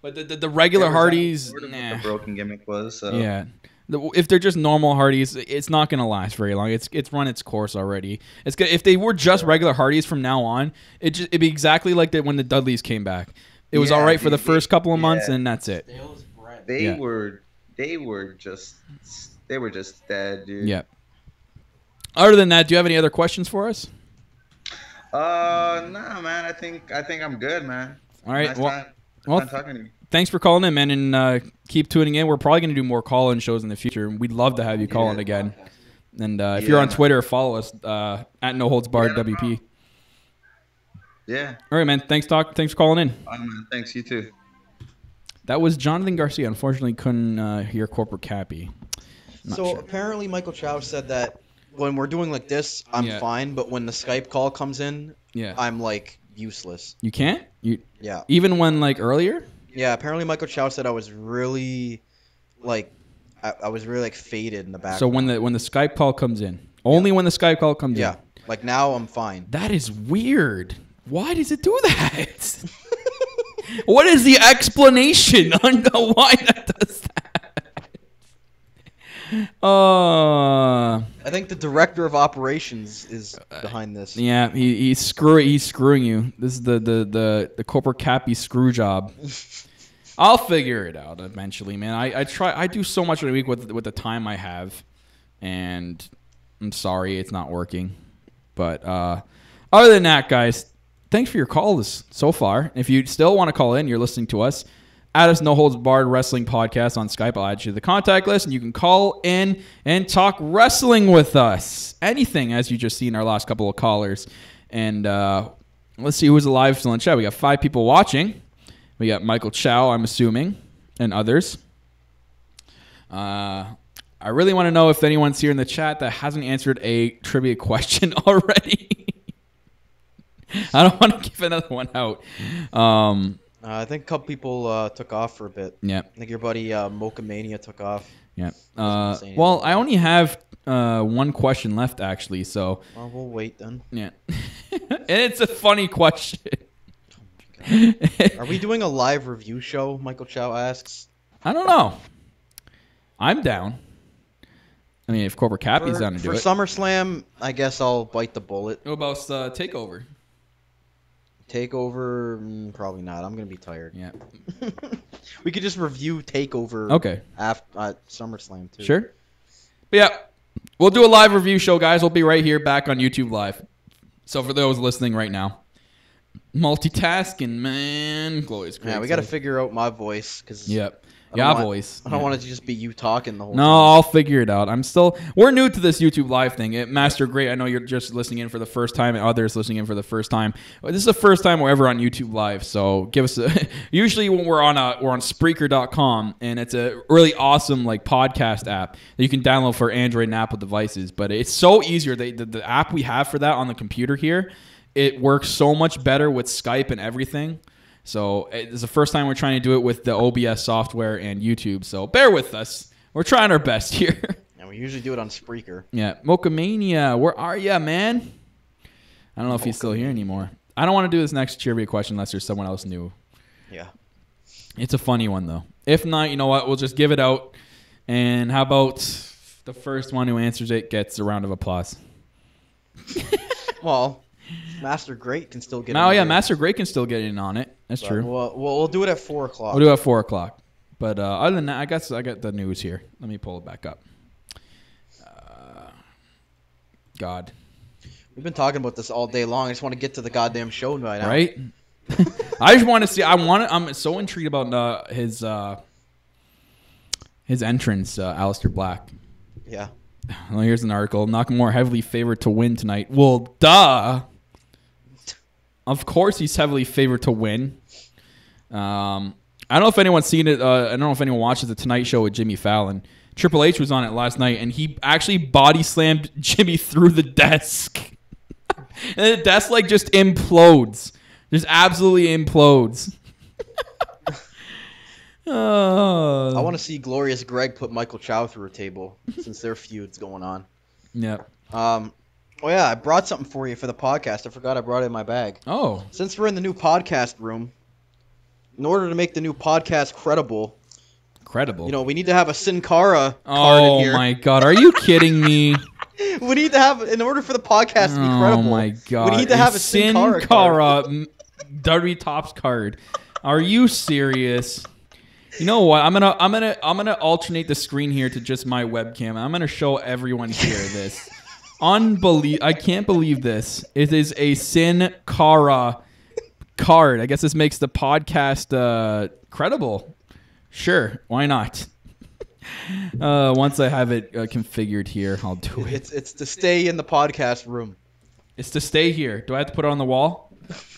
but the regular Hardys, what the broken gimmick was. So. Yeah, if they're just normal Hardys, it's not gonna last very long. It's run its course already. It's good. If they were just regular Hardys from now on, it'd be exactly like that when the Dudleys came back. It was all right for the first couple of months, and that's it. They were just dead, dude. Yeah. Other than that, do you have any other questions for us? Nah, man. I think I'm good, man. All right. Nice time talking to you. Thanks for calling in, man, and keep tuning in. We're probably going to do more call-in shows in the future, and we'd love to have you call in again. And if you're on Twitter, follow us at No Holds Barred WP. Yeah. All right, man. Thanks for calling in. Man. Thanks, you too. That was Jonathan Garcia. Unfortunately, couldn't hear Corporate Cappy. Apparently Michael Chow said that when we're doing like this, I'm fine, but when the Skype call comes in, I'm like useless. You can't? Yeah. Even when like earlier? Yeah, apparently Michael Chow said I was really like faded in the background. So when the Skype call comes in. Only when the Skype call comes in. Yeah. Like now I'm fine. That is weird. Why does it do that? What is the explanation on why that does that? I think the director of operations is behind this. Yeah, he's screwing you. This is the Corporate Cappy screw job. I'll figure it out eventually, man. I do so much in a week with the time I have, and I'm sorry it's not working. But other than that, guys, thanks for your calls so far. If you still want to call in, you're listening to us. Add us No Holds Barred Wrestling Podcast on Skype. I'll add you to the contact list, and you can call in and talk wrestling with us. Anything, as you just seen our last couple of callers. And let's see who's alive still in chat. We got 5 people watching. We got Michael Chow, I'm assuming, and others. I really want to know if anyone's here in the chat that hasn't answered a trivia question already. I don't want to give another one out. I think a couple people took off for a bit. Yeah. I think your buddy Mocha Mania took off. Yeah. Well, I only have one question left, actually. So. Well, we'll wait then. Yeah. And it's a funny question. Are we doing a live review show? Michael Chow asks. I don't know. I'm down. I mean, if Cobra Cappy's down to do it. For SummerSlam, I guess I'll bite the bullet. What about Takeover? Takeover, probably not. I'm gonna be tired. Yeah. We could just review Takeover. Okay. After SummerSlam too. Sure. But yeah, we'll do a live review show, guys. We'll be right here back on YouTube Live. So for those listening right now, multitasking, man, glorious. Yeah, we got to figure out my voice because. Yep. I don't want it to just be you talking the whole time. No, I'll figure it out. We're new to this YouTube Live thing. Master Great, I know you're just listening in for the first time and others listening in for the first time. This is the first time we're ever on YouTube Live, so give us usually when we're on Spreaker.com, and it's a really awesome like podcast app that you can download for Android and Apple devices, but it's so easier. The app we have for that on the computer here, it works so much better with Skype and everything. So it's the first time we're trying to do it with the OBS software and YouTube. So bear with us. We're trying our best here. And we usually do it on Spreaker. Yeah. Mocha-mania, where are ya, man? I don't know if he's still here anymore. I don't want to do this next trivia question unless there's someone else new. Yeah. It's a funny one, though. If not, you know what? We'll just give it out. And how about the first one who answers it gets a round of applause? Well... Master Great can still get in. Oh, yeah, Master Great can still get in on it. That's true. We'll do it at 4 o'clock. We'll do it at 4 o'clock. But other than that, I guess I got the news here. Let me pull it back up. God. We've been talking about this all day long. I just want to get to the goddamn show right now. Right? I just want to see. I'm so intrigued about his entrance, Aleister Black. Yeah. Well, here's an article. Nakamura heavily favored to win tonight. Well, duh. Of course he's heavily favored to win. I don't know if anyone's seen it. I don't know if anyone watches the Tonight Show with Jimmy Fallon. Triple H was on it last night, and he actually body slammed Jimmy through the desk. And the desk like just implodes. Just absolutely implodes. I want to see Glorious Greg put Michael Chow through a table since their feud's going on. Yep. Oh, yeah, I brought something for you for the podcast. I forgot I brought it in my bag. Oh. Since we're in the new podcast room, in order to make the new podcast credible, we need to have a Sin Cara card in here. Oh, my God. Are you kidding me? We need to have, in order for the podcast to be credible. Oh, my God. We need to have a Sin Cara card. WWE Tops card. Are you serious? You know what? I'm gonna alternate the screen here to just my webcam. I'm gonna show everyone here this. I can't believe this. It is a Sin Cara card. I guess this makes the podcast credible. Sure, why not? Once I have it configured here, I'll do it. It's to stay in the podcast room. It's to stay here. Do I have to put it on the wall?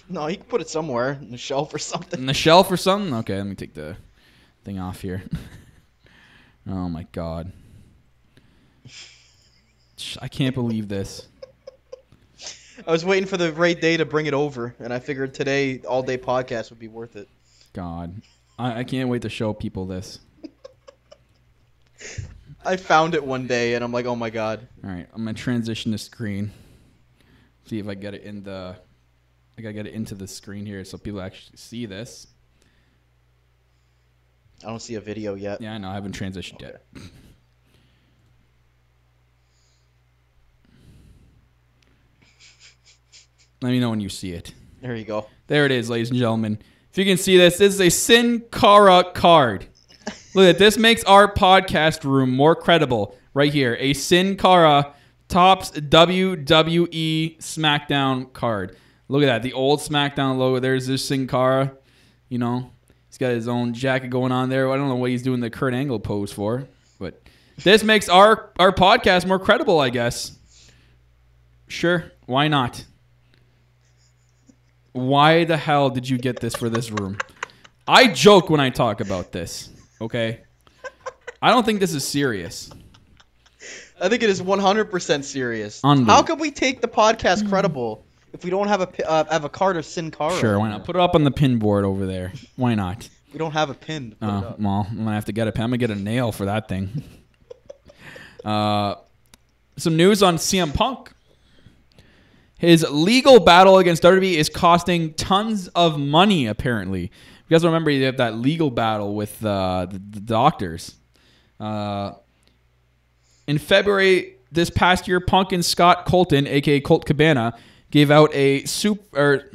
No, you can put it somewhere in the shelf or something. In the shelf or something? Okay, let me take the thing off here. Oh my God. I can't believe this. I was waiting for the right day to bring it over, and I figured today, all-day podcast would be worth it. God. I can't wait to show people this. I found it one day, and I'm like, oh my God. All right, I'm going to transition the screen. See if I get it in the... I got to get it into the screen here so people actually see this. I don't see a video yet. Yeah, I know. I haven't transitioned yet. Let me know when you see it. There you go. There it is, ladies and gentlemen. If you can see this is a Sin Cara card. Look at this. Makes our podcast room more credible. Right here. A Sin Cara Tops WWE Smackdown card. Look at that. The old SmackDown logo. There's this Sin Cara. You know, he's got his own jacket going on there. I don't know what he's doing the Kurt Angle pose for, but this makes our podcast more credible, I guess. Sure. Why not? Why the hell did you get this for this room? I joke when I talk about this, okay? I don't think this is serious. I think it is 100% serious. How can we take the podcast credible if we don't have a card of Sin Cara? Sure, why not? Put it up on the pin board over there. Why not? We don't have a pin to put it up. Well, I'm going to have to get a pin. I'm going to get a nail for that thing. Some news on CM Punk. His legal battle against WWE is costing tons of money, apparently. You guys remember you have that legal battle with the doctors. In February this past year, Punk and Scott Colton, a.k.a. Colt Cabana, gave out a subpoena.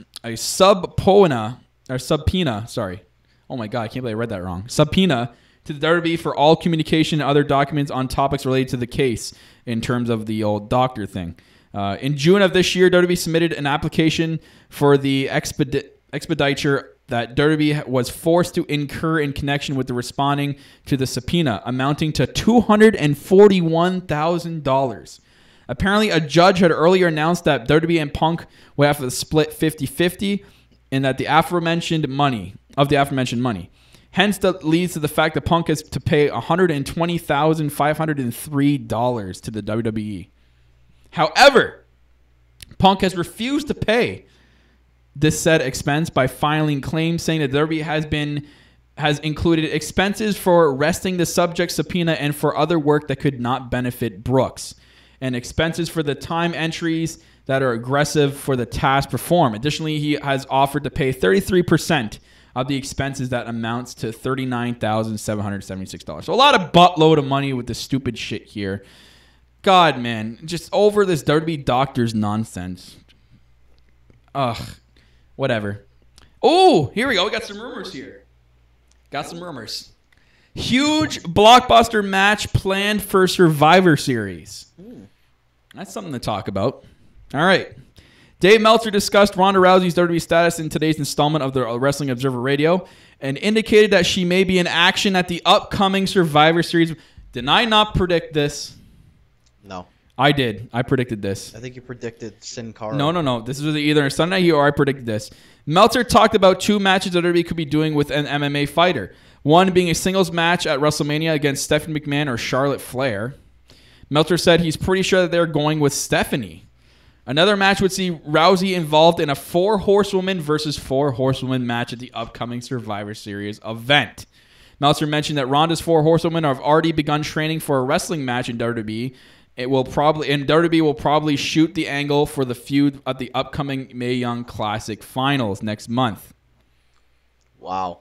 Sorry. Oh, my God. I can't believe I read that wrong. Subpoena to the WWE for all communication and other documents on topics related to the case in terms of the old doctor thing. In June of this year, WWE submitted an application for the expediture that WWE was forced to incur in connection with the responding to the subpoena, amounting to $241,000. Apparently, a judge had earlier announced that WWE and Punk would have to split 50-50 and that the aforementioned money. Hence, that leads to the fact that Punk has to pay $120,503 to the WWE. However, Punk has refused to pay this said expense by filing claims, saying that WWE has included expenses for arresting the subject subpoena and for other work that could not benefit Brooks, and expenses for the time entries that are aggressive for the task performed. Additionally, he has offered to pay 33% of the expenses that amounts to $39,776. So a lot of buttload of money with this stupid shit here. God, man, just over this WWE doctor's nonsense. Ugh, whatever. Oh, here we go. We got some rumors here. Huge blockbuster match planned for Survivor Series. That's something to talk about. All right. Dave Meltzer discussed Ronda Rousey's WWE status in today's installment of the Wrestling Observer Radio and indicated that she may be in action at the upcoming Survivor Series. Did I not predict this? No. I did. I predicted this. I think you predicted Sin Cara. No. This was either a Sunday Night or I predicted this. Meltzer talked about two matches that WWE could be doing with an MMA fighter. One being a singles match at WrestleMania against Stephanie McMahon or Charlotte Flair. Meltzer said he's pretty sure that they're going with Stephanie. Another match would see Rousey involved in a 4 horsewoman versus 4 horsewoman match at the upcoming Survivor Series event. Meltzer mentioned that Ronda's 4 horsewomen have already begun training for a wrestling match in WWE. WWE will probably shoot the angle for the feud at the upcoming Mae Young Classic Finals next month. Wow.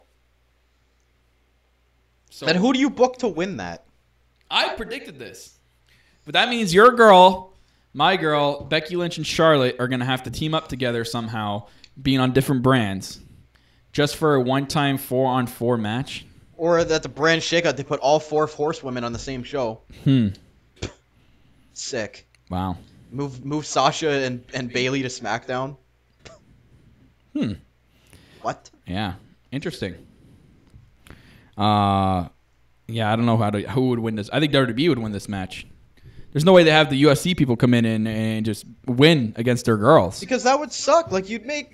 So, then who do you book to win that? I predicted this. But that means your girl, my girl, Becky Lynch and Charlotte are going to have to team up together somehow, being on different brands, just for a one-time 4-on-4 match. Or that the brand shakeout, they put all 4 horsewomen on the same show. Sick. Wow. Move Sasha and Bayley to SmackDown. What? Yeah. Interesting. Yeah, I don't know who would win this. I think WWE would win this match. There's no way they have the UFC people come in and just win against their girls. Because that would suck. Like you would make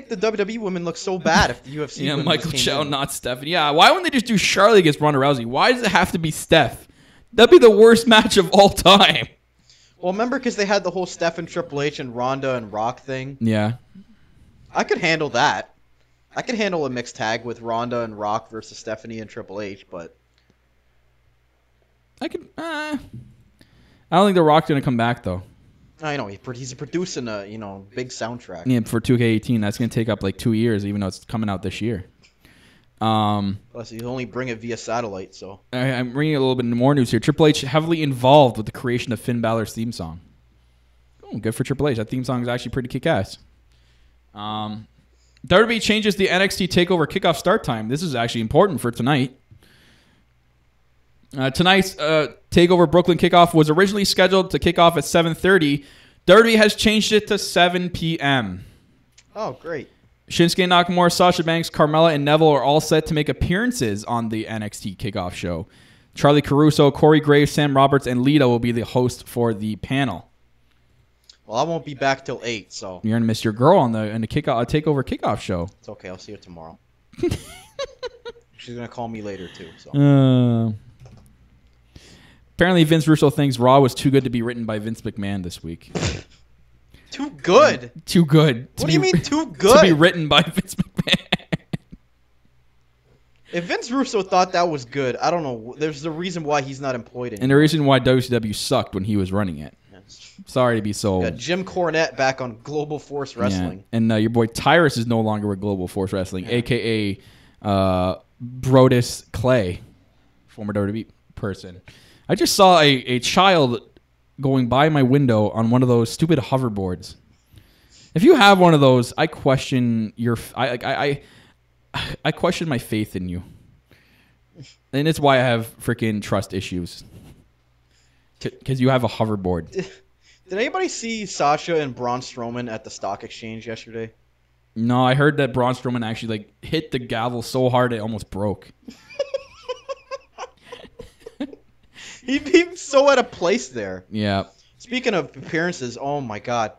the WWE women look so bad if the UFC women Michael Chow, not Stephanie. Yeah, why wouldn't they just do Charlotte against Ronda Rousey? Why does it have to be Steph? That'd be the worst match of all time. Well, remember because they had the whole Steph and Triple H and Ronda and Rock thing? Yeah. I could handle that. I could handle a mixed tag with Ronda and Rock versus Stephanie and Triple H, but... I don't think The Rock's going to come back, though. I know. He's producing a big soundtrack. Yeah, for 2K18. That's going to take up like 2 years, even though it's coming out this year. Plus, you only bring it via satellite, so... I'm bringing a little bit more news here. Triple H heavily involved with the creation of Finn Balor's theme song. Oh, good for Triple H. That theme song is actually pretty kick-ass. WWE changes the NXT TakeOver kickoff start time. This is actually important for tonight. Tonight's TakeOver Brooklyn kickoff was originally scheduled to kick off at 7:30 WWE has changed it to 7 p.m. Oh, great. Shinsuke Nakamura, Sasha Banks, Carmella, and Neville are all set to make appearances on the NXT kickoff show. Charlie Caruso, Corey Graves, Sam Roberts, and Lita will be the host for the panel. Well, I won't be back till 8, so You're gonna miss your girl on the takeover kickoff show. it's okay. I'll see her tomorrow. She's gonna call me later too. So Apparently, Vince Russo thinks Raw was too good to be written by Vince McMahon this week. too good. Too good. What do you mean too good? To be written by Vince McMahon. If Vince Russo thought that was good, I don't know. There's a reason why he's not employed anymore. And the reason why WCW sucked when he was running it. Sorry to be so. Got Jim Cornette back on Global Force Wrestling. Yeah. And your boy Tyrus is no longer with Global Force Wrestling, a.k.a. Brodus Clay, former WWE person. I just saw a child going by my window on one of those stupid hoverboards. If you have one of those, I question your... I question my faith in you. And it's why I have freaking trust issues. Because you have a hoverboard. Did anybody see Sasha and Braun Strowman at the stock exchange yesterday? No, I heard that Braun Strowman actually hit the gavel so hard it almost broke. He's so out of place there. Yeah. Speaking of appearances, oh my god.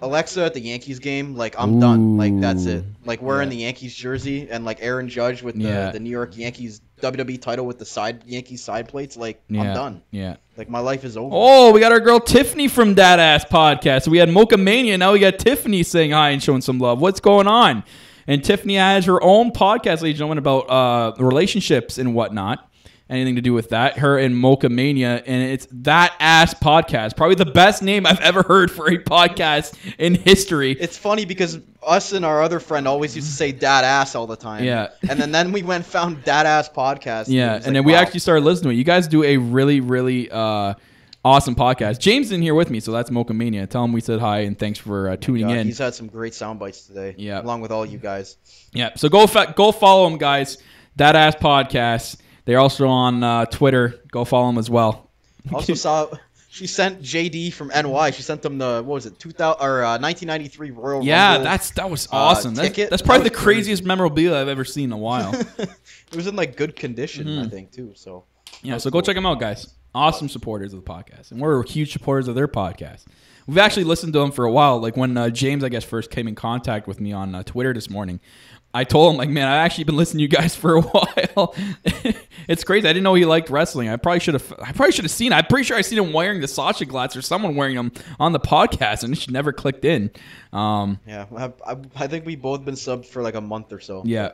Alexa at the Yankees game, I'm done. That's it. Wearing the Yankees jersey and Aaron Judge with the New York Yankees WWE title with the Yankees side plates. I'm done. Yeah. My life is over. Oh, we got our girl Tiffany from That Ass Podcast. So we had Mocha Mania. Now we got Tiffany saying hi and showing some love. What's going on? And Tiffany has her own podcast, ladies and gentlemen, about relationships and whatnot. Anything to do with that. Her and Mocha Mania. And it's That Ass Podcast. Probably the best name I've ever heard for a podcast in history. It's funny because us and our other friend always used to say Dad Ass all the time. Yeah. And then we went and found Dad Ass Podcast. Yeah. And then we actually started listening to it. You guys do a really, really awesome podcast. James is in here with me, so that's Mocha Mania. Tell him we said hi and thanks for tuning in. He's had some great sound bites today. Yeah. Along with all you guys. Yeah. So go follow him, guys. That Ass Podcast. They're also on Twitter. Go follow them as well. Also saw she sent JD from NY. She sent them the 1993 Royal Rumble. Yeah, that was awesome. That's probably the craziest memorabilia I've ever seen in a while. It was in good condition, I think, too. So yeah, so go check them out, guys. Awesome supporters of the podcast, and we're huge supporters of their podcast. We've actually listened to them for a while. When James, I guess, first came in contact with me on Twitter this morning. I told him, man, I've actually been listening to you guys for a while. It's crazy. I didn't know he liked wrestling. I probably should have seen it. I'm pretty sure I seen him wearing the Sasha Glats or someone wearing them on the podcast, and it never clicked in. Yeah, I think we've both been subbed for a month or so. Yeah.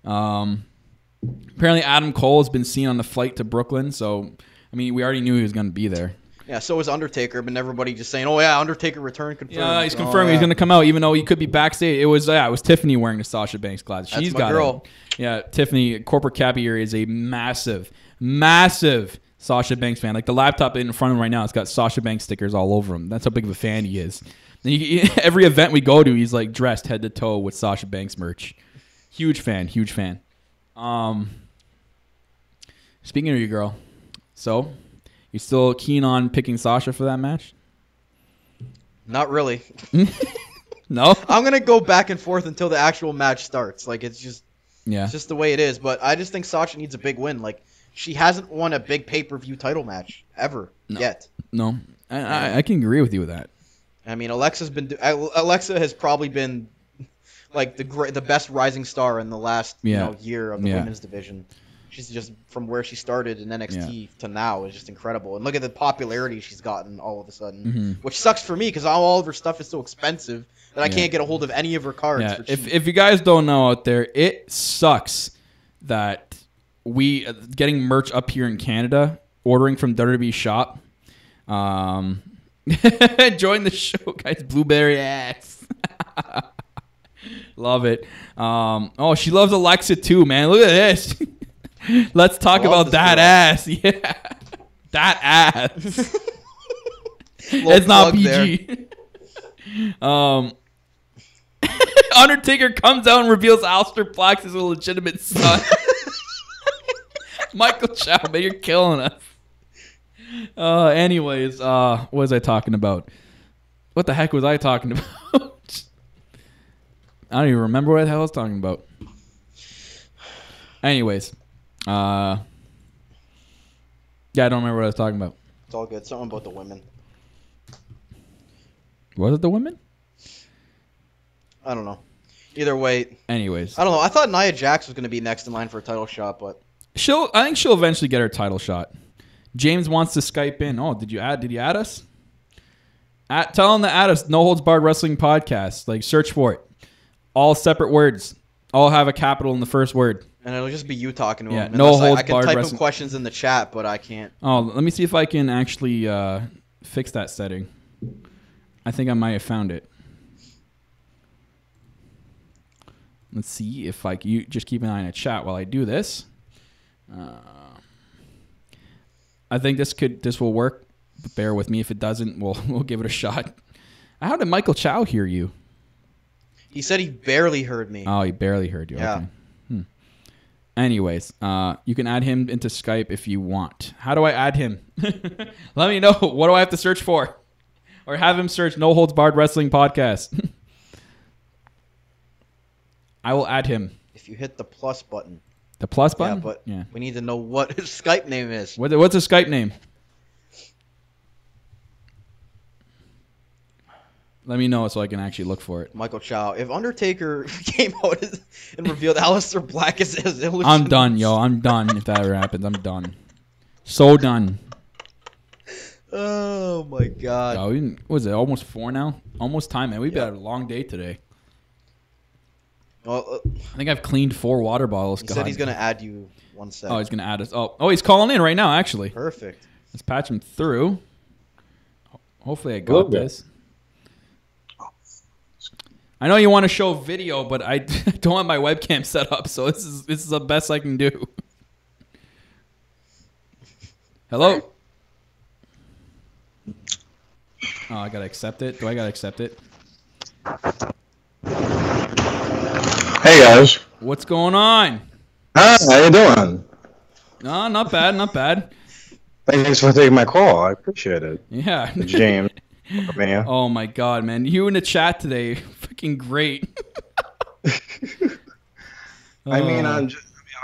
Apparently Adam Cole has been seen on the flight to Brooklyn, so, we already knew he was going to be there. Yeah, so is Undertaker, but everybody just saying, "Oh yeah, Undertaker return confirmed." Yeah, he's confirming he's going to come out, even though he could be backstage. It was Tiffany wearing the Sasha Banks glass. She's got girl. Yeah, Tiffany, corporate Cappy here is a massive, massive Sasha Banks fan. The laptop in front of him right now, it's got Sasha Banks stickers all over him. That's how big of a fan he is. And every event we go to, he's dressed head to toe with Sasha Banks merch. Huge fan, huge fan. Speaking of your girl, so. You still keen on picking Sasha for that match? Not really. No? I'm going to go back and forth until the actual match starts. It's just the way it is. But I just think Sasha needs a big win. She hasn't won a big pay-per-view title match ever yet. No. I can agree with you with that. Alexa has probably been the best rising star in the last year of the women's division. She's just from where she started in NXT to now is just incredible. And look at the popularity she's gotten all of a sudden, which sucks for me because all of her stuff is so expensive that I can't get a hold of any of her cards. Yeah. If you guys don't know out there, it sucks that we getting merch up here in Canada, ordering from WWE shop. Join the show, guys. Blueberry ass. Love it. She loves Alexa too, man. Look at this. Let's talk about that ass. Yeah. That ass. It's not PG. Undertaker comes out and reveals Aleister Black is a legitimate son. Michael Chow, man, you're killing us. Anyways, what was I talking about? What the heck was I talking about? I don't even remember what the hell I was talking about. Anyways, yeah, I don't remember what I was talking about. It's all good. Something about the women. Was it the women? I don't know. Either way. Anyways. I don't know. I thought Nia Jax was going to be next in line for a title shot, but... I think she'll eventually get her title shot. James wants to Skype in. Oh, did you add us? Tell him to add us. No Holds Barred Wrestling Podcast. Like, search for it. All separate words. All have a capital in the first word. And it'll just be you talking to him. No Holds I can Barred type Wrestling. him questions in the chat, but I can't. Oh, let me see if I can actually fix that setting. I think I might have found it. Let's see if you just keep an eye on the chat while I do this. I think this will work. But bear with me. If it doesn't, we'll give it a shot. How did Michael Chow hear you? He said he barely heard me. Oh, he barely heard you. Yeah. Okay. Anyways, you can add him into Skype if you want. How do I add him? Let me know. What do I have to search for? Or have him search No Holds Barred Wrestling Podcast. I will add him. If you hit the plus button. The plus button? Yeah, but we need to know what his Skype name is. What's his Skype name? Let me know so I can actually look for it. Michael Chow. If Undertaker came out and revealed Aleister Black as Illusion... I'm done, yo. I'm done if that ever happens. I'm done. So done. Oh, my God. Oh, what was it? Almost 4 now? Almost time, man. We've had a long day today. Well, I think I've cleaned 4 water bottles. He said he's going to add you one sec. Oh, he's going to add us. Oh, he's calling in right now, actually. Perfect. Let's patch him through. Hopefully I got this. I know you want to show video, but I don't have my webcam set up, so this is the best I can do. Hello? Oh, I gotta accept it. Do I gotta accept it? Hey guys. What's going on? Hi, how you doing? No, not bad, not bad. Thanks for taking my call. I appreciate it. Yeah. James. Man. Oh my God, man! You in the chat today, freaking great. I mean,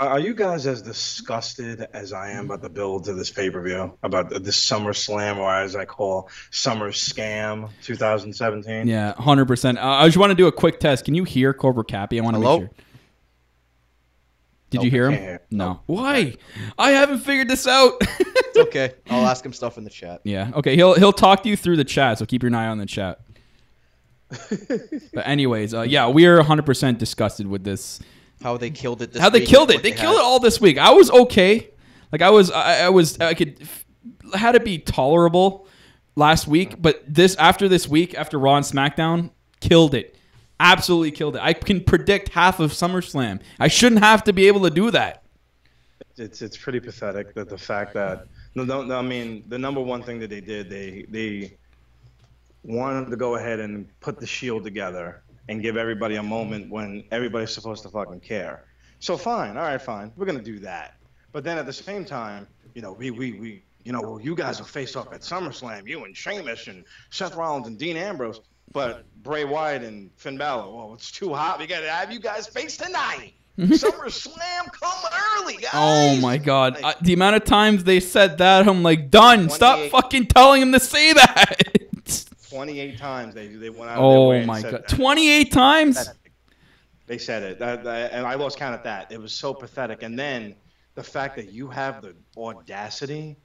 are you guys as disgusted as I am about the build to this pay-per-view, about this SummerSlam, or as I call Summer Scam 2017? Yeah, 100%. I just want to do a quick test. Can you hear Cobra Cappy? I want to make sure. Did you hear him? No. Why? I haven't figured this out. It's okay. I'll ask him stuff in the chat. Yeah. Okay. He'll talk to you through the chat, so keep your eye on the chat. But anyways, yeah, we are 100% disgusted with this. How they killed it. How they killed it. They killed it all this week. I was okay. Like I had to be tolerable last week, but after this week, after Raw and SmackDown, killed it. Absolutely killed it. I can predict half of SummerSlam. I shouldn't have to be able to do that. It's pretty pathetic that the fact that I mean the number one thing that they did, they wanted to go ahead and put the Shield together and give everybody a moment when everybody's supposed to fucking care. So fine, all right, fine, we're gonna do that. But then at the same time, we you guys will face off at SummerSlam, you and Sheamus and Seth Rollins and Dean Ambrose. But Bray Wyatt and Finn Balor, well, it's too hot. We got to have you guys face tonight. SummerSlam coming early, guys. Oh, my God. The amount of times they said that, I'm like, done. Stop fucking telling him to say that. 28 times they went out of their way and said God. that. 28 times? They said it. And I lost count at that. It was so pathetic. And then the fact that you have the audacity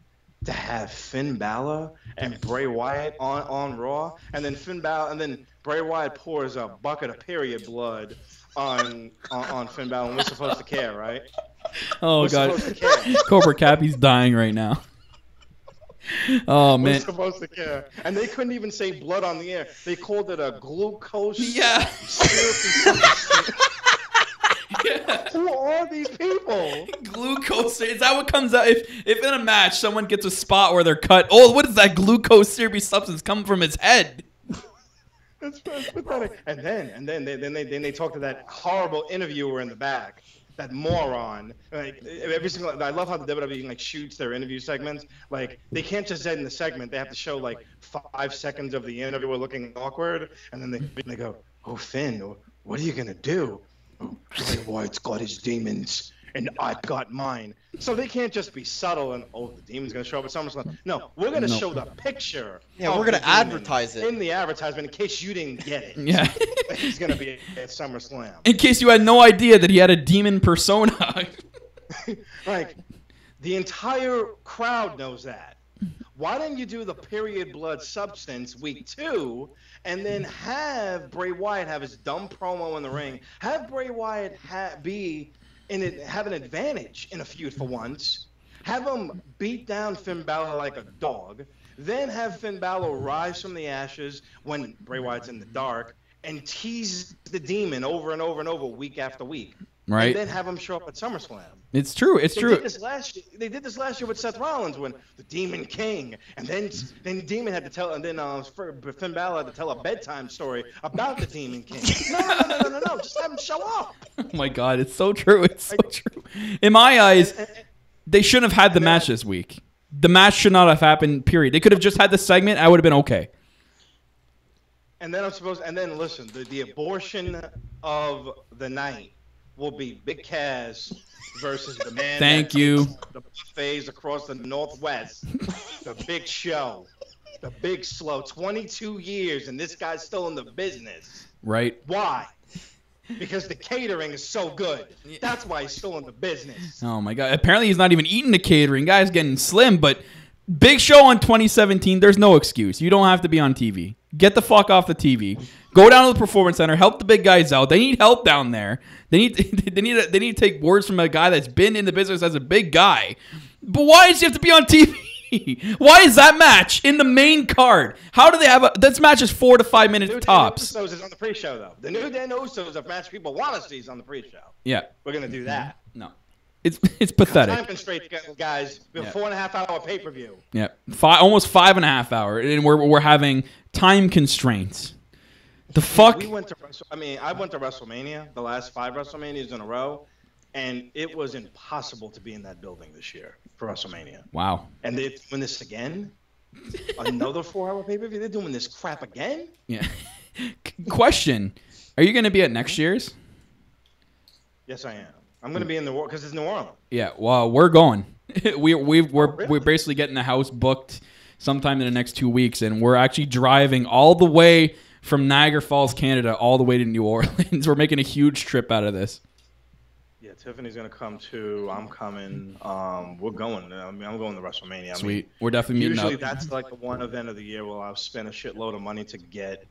to have Finn Balor and Bray Wyatt on Raw, and then Bray Wyatt pours a bucket of period blood on Finn Balor, and we're supposed to care, right? Oh, God. Cobra Cappy's dying right now. Oh, man. We're supposed to care. And they couldn't even say blood on the air. They called it a glucose syrup. Yeah. Who are these people? Glucose. Is that what comes out? If in a match someone gets a spot where they're cut, what is that glucose syrupy substance coming from his head? That's pathetic. And then they talked to that horrible interviewer in the back. that moron. Like every single, I love how the WWE like shoots their interview segments. Like they can't just end the segment; they have to show like 5 seconds of the interviewer looking awkward, and then they go, "Oh, Finn, what are you gonna do?" "Oh, Bray Wyatt's got his demons, and I've got mine." So they can't just be subtle and, "Oh, the demon's gonna show up at SummerSlam." No, we're gonna show the picture. Yeah, we're gonna advertise it in the advertisement in case you didn't get it. Yeah. He's gonna be at SummerSlam. In case you had no idea that he had a demon persona. Like, the entire crowd knows that. Why didn't you do the period blood substance week 2 and then have Bray Wyatt have his dumb promo in the ring? Have Bray Wyatt have an advantage in a feud for once. Have him beat down Finn Balor like a dog. Then have Finn Balor rise from the ashes when Bray Wyatt's in the dark and tease the demon over and over and over week after week. Right. And then have him show up at SummerSlam. It's true. It's true. They did this last year with Seth Rollins when the Demon King, and then Demon had to tell, and then Finn Balor had to tell a bedtime story about the Demon King. No. Just have him show up. Oh my God, it's so true. It's so true. In my eyes, they shouldn't have had the match this week. The match should not have happened. Period. They could have just had the segment. I would have been okay. And then listen, the abortion of the night will be Big Cass versus the man. Thank you. The buffets across the Northwest. The big show. The big slow. 22 years, and this guy's still in the business. Right. Why? Because the catering is so good. That's why he's still in the business. Oh my God. Apparently he's not even eating the catering. Guy's getting slim, but big show in 2017. There's no excuse. You don't have to be on TV. Get the fuck off the TV. Go down to the Performance Center. Help the big guys out. They need help down there. They need to take words from a guy that's been in the business as a big guy. But why does he have to be on TV? Why is that match in the main card? How do they have this match is 4 to 5 minutes tops. The New Day Usos is on the pre-show though. The New Day Usos of match people want to see is on the pre-show. Yeah, we're gonna do that. No, it's pathetic. Time constraints, guys. We have 4.5 hour pay-per-view. Yeah, almost 5.5 hour, and we're having time constraints. The fuck? I went to WrestleMania, the last 5 WrestleManias in a row, and it was impossible to be in that building this year for WrestleMania. Wow. And they're doing this again? Another 4-hour pay-per-view? They're doing this crap again? Yeah. Question: are you going to be at next year's? Yes, I am. I'm going to be in because it's New Orleans. Yeah. Well, we're going. We're basically getting the house booked sometime in the next 2 weeks, and we're actually driving all the way from Niagara Falls, Canada, all the way to New Orleans. We're making a huge trip out of this. Yeah, Tiffany's gonna come too. I'm coming. We're going. I'm going to WrestleMania. Sweet. We're definitely meeting usually up. That's like the one event of the year where I'll spend a shitload of money to get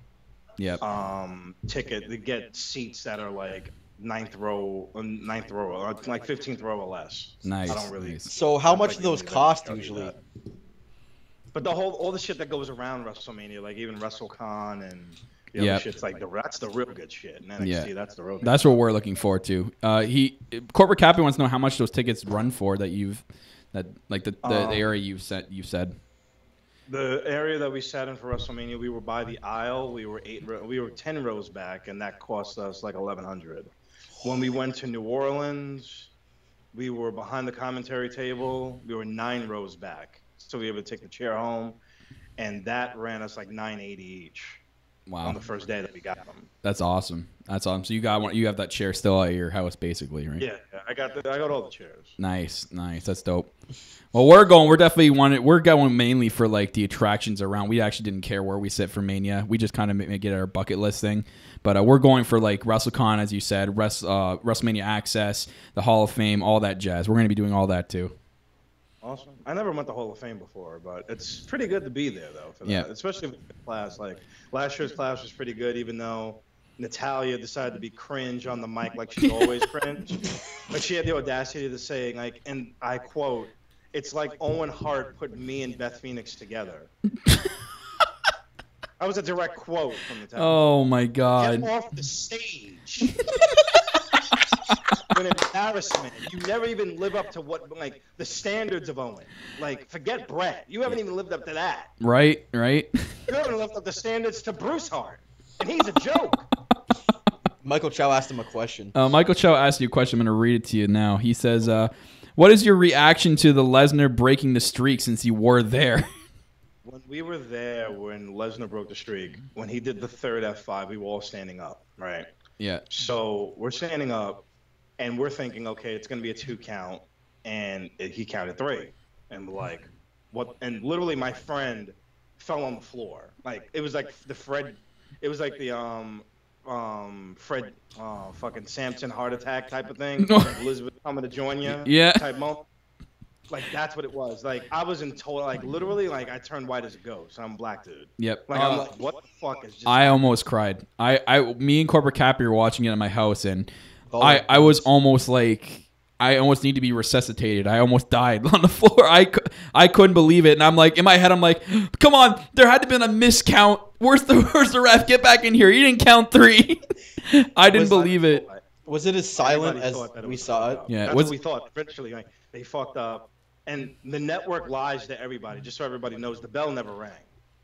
to get seats that are like ninth row, or like 15th row or less. Nice. I don't really. Nice. So how much do those cost usually? But all the shit that goes around WrestleMania, like even WrestleCon and the other shit's like that's the real good shit. And NXT, that's the real good That's what we're looking forward to. Corporate Cappy wants to know how much those tickets run for the area you've said. The area that we sat in for WrestleMania, we were by the aisle. We were 10 rows back, and that cost us like $1,100. When we went to New Orleans, we were behind the commentary table. We were 9 rows back. So we were able to take the chair home, and that ran us like $980 each. Wow! On the first day that we got them. That's awesome. So you have that chair still at your house, basically, right? Yeah, I got all the chairs. Nice. That's dope. Well, we're going. We're going mainly for like the attractions around. We actually didn't care where we sit for Mania. We just kind of make it our bucket list thing. But we're going for like WrestleCon, as you said, WrestleMania Access, the Hall of Fame, all that jazz. We're going to be doing all that too. Awesome. I never went to Hall of Fame before, but it's pretty good to be there, though. For that. Especially with the class. Like, last year's class was pretty good, even though Natalia decided to be cringe on the mic like she's always cringe. But she had the audacity to say, like, and I quote, "It's like Owen Hart put me and Beth Phoenix together." That was a direct quote from Natalia. Oh, my God. Get off the stage. An embarrassment. You never even live up to the standards of Owen. Like, forget Brett. You haven't even lived up to that. Right. You haven't lived up the standards to Bruce Hart, and he's a joke. Michael Chow asked him a question. Michael Chow asked you a question. I'm going to read it to you now. He says, what is your reaction to the Lesnar breaking the streak since you were there? When we were there, when Lesnar broke the streak, when he did the third F5, we were all standing up, right? Yeah. So we're standing up, and we're thinking, okay, it's going to be a 2 count, and he counted 3. And we're like, what? And literally my friend fell on the floor. Like, it was like the Fred, it was like the Fred fucking Samson heart attack type of thing. Like Elizabeth coming to join you. Yeah. Type moment. Like, that's what it was. Like, I was in total, like, literally, like, I turned white as a ghost. I'm a black dude. Yep. Like, I'm like, what the fuck is just I almost cried. Me and Corporate Cappy were watching it at my house, and I was almost like, I almost need to be resuscitated. I almost died on the floor. I couldn't believe it, and I'm like, in my head, I'm like, come on, there had to have been a miscount. Where's the ref? Get back in here. He didn't count 3. I didn't believe it. Was it as silent as we saw it? Yeah, that's what we thought. Eventually, like, they fucked up. And the network lies to everybody, just so everybody knows. The bell never rang,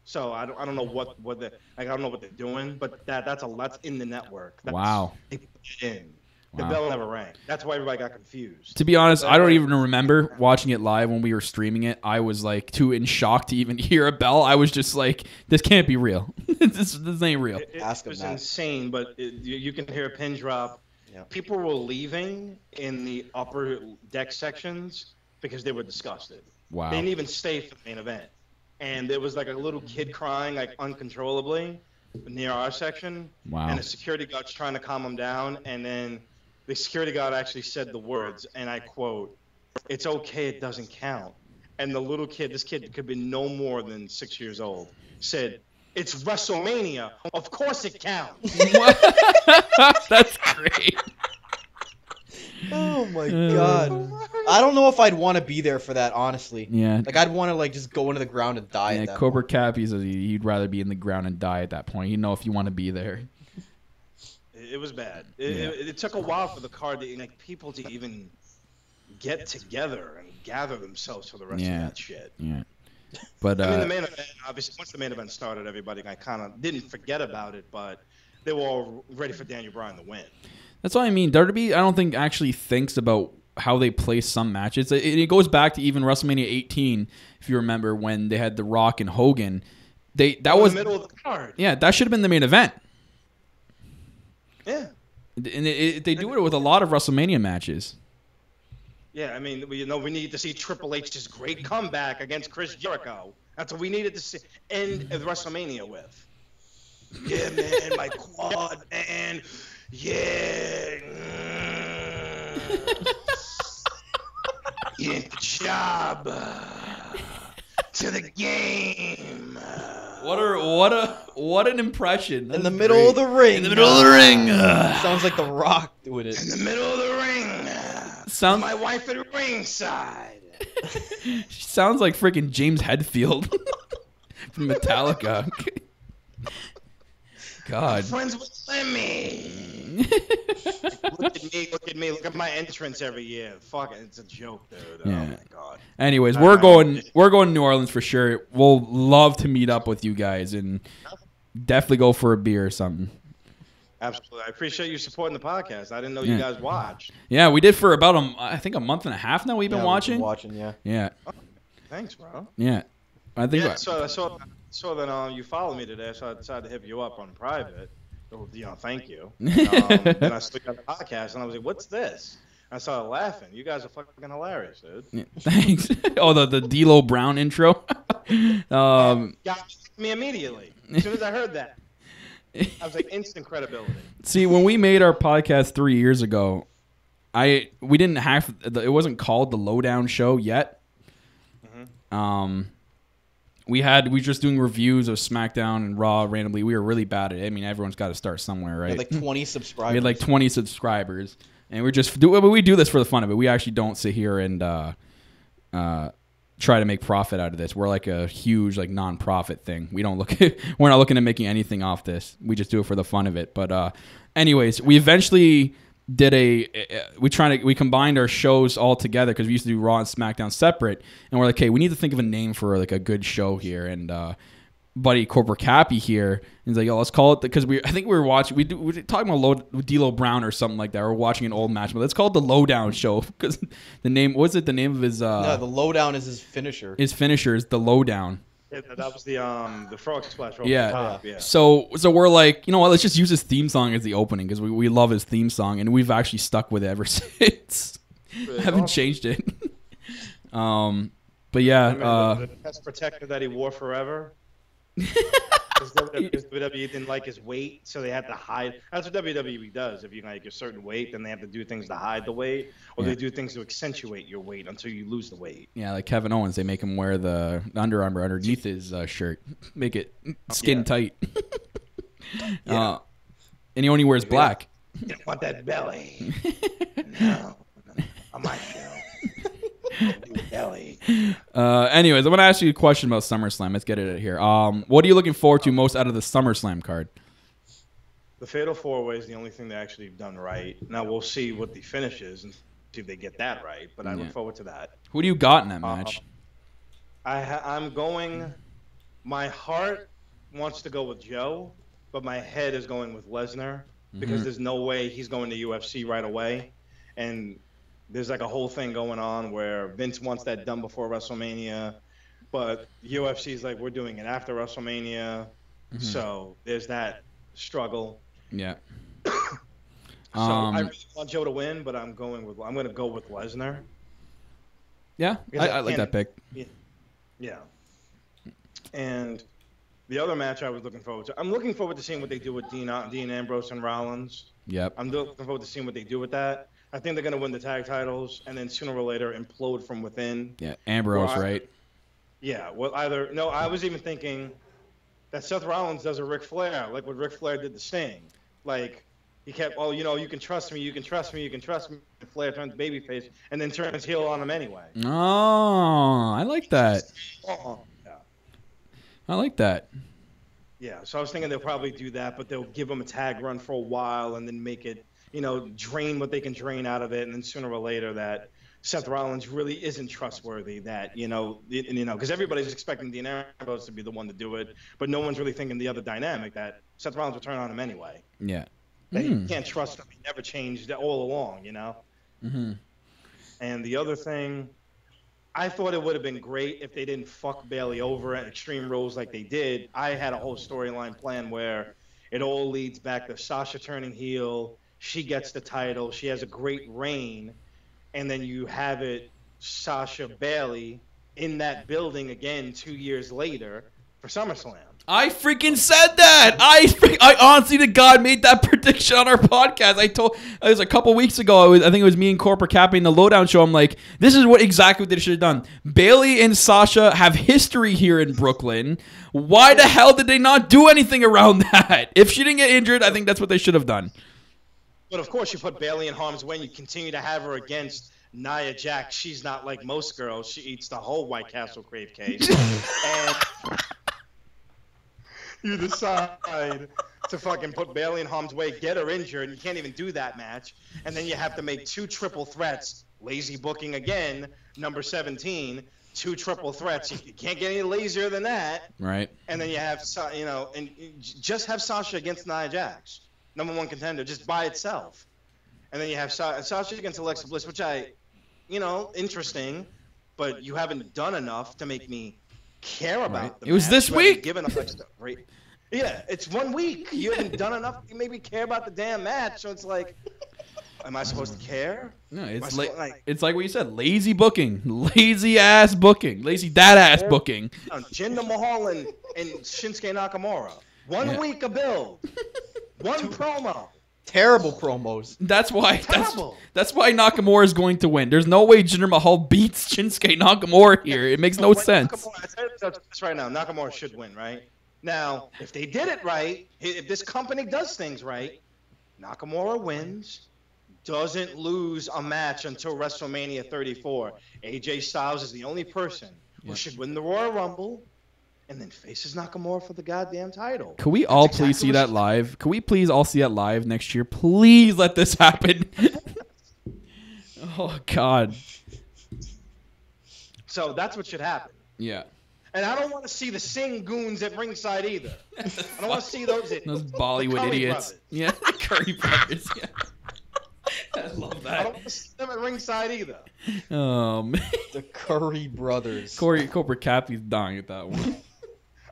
so I don't know what the, like, I don't know what they're doing, but that's in the network. Wow. They put it in. The bell never rang. That's why everybody got confused. To be honest, I don't even remember watching it live when we were streaming it. I was like too in shock to even hear a bell. I was just like, this can't be real. this ain't real. It was insane, but you can hear a pin drop. Yeah. People were leaving in the upper deck sections because they were disgusted. Wow. They didn't even stay for the main event. And there was like a little kid crying like uncontrollably near our section. Wow. And the security guard's trying to calm him down. And then the security guard actually said the words, and I quote, "It's okay, it doesn't count." And the little kid, this kid could be no more than 6 years old, said, "It's WrestleMania. Of course it counts." That's great. Oh my god. I don't know if I'd want to be there for that, honestly. Yeah. Like, I'd want to, like, just go into the ground and die at that Cobra point. Cap, he'd rather be in the ground and die at that point. You know if you want to be there. It was bad. It took a while for the card to, like, people to even get together and gather themselves for the rest of that shit. Yeah. But I mean, the main event, obviously, once the main event started, everybody kind of didn't forget about it, but they were all ready for Daniel Bryan to win. That's what I mean. WWE, I don't think actually thinks about how they place some matches. It goes back to even WrestleMania 18, if you remember, when they had The Rock and Hogan. That was in the middle of the card. Yeah, that should have been the main event. Yeah. And they do it with a lot of WrestleMania matches. Yeah, I mean, we need to see Triple H's great comeback against Chris Jericho. That's what we needed to see end of WrestleMania with. Yeah, man, my quad, man. Yeah. You did the job. To the game. What an impression. In the middle of the ring. In the middle of the ring. Sounds like The Rock doing it. In the middle of the ring. Sounds my wife at ringside. Sounds like freaking James Hetfield from Metallica. God. Friends with Lemmy. Look at me. Look at my entrance every year. Fuck it, it's a joke, dude. Yeah. Oh my god. Anyways, we're going to New Orleans for sure. We'll love to meet up with you guys and definitely go for a beer or something. Absolutely. I appreciate you supporting the podcast. I didn't know you guys watched. Yeah, we did for about I think a month and a half now we've been watching. Yeah. Oh, thanks, bro. Yeah. I think so I saw that you followed me today, so I decided to hit you up on private. Thank you. Then I still got the podcast, and I was like, "What's this?" I started laughing. You guys are fucking hilarious, dude. Yeah, thanks. Oh, the D'Lo Brown intro. Got me immediately as soon as I heard that. I was like, instant credibility. See, when we made our podcast 3 years ago, we didn't have it wasn't called the Lowdown Show yet. Mm-hmm. We were just doing reviews of SmackDown and Raw randomly. We were really bad at it. I mean, everyone's got to start somewhere, right? We had like 20 subscribers. We had like 20 subscribers, and we do this for the fun of it. We actually don't sit here and try to make profit out of this. We're like a huge like non-profit thing. We're not looking at making anything off this. We just do it for the fun of it. But anyways, we eventually did we combined our shows all together because we used to do Raw and SmackDown separate, and we're like, hey, we need to think of a name for like a good show here, and buddy Corporate Cappy here. He's like, "Yo, let's call it," because I think we were watching. We were talking about D'Lo Brown or something like that. We're watching an old match, but let's call it the Lowdown Show because the name was it the name of his. No, the Lowdown is his finisher. His finisher is the Lowdown. Yeah, that was the frog splash. Yeah. Top, yeah. So we're like, you know what? Let's just use his theme song as the opening because we love his theme song and we've actually stuck with it ever since. Really Haven't changed it. But yeah, the chest protector that he wore forever. Because WWE didn't like his weight, so they had to hide. That's what WWE does. If you like a certain weight, then they have to do things to hide the weight, or they do things to accentuate your weight until you lose the weight. yeah, like Kevin Owens, they make him wear the Under Armour underneath his shirt, make it skin tight. And he only wears black. You don't want that belly. No, on my show. Belly. Anyways, I want to ask you a question about SummerSlam. Let's get it here. What are you looking forward to most out of the SummerSlam card? The Fatal 4-Way is the only thing they actually have done right. Now we'll see what the finish is and see if they get that right. But I look forward to that. Who do you got in that match? I'm going. My heart wants to go with Joe, but my head is going with Lesnar because there's no way he's going to UFC right away, and there's like a whole thing going on where Vince wants that done before WrestleMania, but UFC's like, we're doing it after WrestleMania. So there's that struggle. Yeah. So I really want Joe to win, but I'm going to go with Lesnar. Yeah, I like that pick. Yeah. And the other match I was looking forward to, I'm looking forward to seeing what they do with Dean Ambrose and Rollins. Yep. I'm looking forward to seeing what they do with that. I think they're going to win the tag titles and then sooner or later implode from within. Yeah, Ambrose, right? Yeah, well, I was even thinking that Seth Rollins does a Ric Flair, like what Ric Flair did to Sting. Like, he kept, you can trust me, you can trust me, you can trust me. Flair turns babyface and then turns heel on him anyway. Oh, I like that. Yeah. I like that. Yeah, so I was thinking they'll probably do that, but they'll give him a tag run for a while and then make it, drain what they can drain out of it, and then sooner or later that Seth Rollins really isn't trustworthy. That because everybody's expecting Dean Ambrose to be the one to do it, but no one's really thinking the other dynamic that Seth Rollins will turn on him anyway. Yeah, that you can't trust him. He never changed all along, And the other thing, I thought it would have been great if they didn't fuck Bayley over at Extreme Rules like they did. I had a whole storyline plan where it all leads back to Sasha turning heel. She gets the title. She has a great reign. And then you have it Sasha Bayley in that building again 2 years later for SummerSlam. I freaking said that. I honestly to God made that prediction on our podcast. It was a couple weeks ago. I think it was me and Corporate Cappy in the Lowdown Show. I'm like, this is exactly what they should have done. Bayley and Sasha have history here in Brooklyn. Why the hell did they not do anything around that? If she didn't get injured, I think that's what they should have done. But of course, you put Bayley in harm's way. You continue to have her against Nia Jax. She's not like most girls. She eats the whole White Castle crave cake. And you decide to fucking put Bayley in harm's way, get her injured, and you can't even do that match. And then you have to make 2 triple threats. Lazy booking again, number 17. 2 triple threats. You can't get any lazier than that. Right. And then you have, and just have Sasha against Nia Jax. Number 1 contender, just by itself. And then you have Sasha against Alexa Bliss, which interesting, but you haven't done enough to make me care about the It was match. this week. Given Alexa great. Yeah, it's 1 week. You haven't done enough to make me care about the damn match. So it's like, am I supposed to care? No, it's like what you said, lazy booking, lazy ass booking, lazy dad ass booking. Jinder Mahal and Shinsuke Nakamura. 1 week of build. 1 promo. Terrible promos. That's why Nakamura is going to win. There's no way Jinder Mahal beats Shinsuke Nakamura here. It makes no sense. I said this right now. Nakamura should win, right? Now, if they did it right, if this company does things right, Nakamura wins, doesn't lose a match until WrestleMania 34. AJ Styles is the only person who should win the Royal Rumble and then faces Nakamura for the goddamn title. Could we all please see that live? Could we please all see that live next year? Please let this happen. Oh, God. So that's what should happen. Yeah. And I don't want to see the Singh goons at ringside either. I don't want to see those idiots. Those Bollywood Curry idiots. brothers. Yeah, the Curry brothers. Yeah. I love I that. don't want to see them at ringside either. Oh man, The Curry brothers. Cobra Cappy's dying at that one.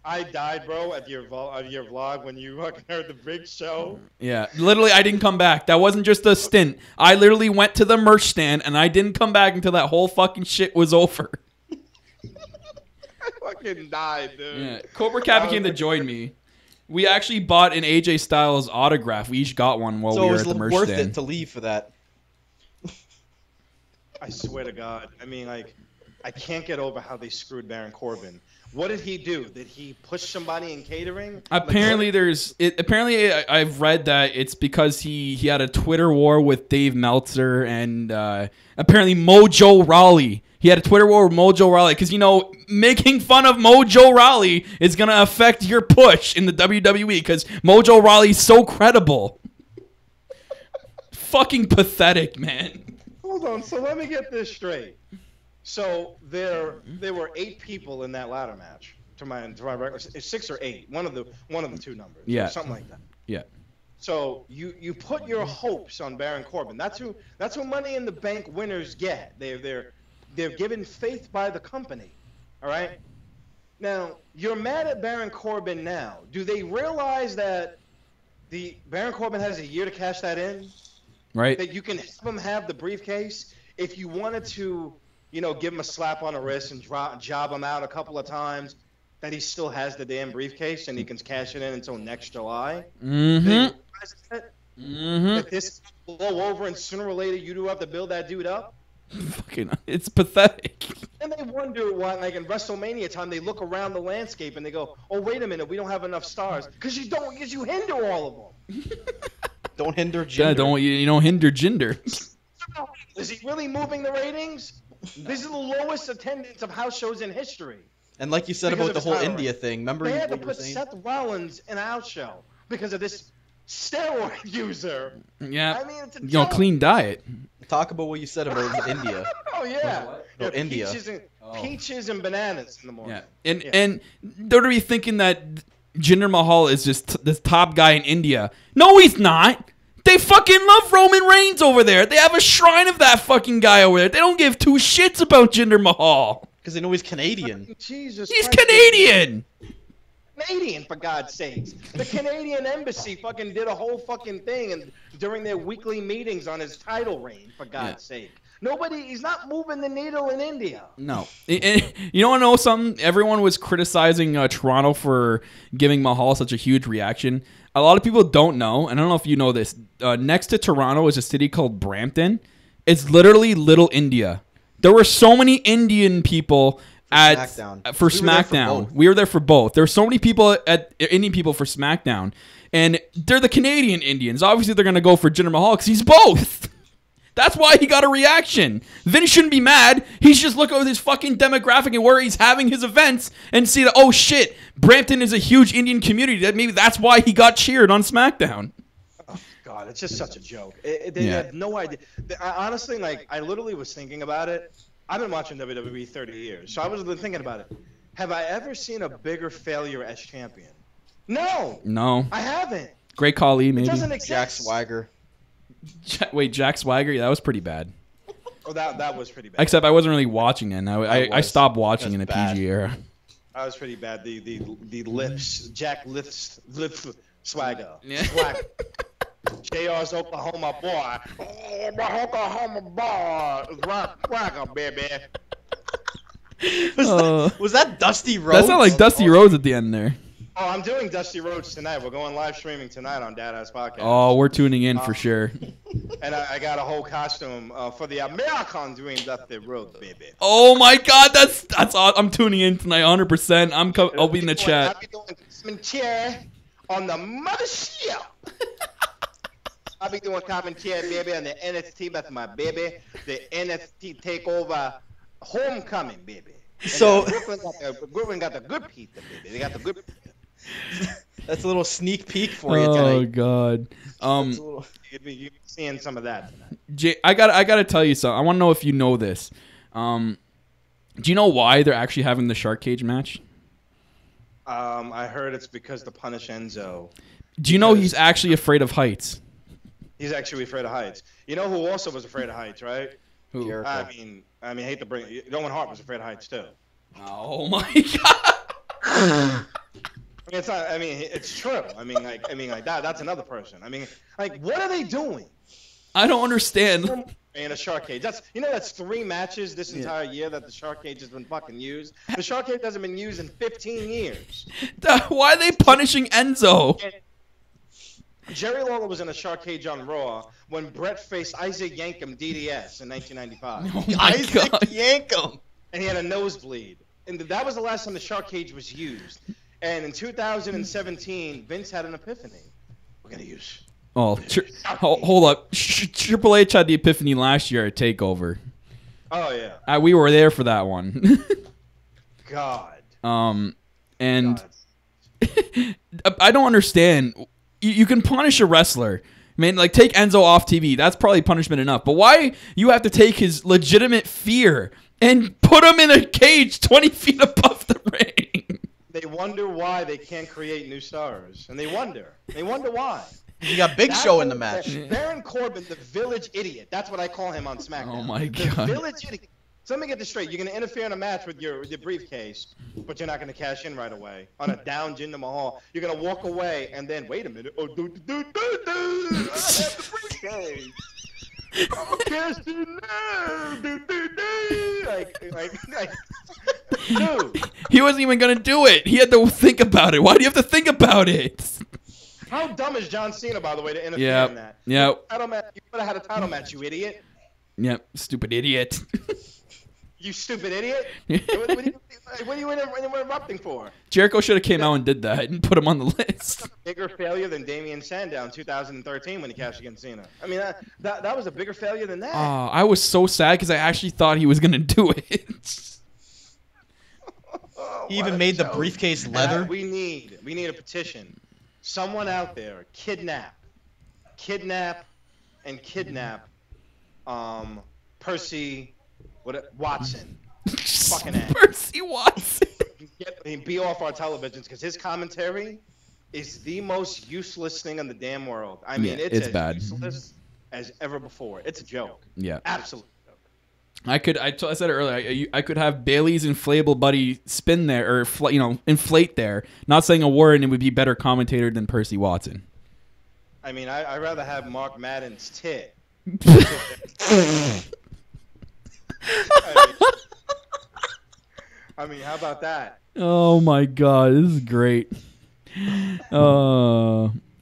I died, bro, at your vlog when you fucking heard the big show. Yeah, literally, I didn't come back. That wasn't just a stint. I literally went to the merch stand and I didn't come back until that whole fucking shit was over. I fucking died, dude. Yeah, Cobra Cappy came to join me. We actually bought an AJ Styles autograph. We each got one while So we it were was at the merch worth stand. it to leave for that. I swear to God. I mean, like, I can't get over how they screwed Baron Corbin. What did he do? Did he push somebody in catering? Apparently, I've read that it's because he had a Twitter war with Dave Meltzer and apparently Mojo Rawley. He had a Twitter war with Mojo Rawley because, you know, making fun of Mojo Rawley is going to affect your push in the WWE because Mojo Rawley's so credible. Fucking pathetic, man. Hold on. So let me get this straight. So there were 8 people in that ladder match. To my record, it's 6 or 8. One of the 2 numbers. Yeah. Something like that. Yeah. So you put your hopes on Baron Corbin. That's who Money in the Bank winners get. They're given faith by the company. All right. Now you're mad at Baron Corbin now. Do they realize that the Baron Corbin has a year to cash that in? Right. That you can have him have the briefcase if you wanted to, you know, give him a slap on the wrist and job him out a couple of times. That he still has the damn briefcase and he can cash it in until next July. Mm-hmm. That this will blow over and sooner or later you do have to build that dude up. Fucking, it's pathetic. And they wonder why, like in WrestleMania time, they look around the landscape and they go, "Oh, wait a minute, we don't have enough stars because you hinder all of them." Don't hinder Yeah, gender. you don't hinder gender. Is he really moving the ratings? This is the lowest attendance of house shows in history. And like you said Because about of the his whole title India reign. thing, remember They had to what you were put saying? Seth Rollins in a house show because of this steroid user. Yeah. I mean, it's a You know, joke. clean diet. Talk about what you said about India. Oh yeah. Oh, India. Peaches and bananas in the morning. Yeah. And they're to be thinking that Jinder Mahal is just this top guy in India. No, he's not. They fucking love Roman Reigns over there. They have a shrine of that fucking guy over there. They don't give 2 shits about Jinder Mahal. Because they know he's Canadian. Jesus He's Christ. Canadian. Canadian, for God's sakes. The Canadian embassy fucking did a whole fucking thing and during their weekly meetings on his title reign, for God's sake. He's not moving the needle in India. No. And you want to know something? Everyone was criticizing Toronto for giving Mahal such a huge reaction. A lot of people don't know, and I don't know if you know this. Next to Toronto is a city called Brampton. It's literally Little India. There were so many Indian people at SmackDown. for We were there for SmackDown. both. We were there for both. There were so many people Indian people for SmackDown, and they're the Canadian Indians. Obviously, they're gonna go for Jinder Mahal because he's both. That's why he got a reaction. Vince shouldn't be mad. He should just look at his fucking demographic and where he's having his events and see that, oh shit, Brampton is a huge Indian community. That maybe that's why he got cheered on SmackDown. Oh, God, it's just such a joke. They have no idea. Honestly, like, I literally was thinking about it. I've been watching WWE 30 years, so I was thinking about it. Have I ever seen a bigger failure as champion? No, No. I haven't. Great Khali, It maybe. doesn't exist. Jack Swagger. Wait, Jack Swagger? Yeah, that was pretty bad. Oh, that was pretty bad. Except I wasn't really watching it. I stopped watching in the That's bad. PG era. That was pretty bad. The lips, Jack lifts swagger. Yeah. Swagger. JR's Oklahoma boy. Oh, my Oklahoma boy. Swagger, baby. Was that Dusty Rhodes? That sounded like Dusty Rhodes at the end there. Oh, I'm doing Dusty Rhodes tonight. We're going live streaming tonight on Dada's podcast. Oh, we're tuning in for sure. And I got a whole costume for the American Dream Dusty Rhodes, baby. Oh my God, that's awesome. I'm tuning in tonight, 100%. I'll be in the chat. I'll be doing commentary on the mothership. I'll be doing commentary, baby, on the NXT. That's my baby. The NXT Takeover Homecoming, baby. And So- Brooklyn got the good pizza, baby. They got the good pizza. That's a little sneak peek for you Oh tonight. God. That's a little- You'll be seeing some of that tonight. Jay, I gotta tell you something. I want to know if you know this. Do you know why they're actually having the shark cage match? I heard it's because to punish Enzo. Do you know he's actually afraid of heights? He's actually afraid of heights. You know who also was afraid of heights, right? Who? Jericho. I mean, hate to bring it. Owen Hart was afraid of heights too. Oh my god. I mean, it's not. I mean, it's true. I mean, like that. That's another person. I mean, like, what are they doing I don't understand. in a shark cage? That's 3 matches this entire year that the shark cage has been fucking used. The shark cage hasn't been used in 15 years. Why are they punishing Enzo? Jerry Lawler was in a shark cage on Raw when Brett faced Isaac Yankem DDS in 1995, Oh my Isaac god. Yankem. and he had a nosebleed. And that was the last time the shark cage was used. And in 2017, Vince had an epiphany. We're gonna use. Oh, hold up. Triple H had the epiphany last year at Takeover. Oh yeah. We were there for that one. God. And God. I don't understand. You can punish a wrestler. I mean, like, take Enzo off TV. That's probably punishment enough. But why you have to take his legitimate fear and put him in a cage 20 feet above the ring? They wonder why they can't create new stars, and they wonder why. You got Big Show in the match. Baron Corbin, the village idiot. That's what I call him on SmackDown. Oh my The god. village idiot. So let me get this straight. You're going to interfere in a match with your briefcase, but you're not going to cash in right away. On a down Jinder Mahal, you're going to walk away and then, wait a minute. Oh, I have the briefcase. I'm cashing now. Like, dude. He wasn't even going to do it. He had to think about it. Why do you have to think about it? How dumb is John Cena, by the way, to interfere in that? Yeah. You could have had a title match, you idiot. Yep. Stupid idiot. You stupid idiot. What are you interrupting for? Jericho should have came out and did that and put him on the list. Bigger failure than Damian Sandow in 2013 when he cashed against Cena. I mean, that was a bigger failure than that. I was so sad because I actually thought he was going to do it. He even made the briefcase leather. We need a petition. Someone out there kidnap Percy Watson. Fucking ass. Percy Watson. Be off our televisions because his commentary is the most useless thing in the damn world. I mean, Yeah, it's it's as bad. useless as ever before. It's a joke. Yeah. Absolutely. I said it earlier. I could have Bailey's inflatable buddy spin there or inflate there. Not saying a word, and it would be better commentator than Percy Watson. I mean, I'd rather have Mark Madden's tit. I mean, how about that? Oh my god, this is great.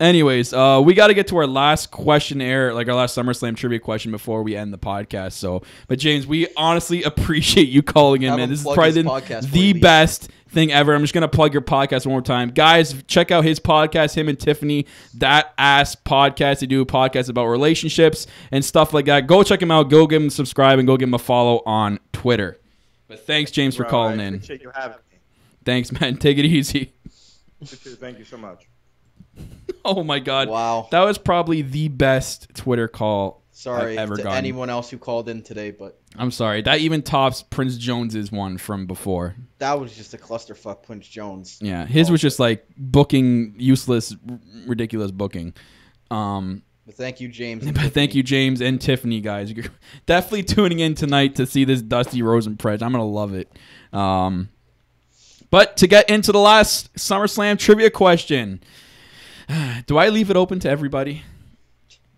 Anyways, we got to get to our last questionnaire, like our last SummerSlam trivia question before we end the podcast. So, but James, we honestly appreciate you calling in, Have man. him This is plug probably his podcast for the you, Lee. best thing ever. I'm just gonna plug your podcast one more time, guys. Check out his podcast, him and Tiffany, That Ass Podcast. They do a podcast about relationships and stuff like that. Go check him out. Go give him a subscribe and go give him a follow on Twitter. But thanks, James, for calling I in. appreciate you having me. Thanks, man. Take it easy. Thank you so much. Oh my god. Wow. That was probably the best Twitter call Sorry I've ever to gotten. anyone else who called in today, but I'm sorry. That even tops Prince Jones's one from before. that was just a clusterfuck, Prince Jones. Yeah, his was just like booking, useless, ridiculous booking. But thank you, James. and But thank Tiffany. you, James and Tiffany, guys. You're definitely tuning in tonight to see this Dusty Rosen Pledge. I'm gonna love it. But to get into the last SummerSlam trivia question, do I leave it open to everybody?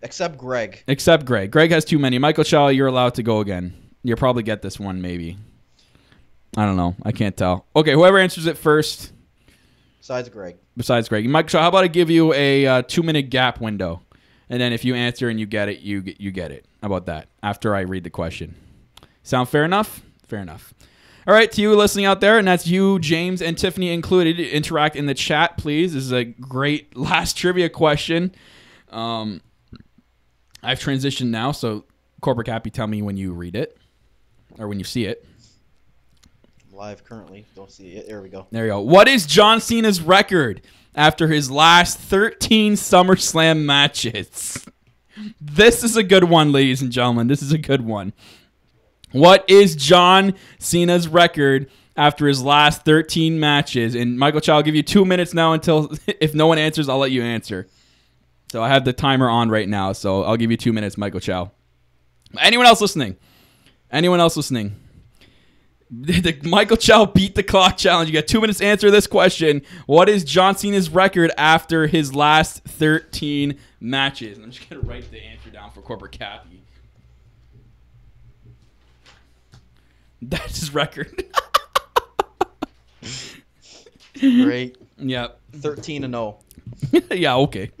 Except Greg. Except Greg. Greg has too many. Michael Chow, you're allowed to go again. You'll probably get this one, maybe. I don't know. I can't tell. Okay, whoever answers it first, Besides Greg. besides Greg. Michael Chow, how about I give you a 2-minute gap window? And then if you answer and you get it, you get it. How about that? After I read the question. Sound fair enough? Fair enough. All right, to you listening out there, and that's you, James, and Tiffany included, interact in the chat, please. This is a great last trivia question. I've transitioned now, so Corporate Cappy, tell me when you read it, or when you see it. Live currently. Don't see it. There we go. There you go. What is John Cena's record after his last 13 SummerSlam matches? This is a good one, ladies and gentlemen. This is a good one. What is John Cena's record after his last 13 matches. And Michael Chow, I'll give you 2 minutes now until, if no one answers, I'll let you answer. So I have the timer on right now, so I'll give you 2 minutes, Michael Chow. Anyone else listening? Anyone else listening? The Michael Chow beat the clock challenge. You got 2 minutes to answer this question. What is John Cena's record after his last 13 matches? I'm just going to write the answer down for Corporate Cappy. That's his record. Great. Yep. 13-0. Yeah, okay.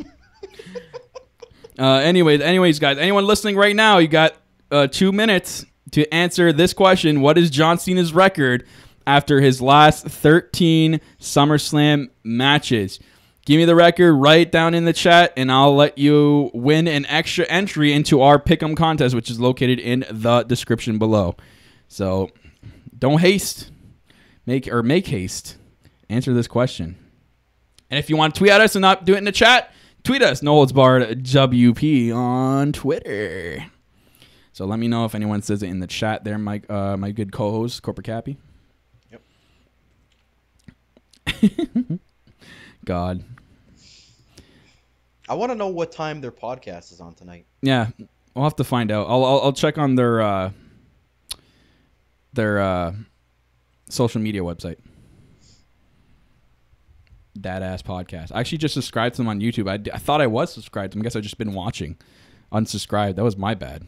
Anyways, guys, anyone listening right now, you got 2 minutes to answer this question. What is John Cena's record after his last 13 SummerSlam matches? Give me the record right down in the chat, and I'll let you win an extra entry into our Pick'em contest, which is located in the description below. So don't haste. Make haste. Answer this question. And if you want to tweet at us and not do it in the chat, tweet us, No Holds Barred WP on Twitter. So let me know if anyone says it in the chat there, my good co-host, Corporate Cappy. Yep. God. I want to know what time their podcast is on tonight. Yeah, we'll have to find out. I'll check on their social media website. Dad-ass podcast. I actually just subscribed to them on YouTube. I thought I was subscribed to them. I guess I've just been watching. Unsubscribed. That was my bad.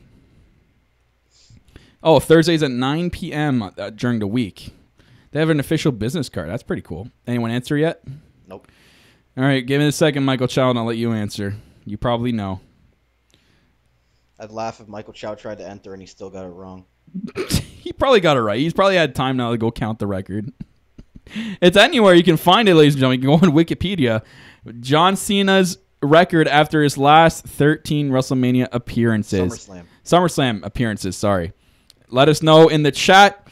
Oh, Thursdays at 9 p.m. During the week. They have an official business card. That's pretty cool. Anyone answer yet? Nope. All right, give me a second, Michael Chow, and I'll let you answer. You probably know. I'd laugh if Michael Chow tried to enter and he still got it wrong. He probably got it right. He's probably had time now to go count the record. It's anywhere you can find it, ladies and gentlemen. You can go on Wikipedia. John Cena's record after his last 13 WrestleMania appearances. SummerSlam appearances, sorry. Let us know in the chat,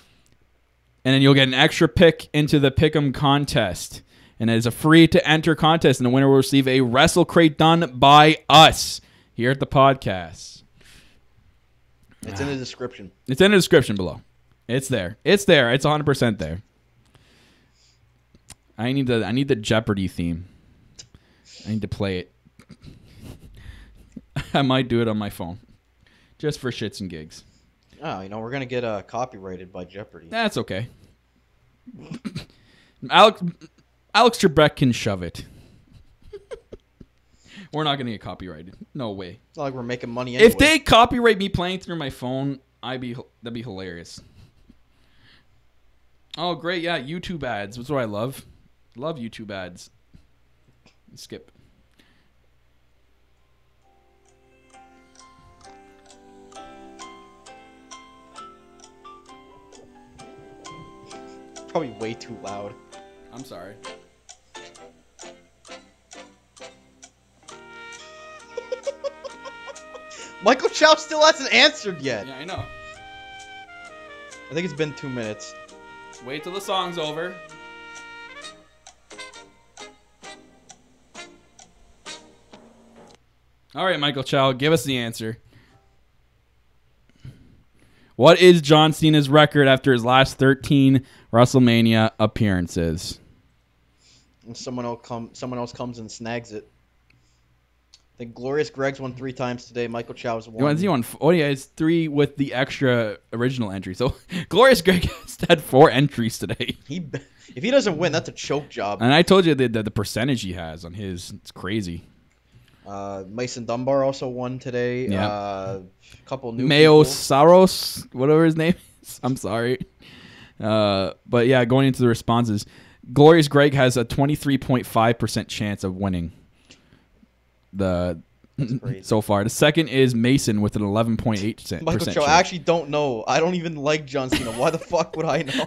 and then you'll get an extra pick into the Pick'em contest. And it is a free-to-enter contest, and the winner will receive a Wrestle Crate done by us here at the podcast. It's in the description. It's in the description below. It's there. It's there. It's 100% there. I need the Jeopardy theme. I need to play it. I might do it on my phone, just for shits and gigs. Oh, we're gonna get copyrighted by Jeopardy. That's okay. Alex Trebek can shove it. We're not gonna get copyrighted. No way. It's not like we're making money anyway. If they copyright me playing through my phone, that'd be hilarious. Oh, great! Yeah, YouTube ads. That's what I love. Love YouTube ads. Skip. Probably way too loud. I'm sorry. Michael Chow still hasn't answered yet. Yeah, I know. I think it's been 2 minutes. Wait till the song's over. All right, Michael Chow, give us the answer. What is John Cena's record after his last 13 WrestleMania appearances? And someone else comes and snags it. I think Glorious Greg's won 3 times today. Michael Chow's won. Oh, yeah, it's 3 with the extra original entry. So Glorious Greg has had 4 entries today. If he doesn't win, that's a choke job. And I told you the percentage he has on his. It's crazy. Mason Dunbar also won today. Yeah. A couple new Mayo people. Saros, whatever his name is. I'm sorry. But yeah, going into the responses, Glorious Greg has a 23.5% chance of winning so far. The second is Mason with an 11.8%. Michael Chow, I actually don't know. I don't even like John Cena. Why the fuck would I know?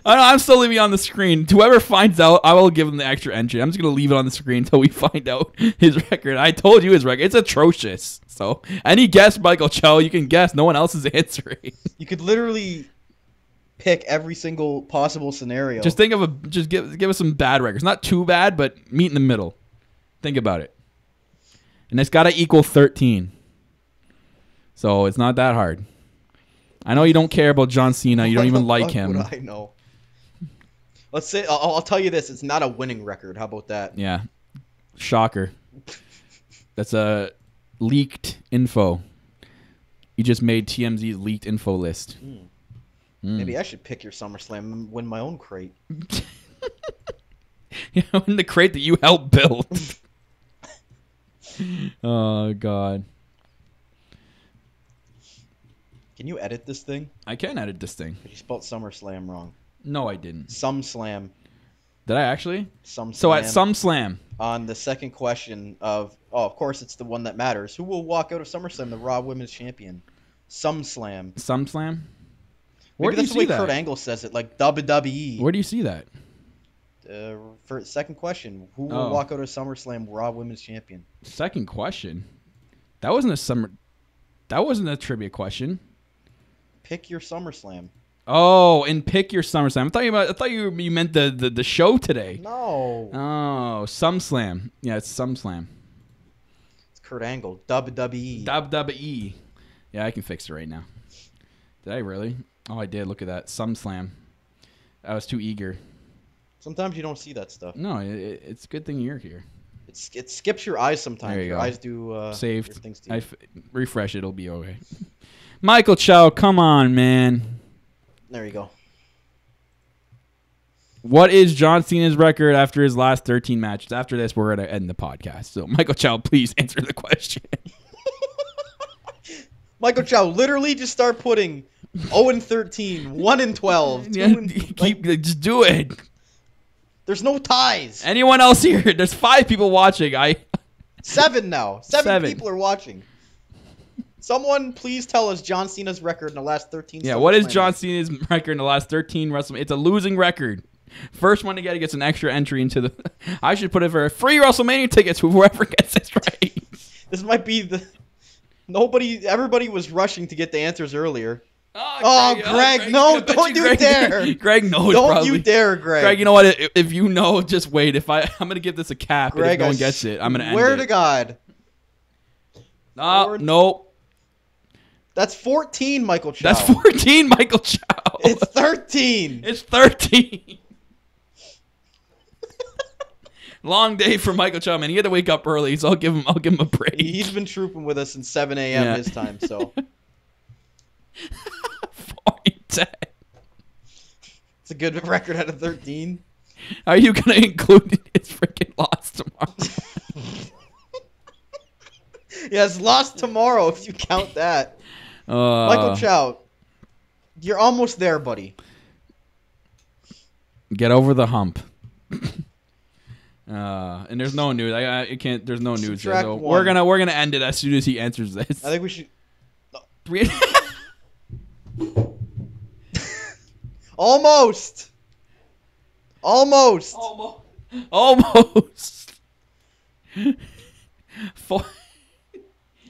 I'm still leaving it on the screen. Whoever finds out, I will give him the extra entry. I'm just going to leave it on the screen until we find out his record. I told you his record. It's atrocious. So, any guess, Michael Chow, you can guess. No one else is answering. You could literally pick every single possible scenario. Just think of give us some bad records. Not too bad, but meet in the middle. Think about it. And it's got to equal 13. So, it's not that hard. I know you don't care about John Cena. You don't even like him. What would I know? Let's say I'll tell you this: it's not a winning record. How about that? Yeah, shocker. That's a leaked info. You just made TMZ's leaked info list. Maybe I should pick your SummerSlam and win my own crate. In the crate that you helped build. Oh, God. Can you edit this thing? I can edit this thing. You spelled SummerSlam wrong. No, I didn't. SumSlam. Did I actually? SumSlam. So at SumSlam. On the second question of course it's the one that matters. Who will walk out of SummerSlam, the Raw Women's Champion? SumSlam. SumSlam? Where do you that's the see way that? Kurt Angle says it, like WWE. Where do you see that? For second question, who will walk out of SummerSlam, Raw Women's Champion? Second question? That wasn't a trivia question. Pick your SummerSlam. Oh, and pick your SummerSlam. I thought you meant the show today. No. Oh, SumSlam. Yeah, it's SumSlam. It's Kurt Angle. WWE. WWE. Yeah, I can fix it right now. Did I really? Oh, I did. Look at that. SumSlam. I was too eager. Sometimes you don't see that stuff. No, it's a good thing you're here. It skips your eyes sometimes. There you your go. eyes do saved. things to you. Refresh it. It'll be okay. Michael Chow, come on, man. There you go. What is John Cena's record after his last 13 matches? After this, we're going to end the podcast. So, Michael Chow, please answer the question. Michael Chow, literally just start putting 0-13, 1-12. Just do it. There's no ties. Anyone else here? There's 5 people watching. 7 now. 7 7 people are watching. Someone please tell us John Cena's record in the last 13 Yeah, what is John Cena's record in the last 13 WrestleMania? It's a losing record. First one to get it gets an extra entry into the... I should put it for free WrestleMania tickets for whoever gets this right. This might be the... Everybody was rushing to get the answers earlier. Greg, no, don't you dare. Greg knows. Don't you dare, Greg. Greg, you know what? If you know, just wait. I'm going to give this a cap. Greg, if no one gets it, I'm going to end it. Swear to God. Nope. That's 14, Michael Chow. That's 14, Michael Chow. It's 13. It's 13. Long day for Michael Chow, man. He had to wake up early, so I'll give him a break. He's been trooping with us since 7 a.m. his time, so. 4-10. It's a good record out of 13. Are you going to include his freaking loss tomorrow? Yes, lost tomorrow if you count that. Michael Chow, you're almost there, buddy. Get over the hump. And there's no news. I can't. There's no news there. So we're gonna end it as soon as he answers this. I think we should. Almost.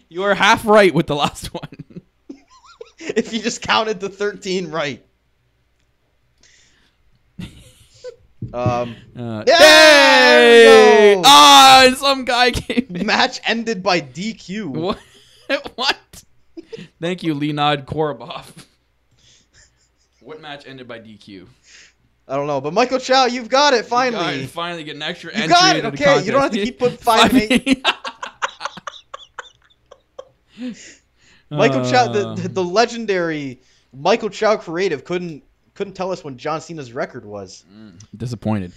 You were half right with the last one. If you just counted the 13 right. Yay! Some guy came in. Match ended by DQ. What? Thank you, Leonid Korobov. What match ended by DQ? I don't know, but Michael Chow, you've got it finally. Finally get an extra you entry. Got it. Into Okay, the contest. You don't have to keep putting 5 and 8. Michael Chow, the legendary Michael Chow creative couldn't tell us when John Cena's record was. Disappointed.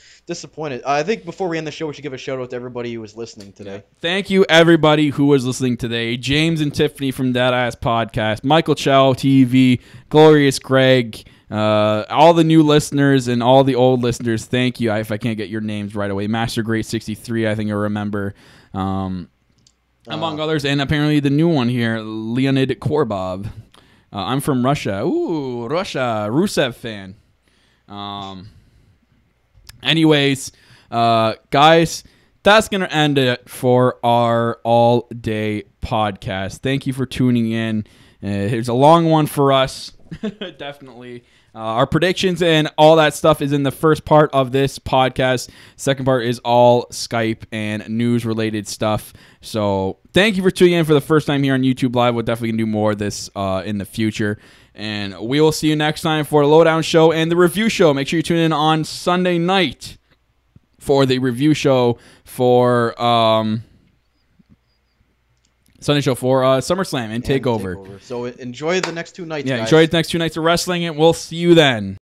I think before we end the show, we should give a shout out to everybody who was listening today. Yeah. Thank you, everybody who was listening today. James and Tiffany from That Ass Podcast, Michael Chow TV, Glorious Greg, all the new listeners and all the old listeners. Thank you. If I can't get your names right away, Master Great 63, I think I remember. Among others, and apparently the new one here, Leonid Korobov. I'm from Russia. Ooh, Russia. Rusev fan. Anyways, guys, that's going to end it for our all-day podcast. Thank you for tuning in. Here's a long one for us. Definitely. Our predictions and all that stuff is in the first part of this podcast. Second part is all Skype and news-related stuff. So thank you for tuning in for the first time here on YouTube Live. We're definitely going to do more of this in the future. And we will see you next time for the Lowdown Show and the review show. Make sure you tune in on Sunday night for the review show for SummerSlam and Takeover. So enjoy the next 2 nights, guys. Enjoy the next 2 nights of wrestling, and we'll see you then.